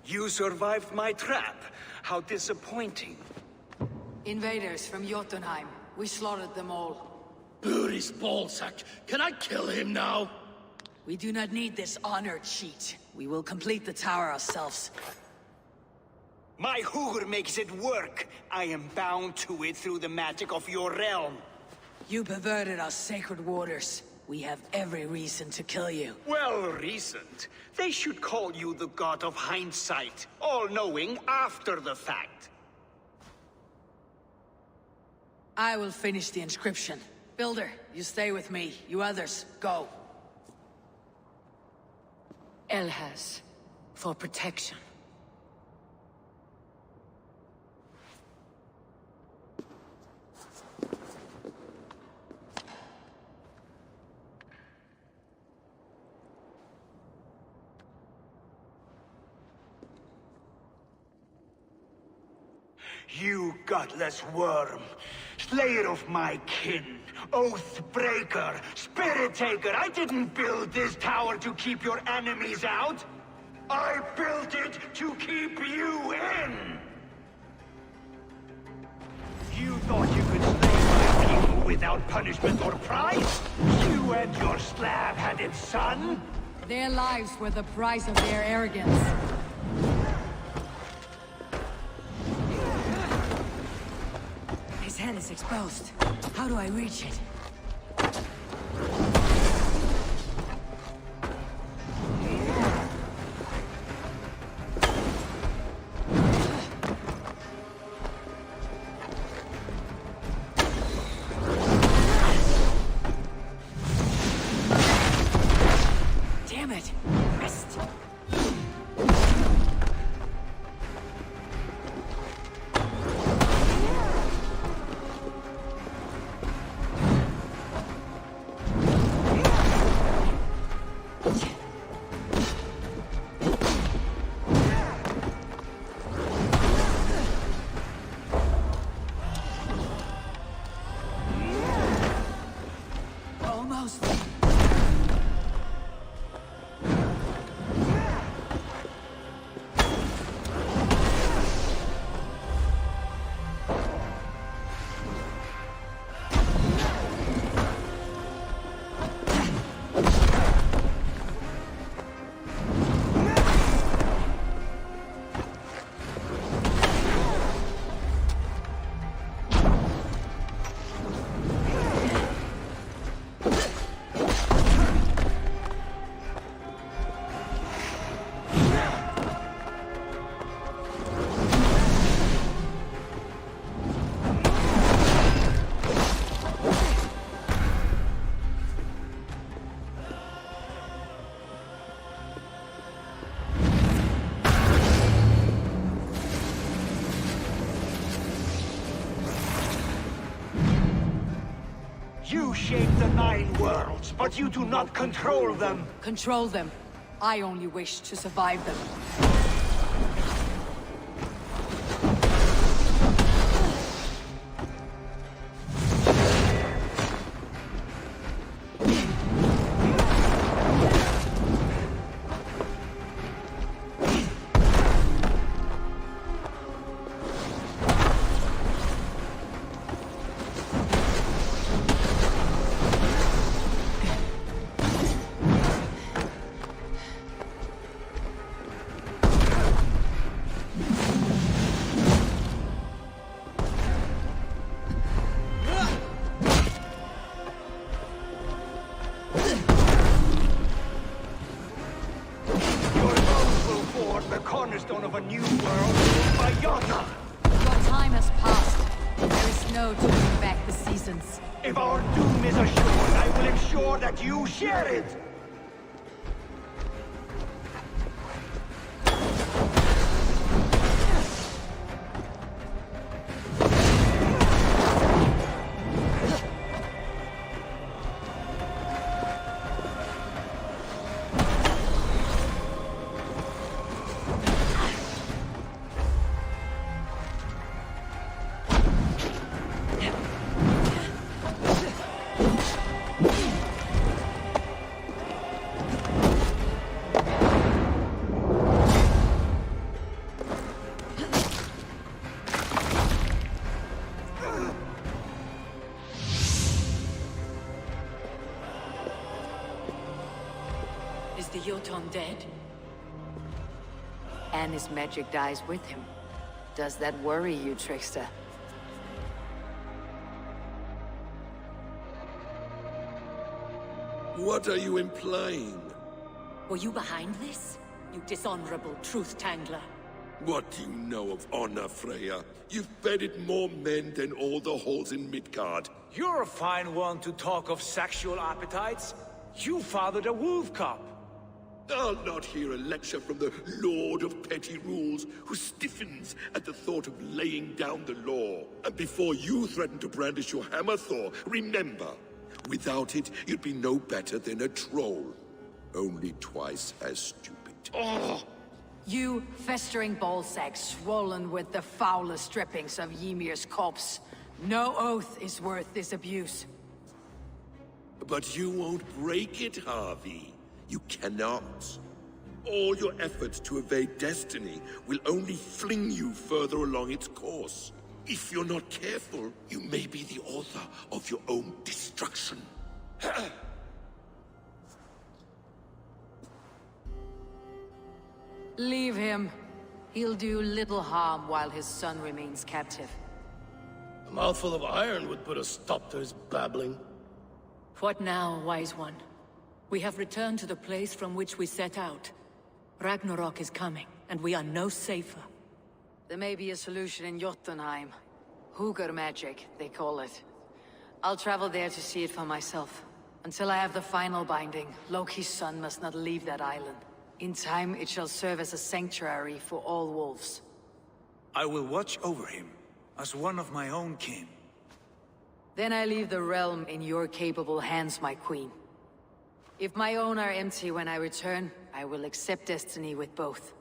You survived my trap. How disappointing. Invaders from Jotunheim. We slaughtered them all. Buri's ballsack. Can I kill him now? We do not need this honor cheat. We will complete the tower ourselves. My Hugr makes it work. I am bound to it through the magic of your realm. You perverted our sacred waters. We have every reason to kill you. Well reasoned. They should call you the god of hindsight, all-knowing after the fact. I will finish the inscription. Builder, you stay with me. You others, go. Elhas, for protection. You gutless worm! Slayer of my kin! Oath breaker! Spirit taker! I didn't build this tower to keep your enemies out! I built it to keep you in! You thought you could slay my people without punishment or prize? You and your slab-headed son? Their lives were the price of their arrogance. His head is exposed. How do I reach it? Damn it! Missed! Almost. You shape the 9 worlds, but you do not control them! Control them. I only wish to survive them. Cornerstone of a new world by Yona! Your time has passed. There is no turning back the seasons. If our doom is assured, I will ensure that you share it! Is the Jotun dead? And his magic dies with him. Does that worry you, trickster? What are you implying? Were you behind this? You dishonorable truth-tangler. What do you know of honor, Freya? You've bedded more men than all the halls in Midgard. You're a fine one to talk of sexual appetites. You fathered a wolf cub. I'll not hear a lecture from the Lord of Petty Rules, who stiffens at the thought of laying down the law. And before you threaten to brandish your hammer, Thor, remember, without it, you'd be no better than a troll. Only twice as stupid. Oh! You festering ballsack swollen with the foulest drippings of Ymir's corpse. No oath is worth this abuse. But you won't break it, Harvey. You cannot. All your efforts to evade destiny will only fling you further along its course. If you're not careful, you may be the author of your own destruction. Leave him. He'll do little harm while his son remains captive. A mouthful of iron would put a stop to his babbling. What now, wise one? We have returned to the place from which we set out. Ragnarok is coming, and we are no safer. There may be a solution in Jotunheim. Hugr magic, they call it. I'll travel there to see it for myself. Until I have the final binding, Loki's son must not leave that island. In time, it shall serve as a sanctuary for all wolves. I will watch over him, as one of my own kin. Then I leave the realm in your capable hands, my queen. If my own are empty when I return, I will accept destiny with both.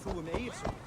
Þú Egilsson.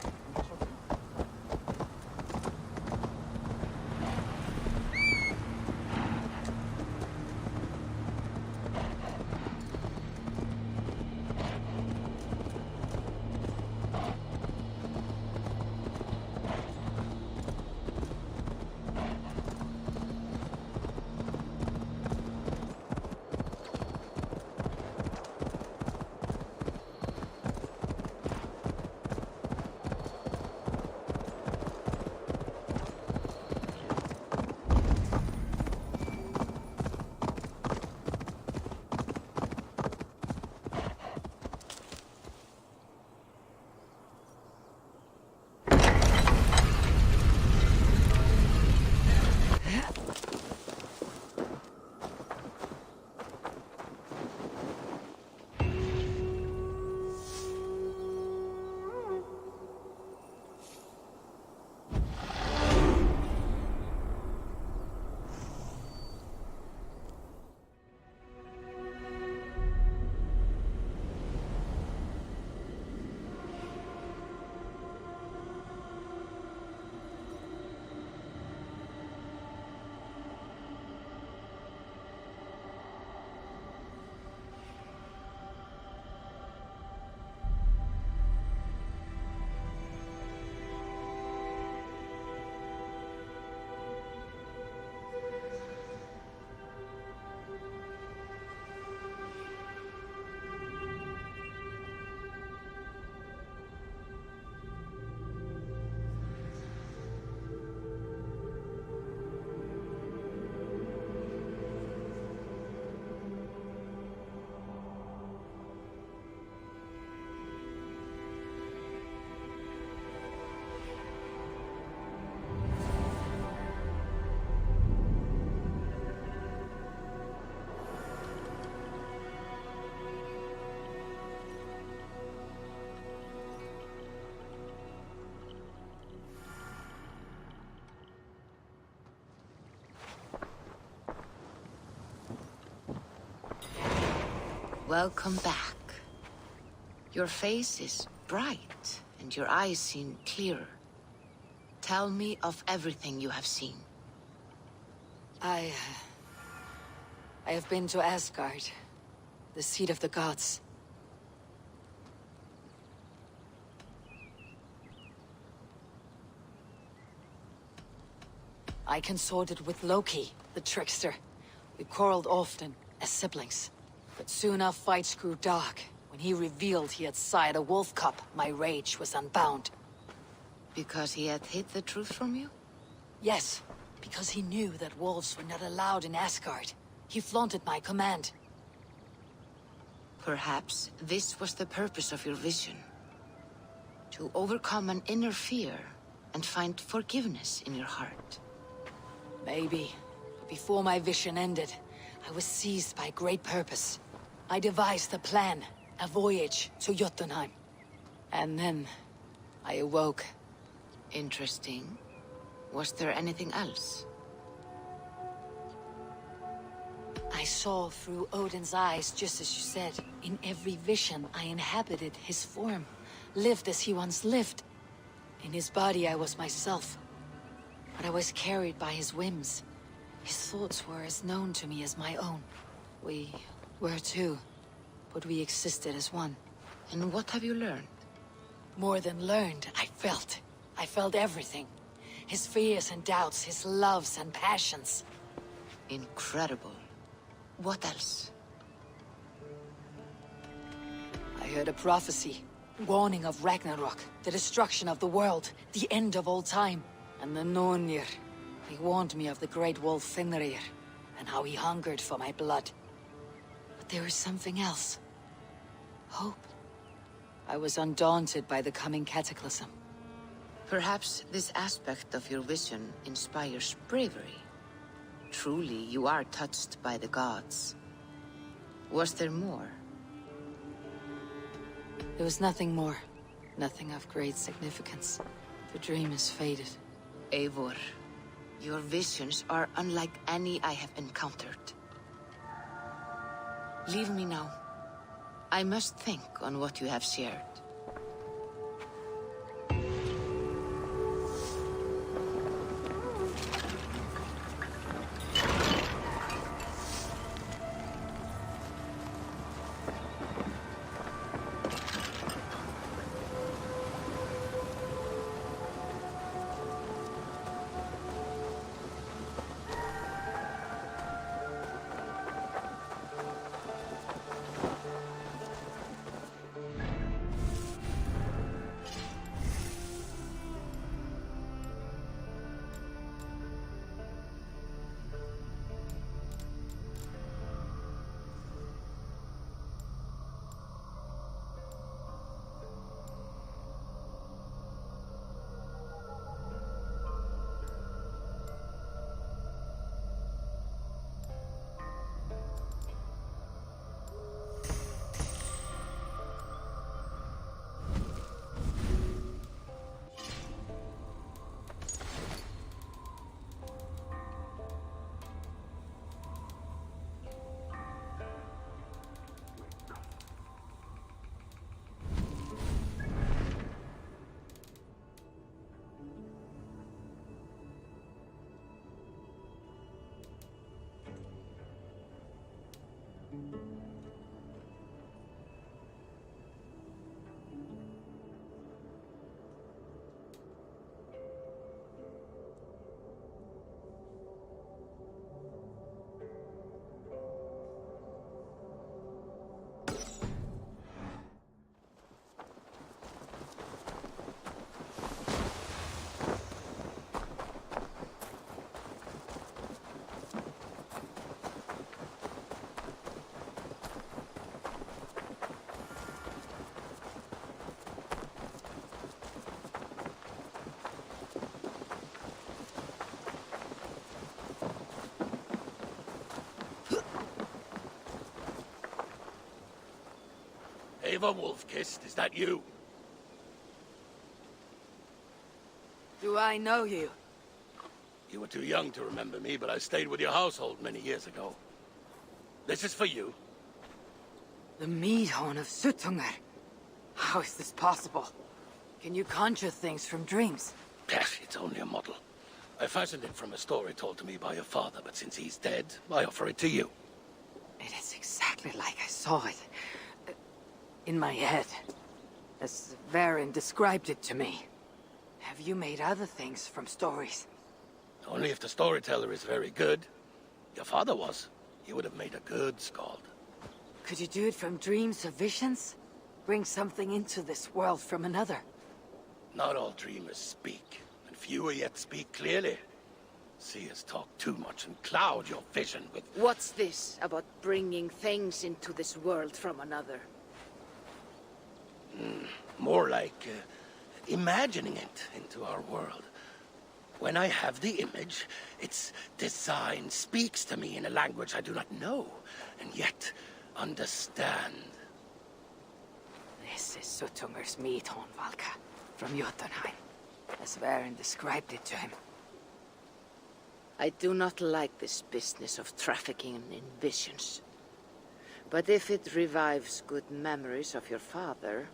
Welcome back. Your face is bright, and your eyes seem clearer. Tell me of everything you have seen. I have been to Asgard, the seat of the gods. I consorted with Loki, the trickster. We quarreled often, as siblings. But soon our fights grew dark. When he revealed he had sired a wolf cub, my rage was unbound. Because he had hid the truth from you? Yes, because he knew that wolves were not allowed in Asgard. He flaunted my command. Perhaps this was the purpose of your vision. To overcome an inner fear and find forgiveness in your heart. Maybe. But before my vision ended, I was seized by great purpose. I devised a plan, a voyage to Jotunheim. And then, I awoke. Interesting. Was there anything else? I saw through Odin's eyes, just as you said. In every vision, I inhabited his form. Lived as he once lived. In his body, I was myself. But I was carried by his whims. His thoughts were as known to me as my own. We were two, but we existed as one. And what have you learned? More than learned, I felt. I felt everything. His fears and doubts, his loves and passions. Incredible. What else? I heard a prophecy, warning of Ragnarok, the destruction of the world, the end of all time. And the Nornir, he warned me of the great wolf Fenrir, and how he hungered for my blood. But there was something else. Hope. I was undaunted by the coming cataclysm. Perhaps this aspect of your vision inspires bravery. Truly, you are touched by the gods. Was there more? There was nothing more. Nothing of great significance. The dream is faded. Eivor, your visions are unlike any I have encountered. Leave me now. I must think on what you have shared. Eva Wolfkist, is that you? Do I know you? You were too young to remember me, but I stayed with your household many years ago. This is for you. The Meadhorn of Suttungr. How is this possible? Can you conjure things from dreams? It's only a model. I fashioned it from a story told to me by your father, but since he's dead, I offer it to you. It is exactly like I saw it. In my head. As Varen described it to me. Have you made other things from stories? Only if the storyteller is very good. Your father was. He would have made a good skald. Could you do it from dreams or visions? Bring something into this world from another? Not all dreamers speak, and fewer yet speak clearly. Seers talk too much and cloud your vision with... What's this about bringing things into this world from another? More like imagining it into our world. When I have the image, its design speaks to me in a language I do not know, and yet understand. This is Suttungr's Meadhorn, Valka, from Jotunheim, as Varen described it to him. I do not like this business of trafficking in visions. But if it revives good memories of your father,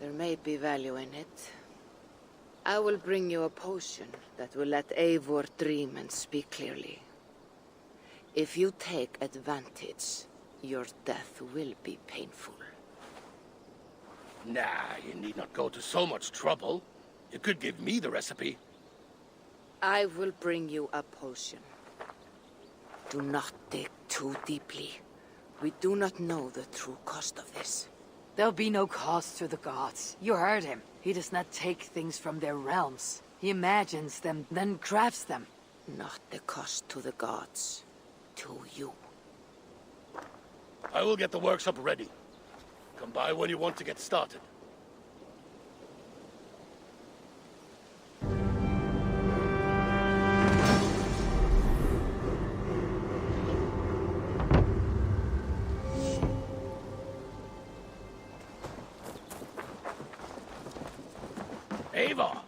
there may be value in it. I will bring you a potion that will let Eivor dream and speak clearly. If you take advantage, your death will be painful. Nah, you need not go to so much trouble. You could give me the recipe. I will bring you a potion. Do not dig too deeply. We do not know the true cost of this. There'll be no cost to the gods. You heard him. He does not take things from their realms. He imagines them, then crafts them. Not the cost to the gods. To you. I will get the workshop ready. Come by when you want to get started. Ava!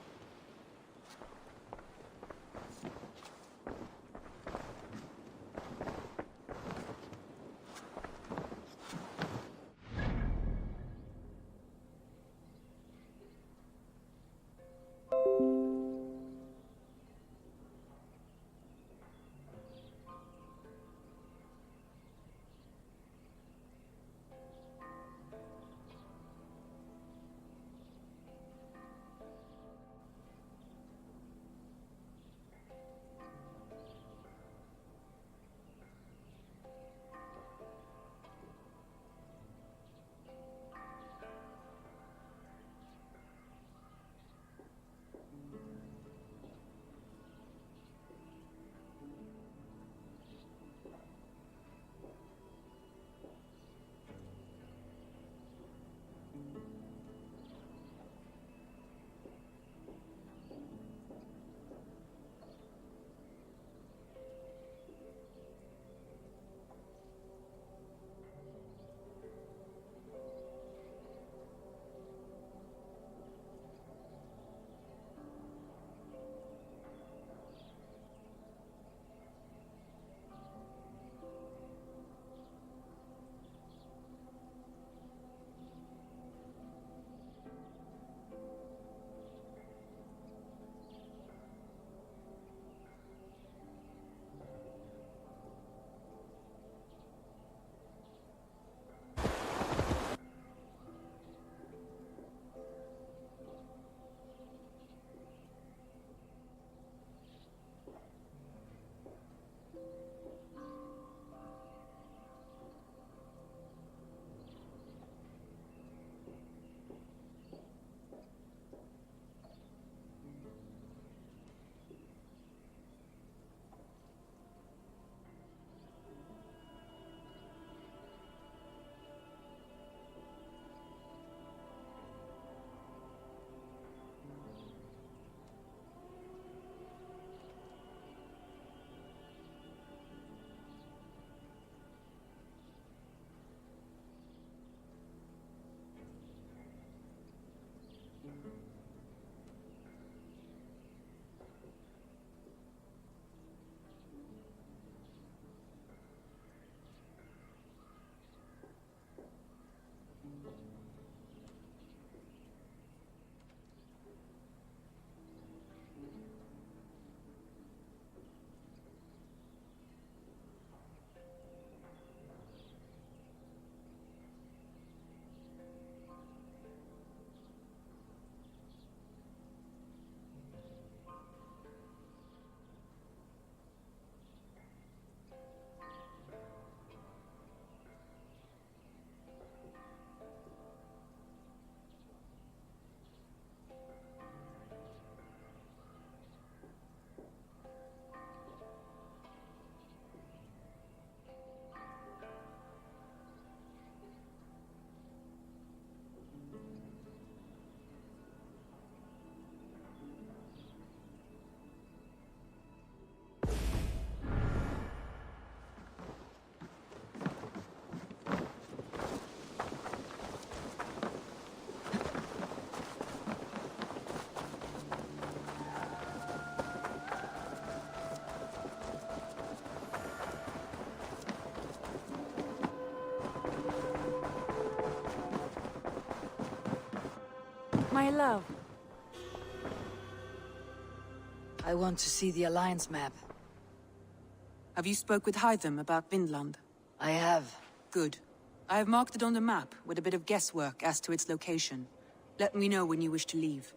My love. I want to see the Alliance map. Have you spoke with Hytham about Vinland? I have. Good. I have marked it on the map with a bit of guesswork as to its location. Let me know when you wish to leave.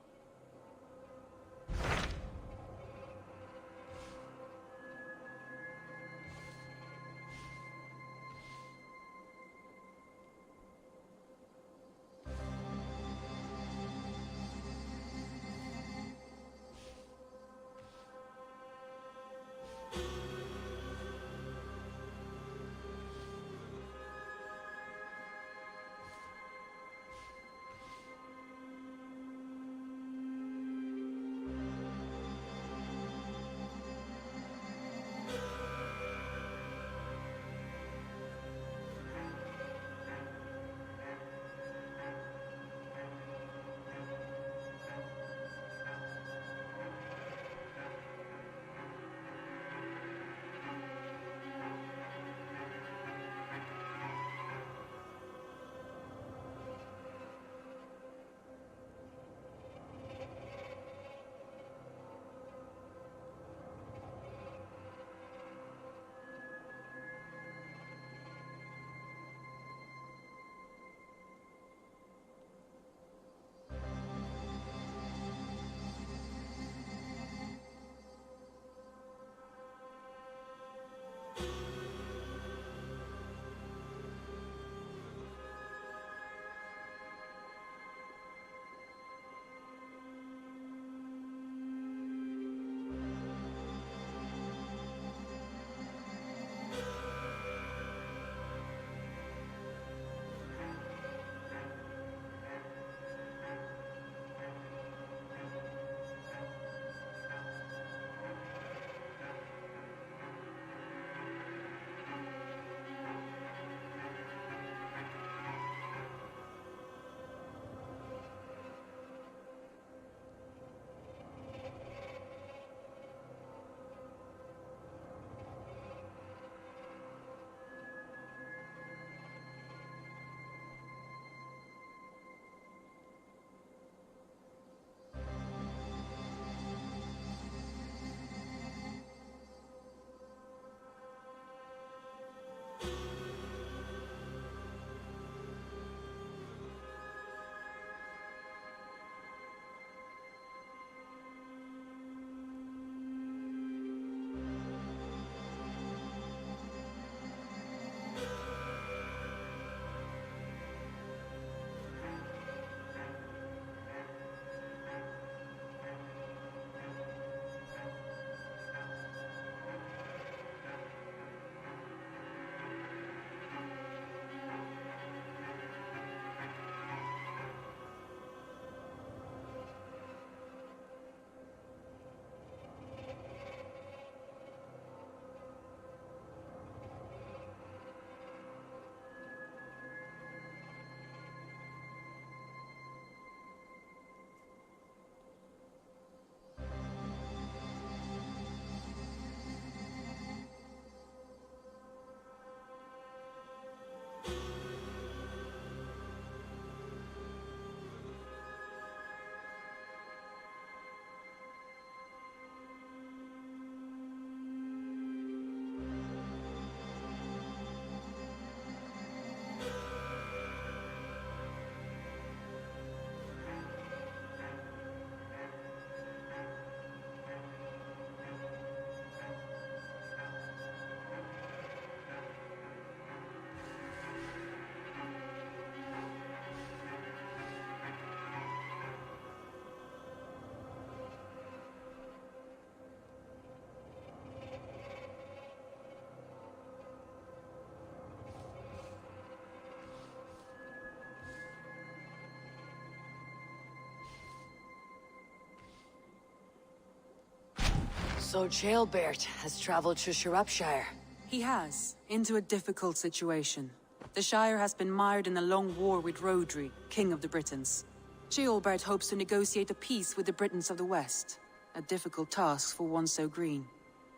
So Jailbert has traveled to Shropshire. He has, into a difficult situation. The Shire has been mired in a long war with Rhodri, King of the Britons. Jailbert hopes to negotiate a peace with the Britons of the West. A difficult task for one so green.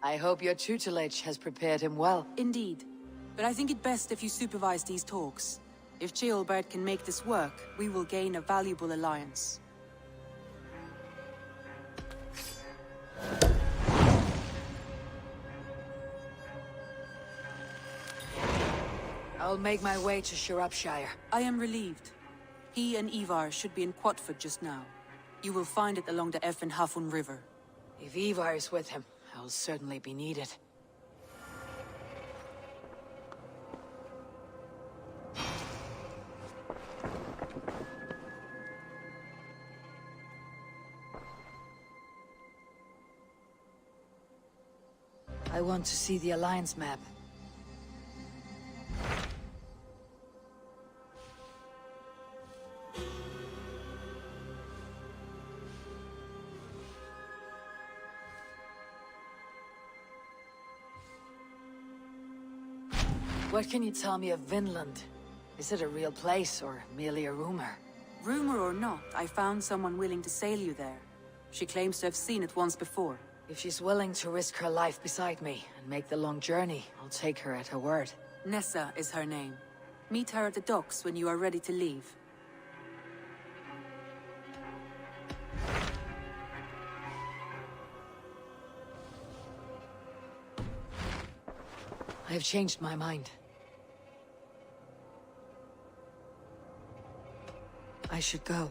I hope your tutelage has prepared him well. Indeed. But I think it best if you supervise these talks. If Jailbert can make this work, we will gain a valuable alliance. I'll make my way to Shropshire. I am relieved. He and Ivar should be in Quatford just now. You will find it along the Effen Hafun River. If Ivar is with him, I'll certainly be needed. I want to see the Alliance map. What can you tell me of Vinland? Is it a real place, or merely a rumor? Rumor or not, I found someone willing to sail you there. She claims to have seen it once before. If she's willing to risk her life beside me and make the long journey, I'll take her at her word. Nessa is her name. Meet her at the docks when you are ready to leave. I have changed my mind. I should go.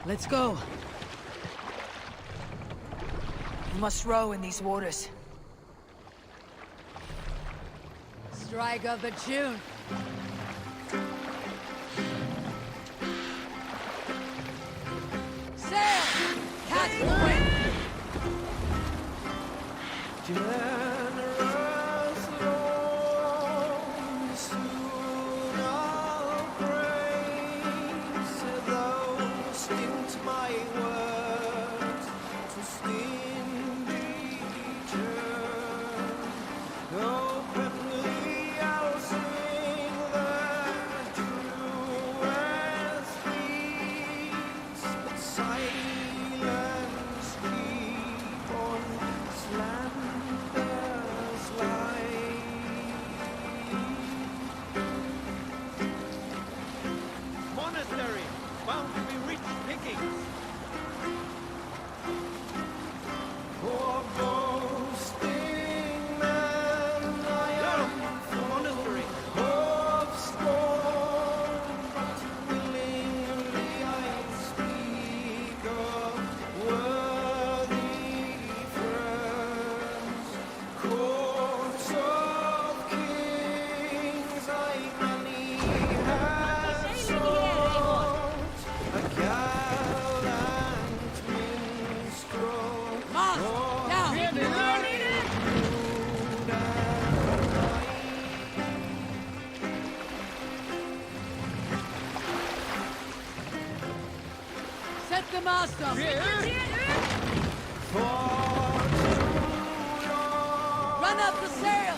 Let's go. We must row in these waters. Strike of the June. Sail! Catch the wind! Silence the master! Run up the sail!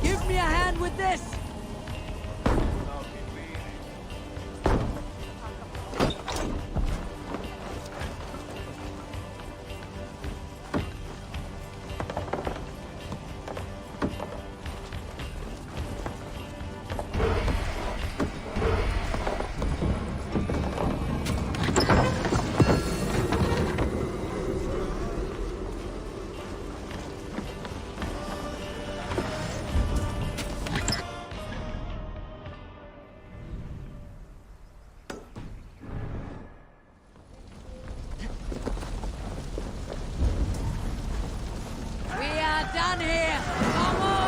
Give me a hand with this! Done here! Come on!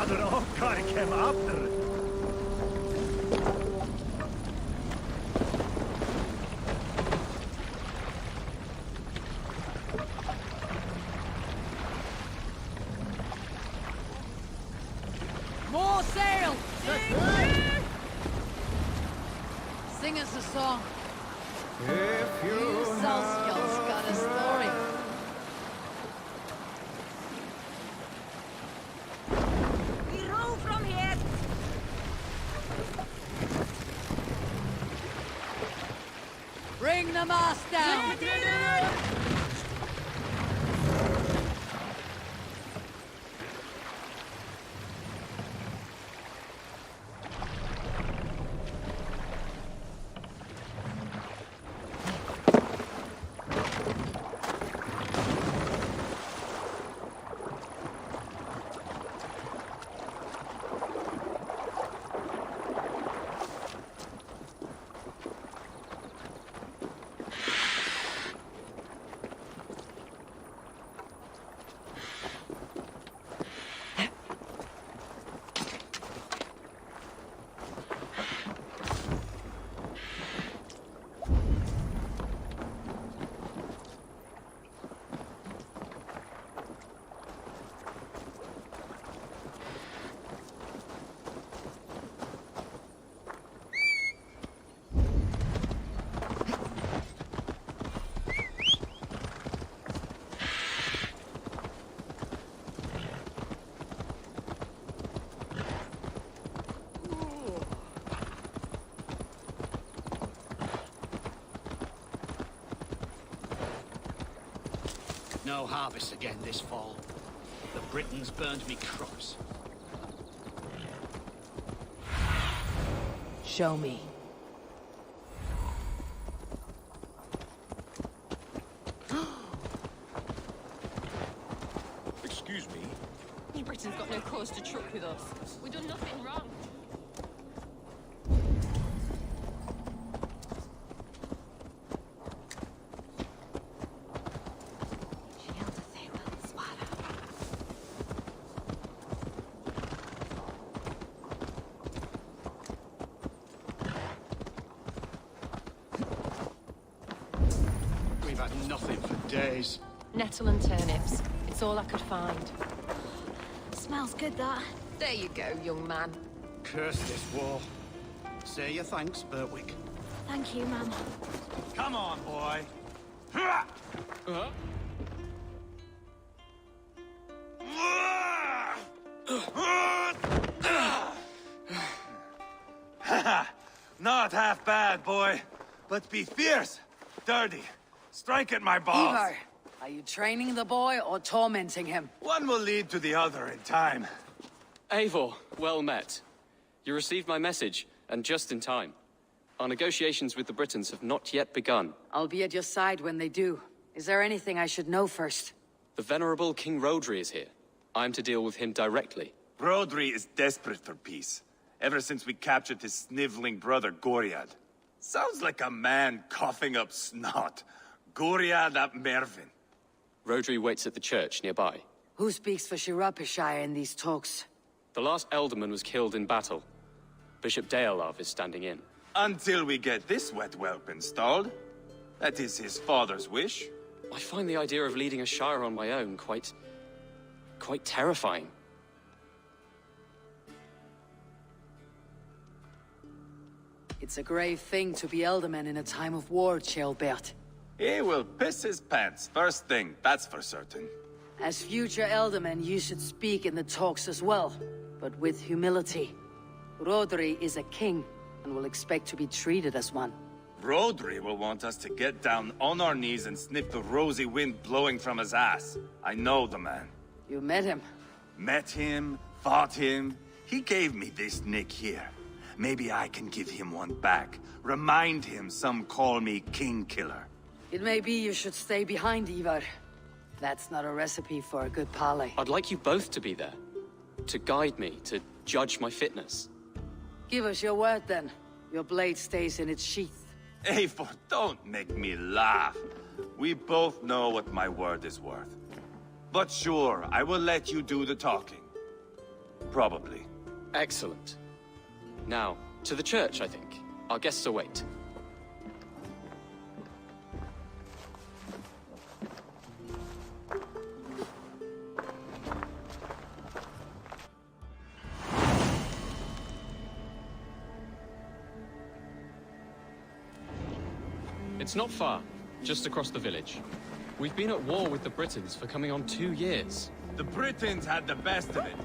er ook kan ik hem after. More sail! Sing us a song. If You Salskjald's got a story. We row from here. Bring the mast down! No harvest again this fall. The Britons burned me crops. Show me. Excuse me? You Britons got no cause to truck with us. We've done nothing wrong. We've had nothing for days. Nettle and turnips. It's all I could find. Smells good, that. There you go, young man. Curse this war. Say your thanks, Berwick. Thank you, Mum. Come on, boy. Not half bad, boy. But be fierce, dirty. Strike at my balls. Ivar, are you training the boy or tormenting him? One will lead to the other in time. Eivor, well met. You received my message, and just in time. Our negotiations with the Britons have not yet begun. I'll be at your side when they do. Is there anything I should know first? The venerable King Rodri is here. I'm to deal with him directly. Rodri is desperate for peace. Ever since we captured his sniveling brother, Goriad. Sounds like a man coughing up snot. Goriad ap Mervin. Rodri waits at the church nearby. Who speaks for Shirapishire in these talks? The last alderman was killed in battle. Bishop Deolav is standing in. Until we get this wet whelp installed. That is his father's wish. I find the idea of leading a shire on my own quite terrifying. It's a grave thing to be alderman in a time of war, Ceolbert. He will piss his pants, first thing, that's for certain. As future alderman, you should speak in the talks as well, but with humility. Rodri is a king, and will expect to be treated as one. Rodri will want us to get down on our knees and sniff the rosy wind blowing from his ass. I know the man. You met him? Met him, fought him. He gave me this nick here. Maybe I can give him one back. Remind him some call me King Killer. It may be you should stay behind, Ivar. That's not a recipe for a good parley. I'd like you both to be there. To guide me, to judge my fitness. Give us your word, then. Your blade stays in its sheath. Eivor, don't make me laugh. We both know what my word is worth. But sure, I will let you do the talking. Probably. Excellent. Now, to the church, I think. Our guests await. It's not far, just across the village. We've been at war with the Britons for coming on 2 years. The Britons had the best of it.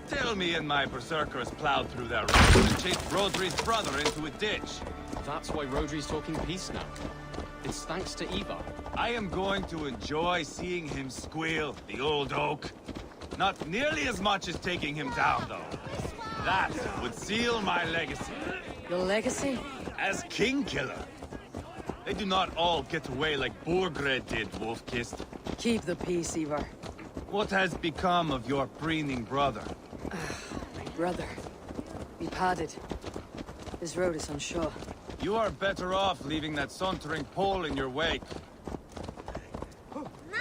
Tell me and my berserkers plowed through their ranks and chased Rodri's brother into a ditch. That's why Rodri's talking peace now. It's thanks to Ivar. I am going to enjoy seeing him squeal, the old oak. Not nearly as much as taking him down, though. That would seal my legacy. Your legacy? As King Killer. They do not all get away like Borgred did, Wolf-Kissed. Keep the peace, Ivar. What has become of your preening brother? My brother. We parted. This road is unsure. You are better off leaving that sauntering Pole in your wake. Na,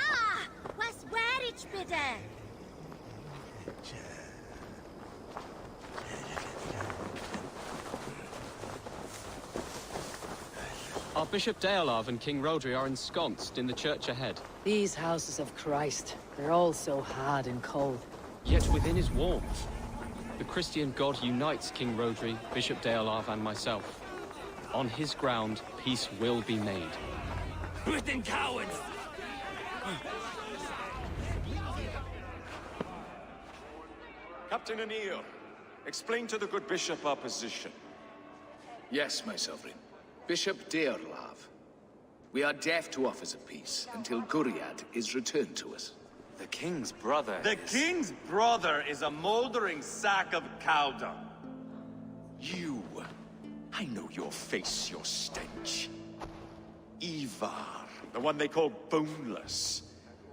was wär ich bitte? Our Bishop Deolav and King Rodri are ensconced in the church ahead. These houses of Christ, they're all so hard and cold. Yet within is warmth. The Christian God unites King Rodri, Bishop Deolav, and myself. On his ground, peace will be made. Britain cowards! Captain Anil, explain to the good bishop our position. Yes, my sovereign. Bishop Deorlav. We are deaf to offers of peace until Guriad is returned to us. The king's brother The king's brother is a moldering sack of cow dung. You. I know your face, your stench. Ivar, the one they call boneless.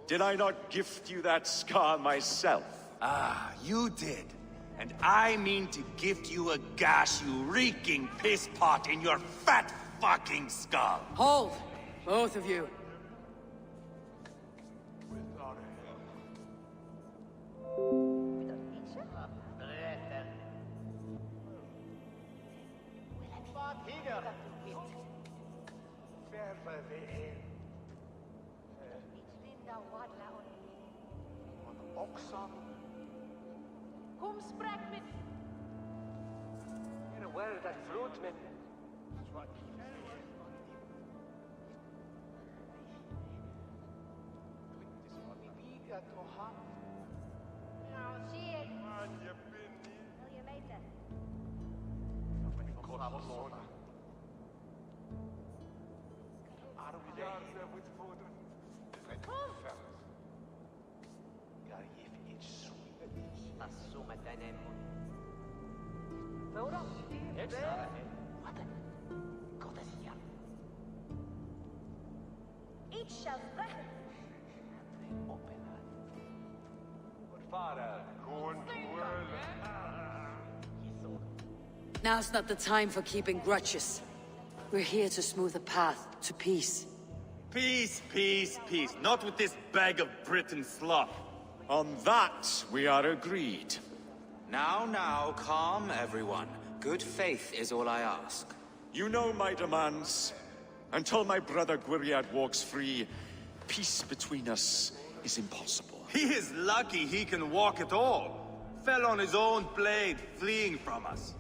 Did I not gift you that scar myself? Ah, you did. And I mean to gift you a gash, you reeking piss pot in your fat fucking skull. Hold! Both of you. Kom, sprek met... Well, that fruit, man. Nou, zie ik. Wil je weten? Iets shall zeggen. Now's not the time for keeping grudges. We're here to smooth a path to peace. Peace, peace, peace. Not with this bag of Britain slop. On that, we are agreed. Now, calm everyone. Good faith is all I ask. You know my demands. Until my brother Gwiriad walks free, peace between us is impossible. He is lucky he can walk at all. Fell on his own blade, fleeing from us.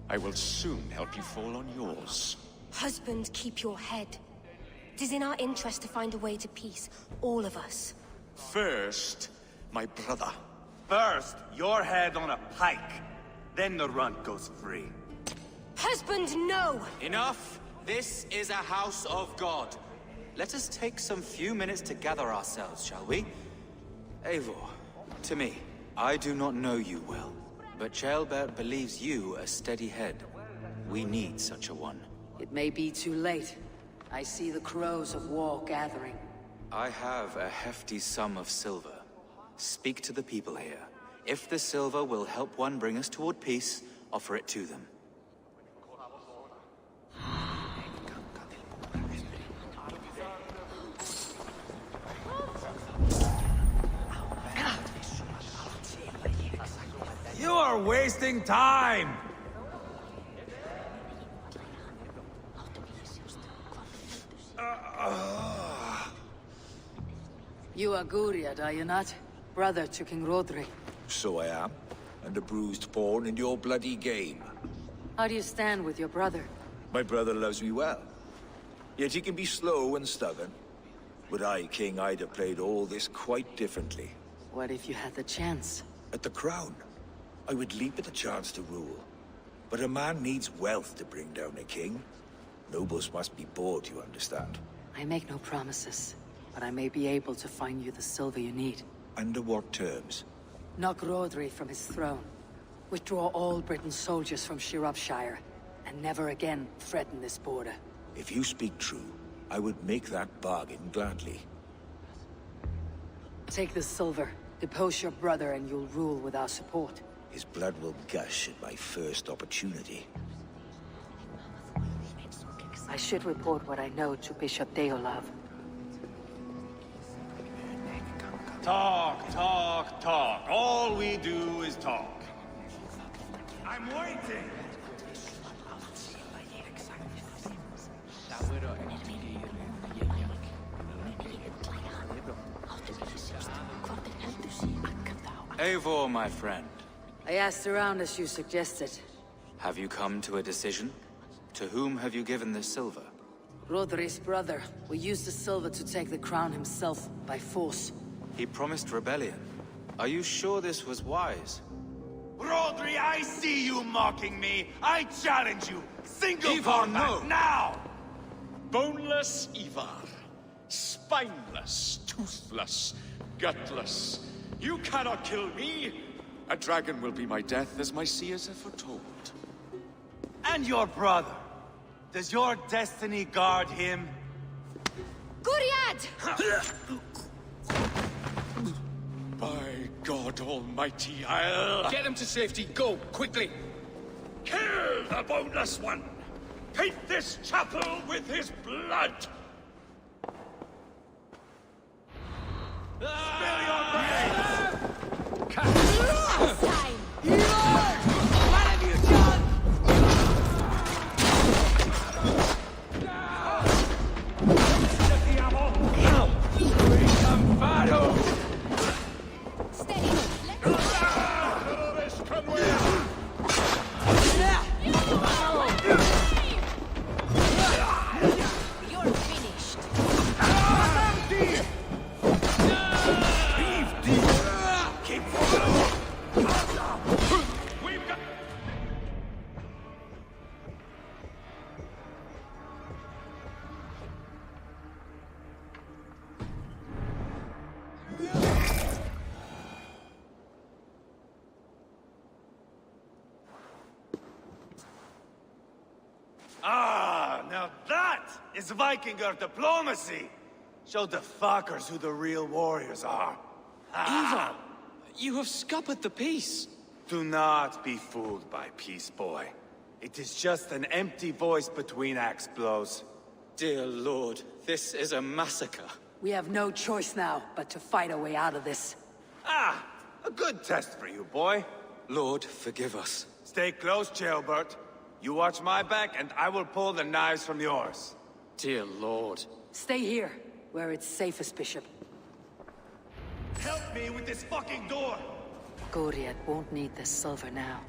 I will soon help you fall on yours. Husband, keep your head. It is in our interest to find a way to peace, all of us. First, my brother. First, your head on a pike. Then the runt goes free. Husband, no! Enough! This is a house of God. Let us take some few minutes to gather ourselves, shall we? Eivor, to me, I do not know you well, but Ceolbert believes you a steady head. We need such a one. It may be too late. I see the crows of war gathering. I have a hefty sum of silver. Speak to the people here. If the silver will help one bring us toward peace, offer it to them. You are wasting time! You are Guriad, are you not? Brother to King Rodri. So I am, and a bruised pawn in your bloody game. How do you stand with your brother? My brother loves me well. Yet he can be slow and stubborn. Were I king, I'd have played all this quite differently. What if you had the chance? At the crown, I would leap at the chance to rule. But a man needs wealth to bring down a king. Nobles must be bought, you understand. I make no promises, but I may be able to find you the silver you need. Under what terms? Knock Rodri from his throne. Withdraw all Britain's soldiers from Shropshire, and never again threaten this border. If you speak true, I would make that bargain gladly. Take the silver, depose your brother, and you'll rule with our support. His blood will gush at my first opportunity. I should report what I know to Bishop Deolav. Talk, talk, talk. All we do is talk. I'm waiting! Eivor, my friend. I asked around as you suggested. Have you come to a decision? To whom have you given this silver? Rodri's brother will use the silver to take the crown himself, by force. He promised rebellion. Are you sure this was wise? Rodri, I see you mocking me! I challenge you! Single Ivar, combat, no! now! Boneless Ivar. Spineless, toothless, gutless. You cannot kill me! A dragon will be my death, as my seers have foretold. And your brother? Does your destiny guard him? Guriad! By God Almighty, I'll... Get him to safety, go, quickly! Kill the boneless one! Paint this chapel with his blood! Spill your brains! Last time! What have you done? Steady! You're finished. Keep We've got... Ah, now that is Vikinger diplomacy! Show the fuckers who the real warriors are. Ivar, you have scuppered the peace. Do not be fooled by peace, boy. It is just an empty voice between axe blows. Dear Lord, this is a massacre. We have no choice now, but to fight our way out of this. Ah, a good test for you, boy. Lord, forgive us. Stay close, Jailbert. You watch my back, and I will pull the knives from yours. Dear Lord. Stay here, where it's safest, Bishop. Help me with this fucking door! Guriad won't need the silver now.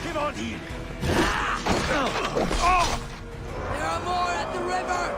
There are more at the river!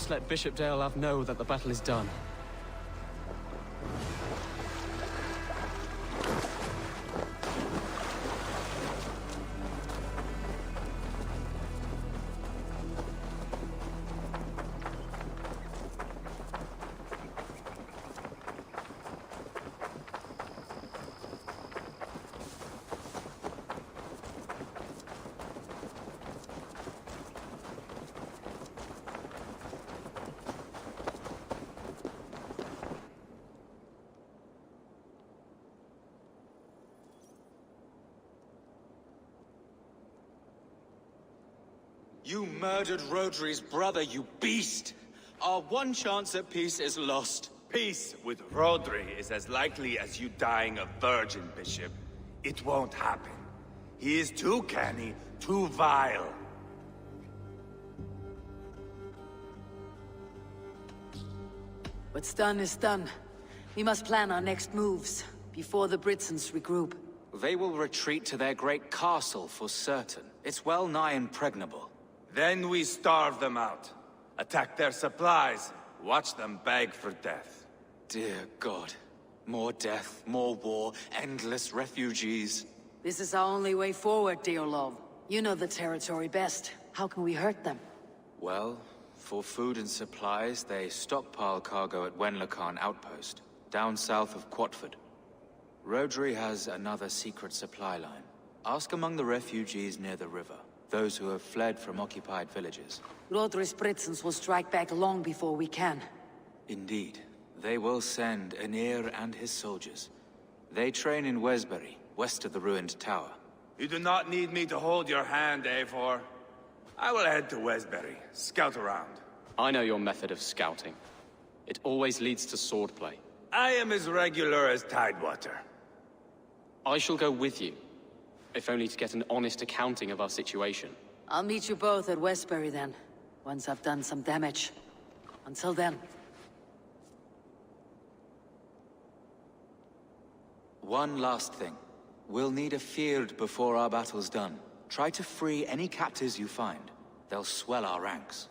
Let Bishop Deolav know that the battle is done. You murdered Rodri's brother, you beast! Our one chance at peace is lost. Peace with Rodri is as likely as you dying a virgin, Bishop. It won't happen. He is too canny, too vile. What's done is done. We must plan our next moves, before the Britsons regroup. They will retreat to their great castle for certain. It's well nigh impregnable. Then we starve them out. Attack their supplies. Watch them beg for death. Dear God. More death, more war, endless refugees. This is our only way forward, Deolov. You know the territory best. How can we hurt them? Well, for food and supplies, they stockpile cargo at Wenlacan Outpost, down south of Quatford. Rodri has another secret supply line. Ask among the refugees near the river. Those who have fled from occupied villages. Rodri's Britsons will strike back long before we can. Indeed. They will send Aenir and his soldiers. They train in Wesbury, west of the ruined tower. You do not need me to hold your hand, Eivor. I will head to Wesbury, scout around. I know your method of scouting. It always leads to swordplay. I am as regular as Tidewater. I shall go with you. If only to get an honest accounting of our situation. I'll meet you both at Westbury then, once I've done some damage. Until then. One last thing. We'll need a field before our battle's done. Try to free any captives you find. They'll swell our ranks.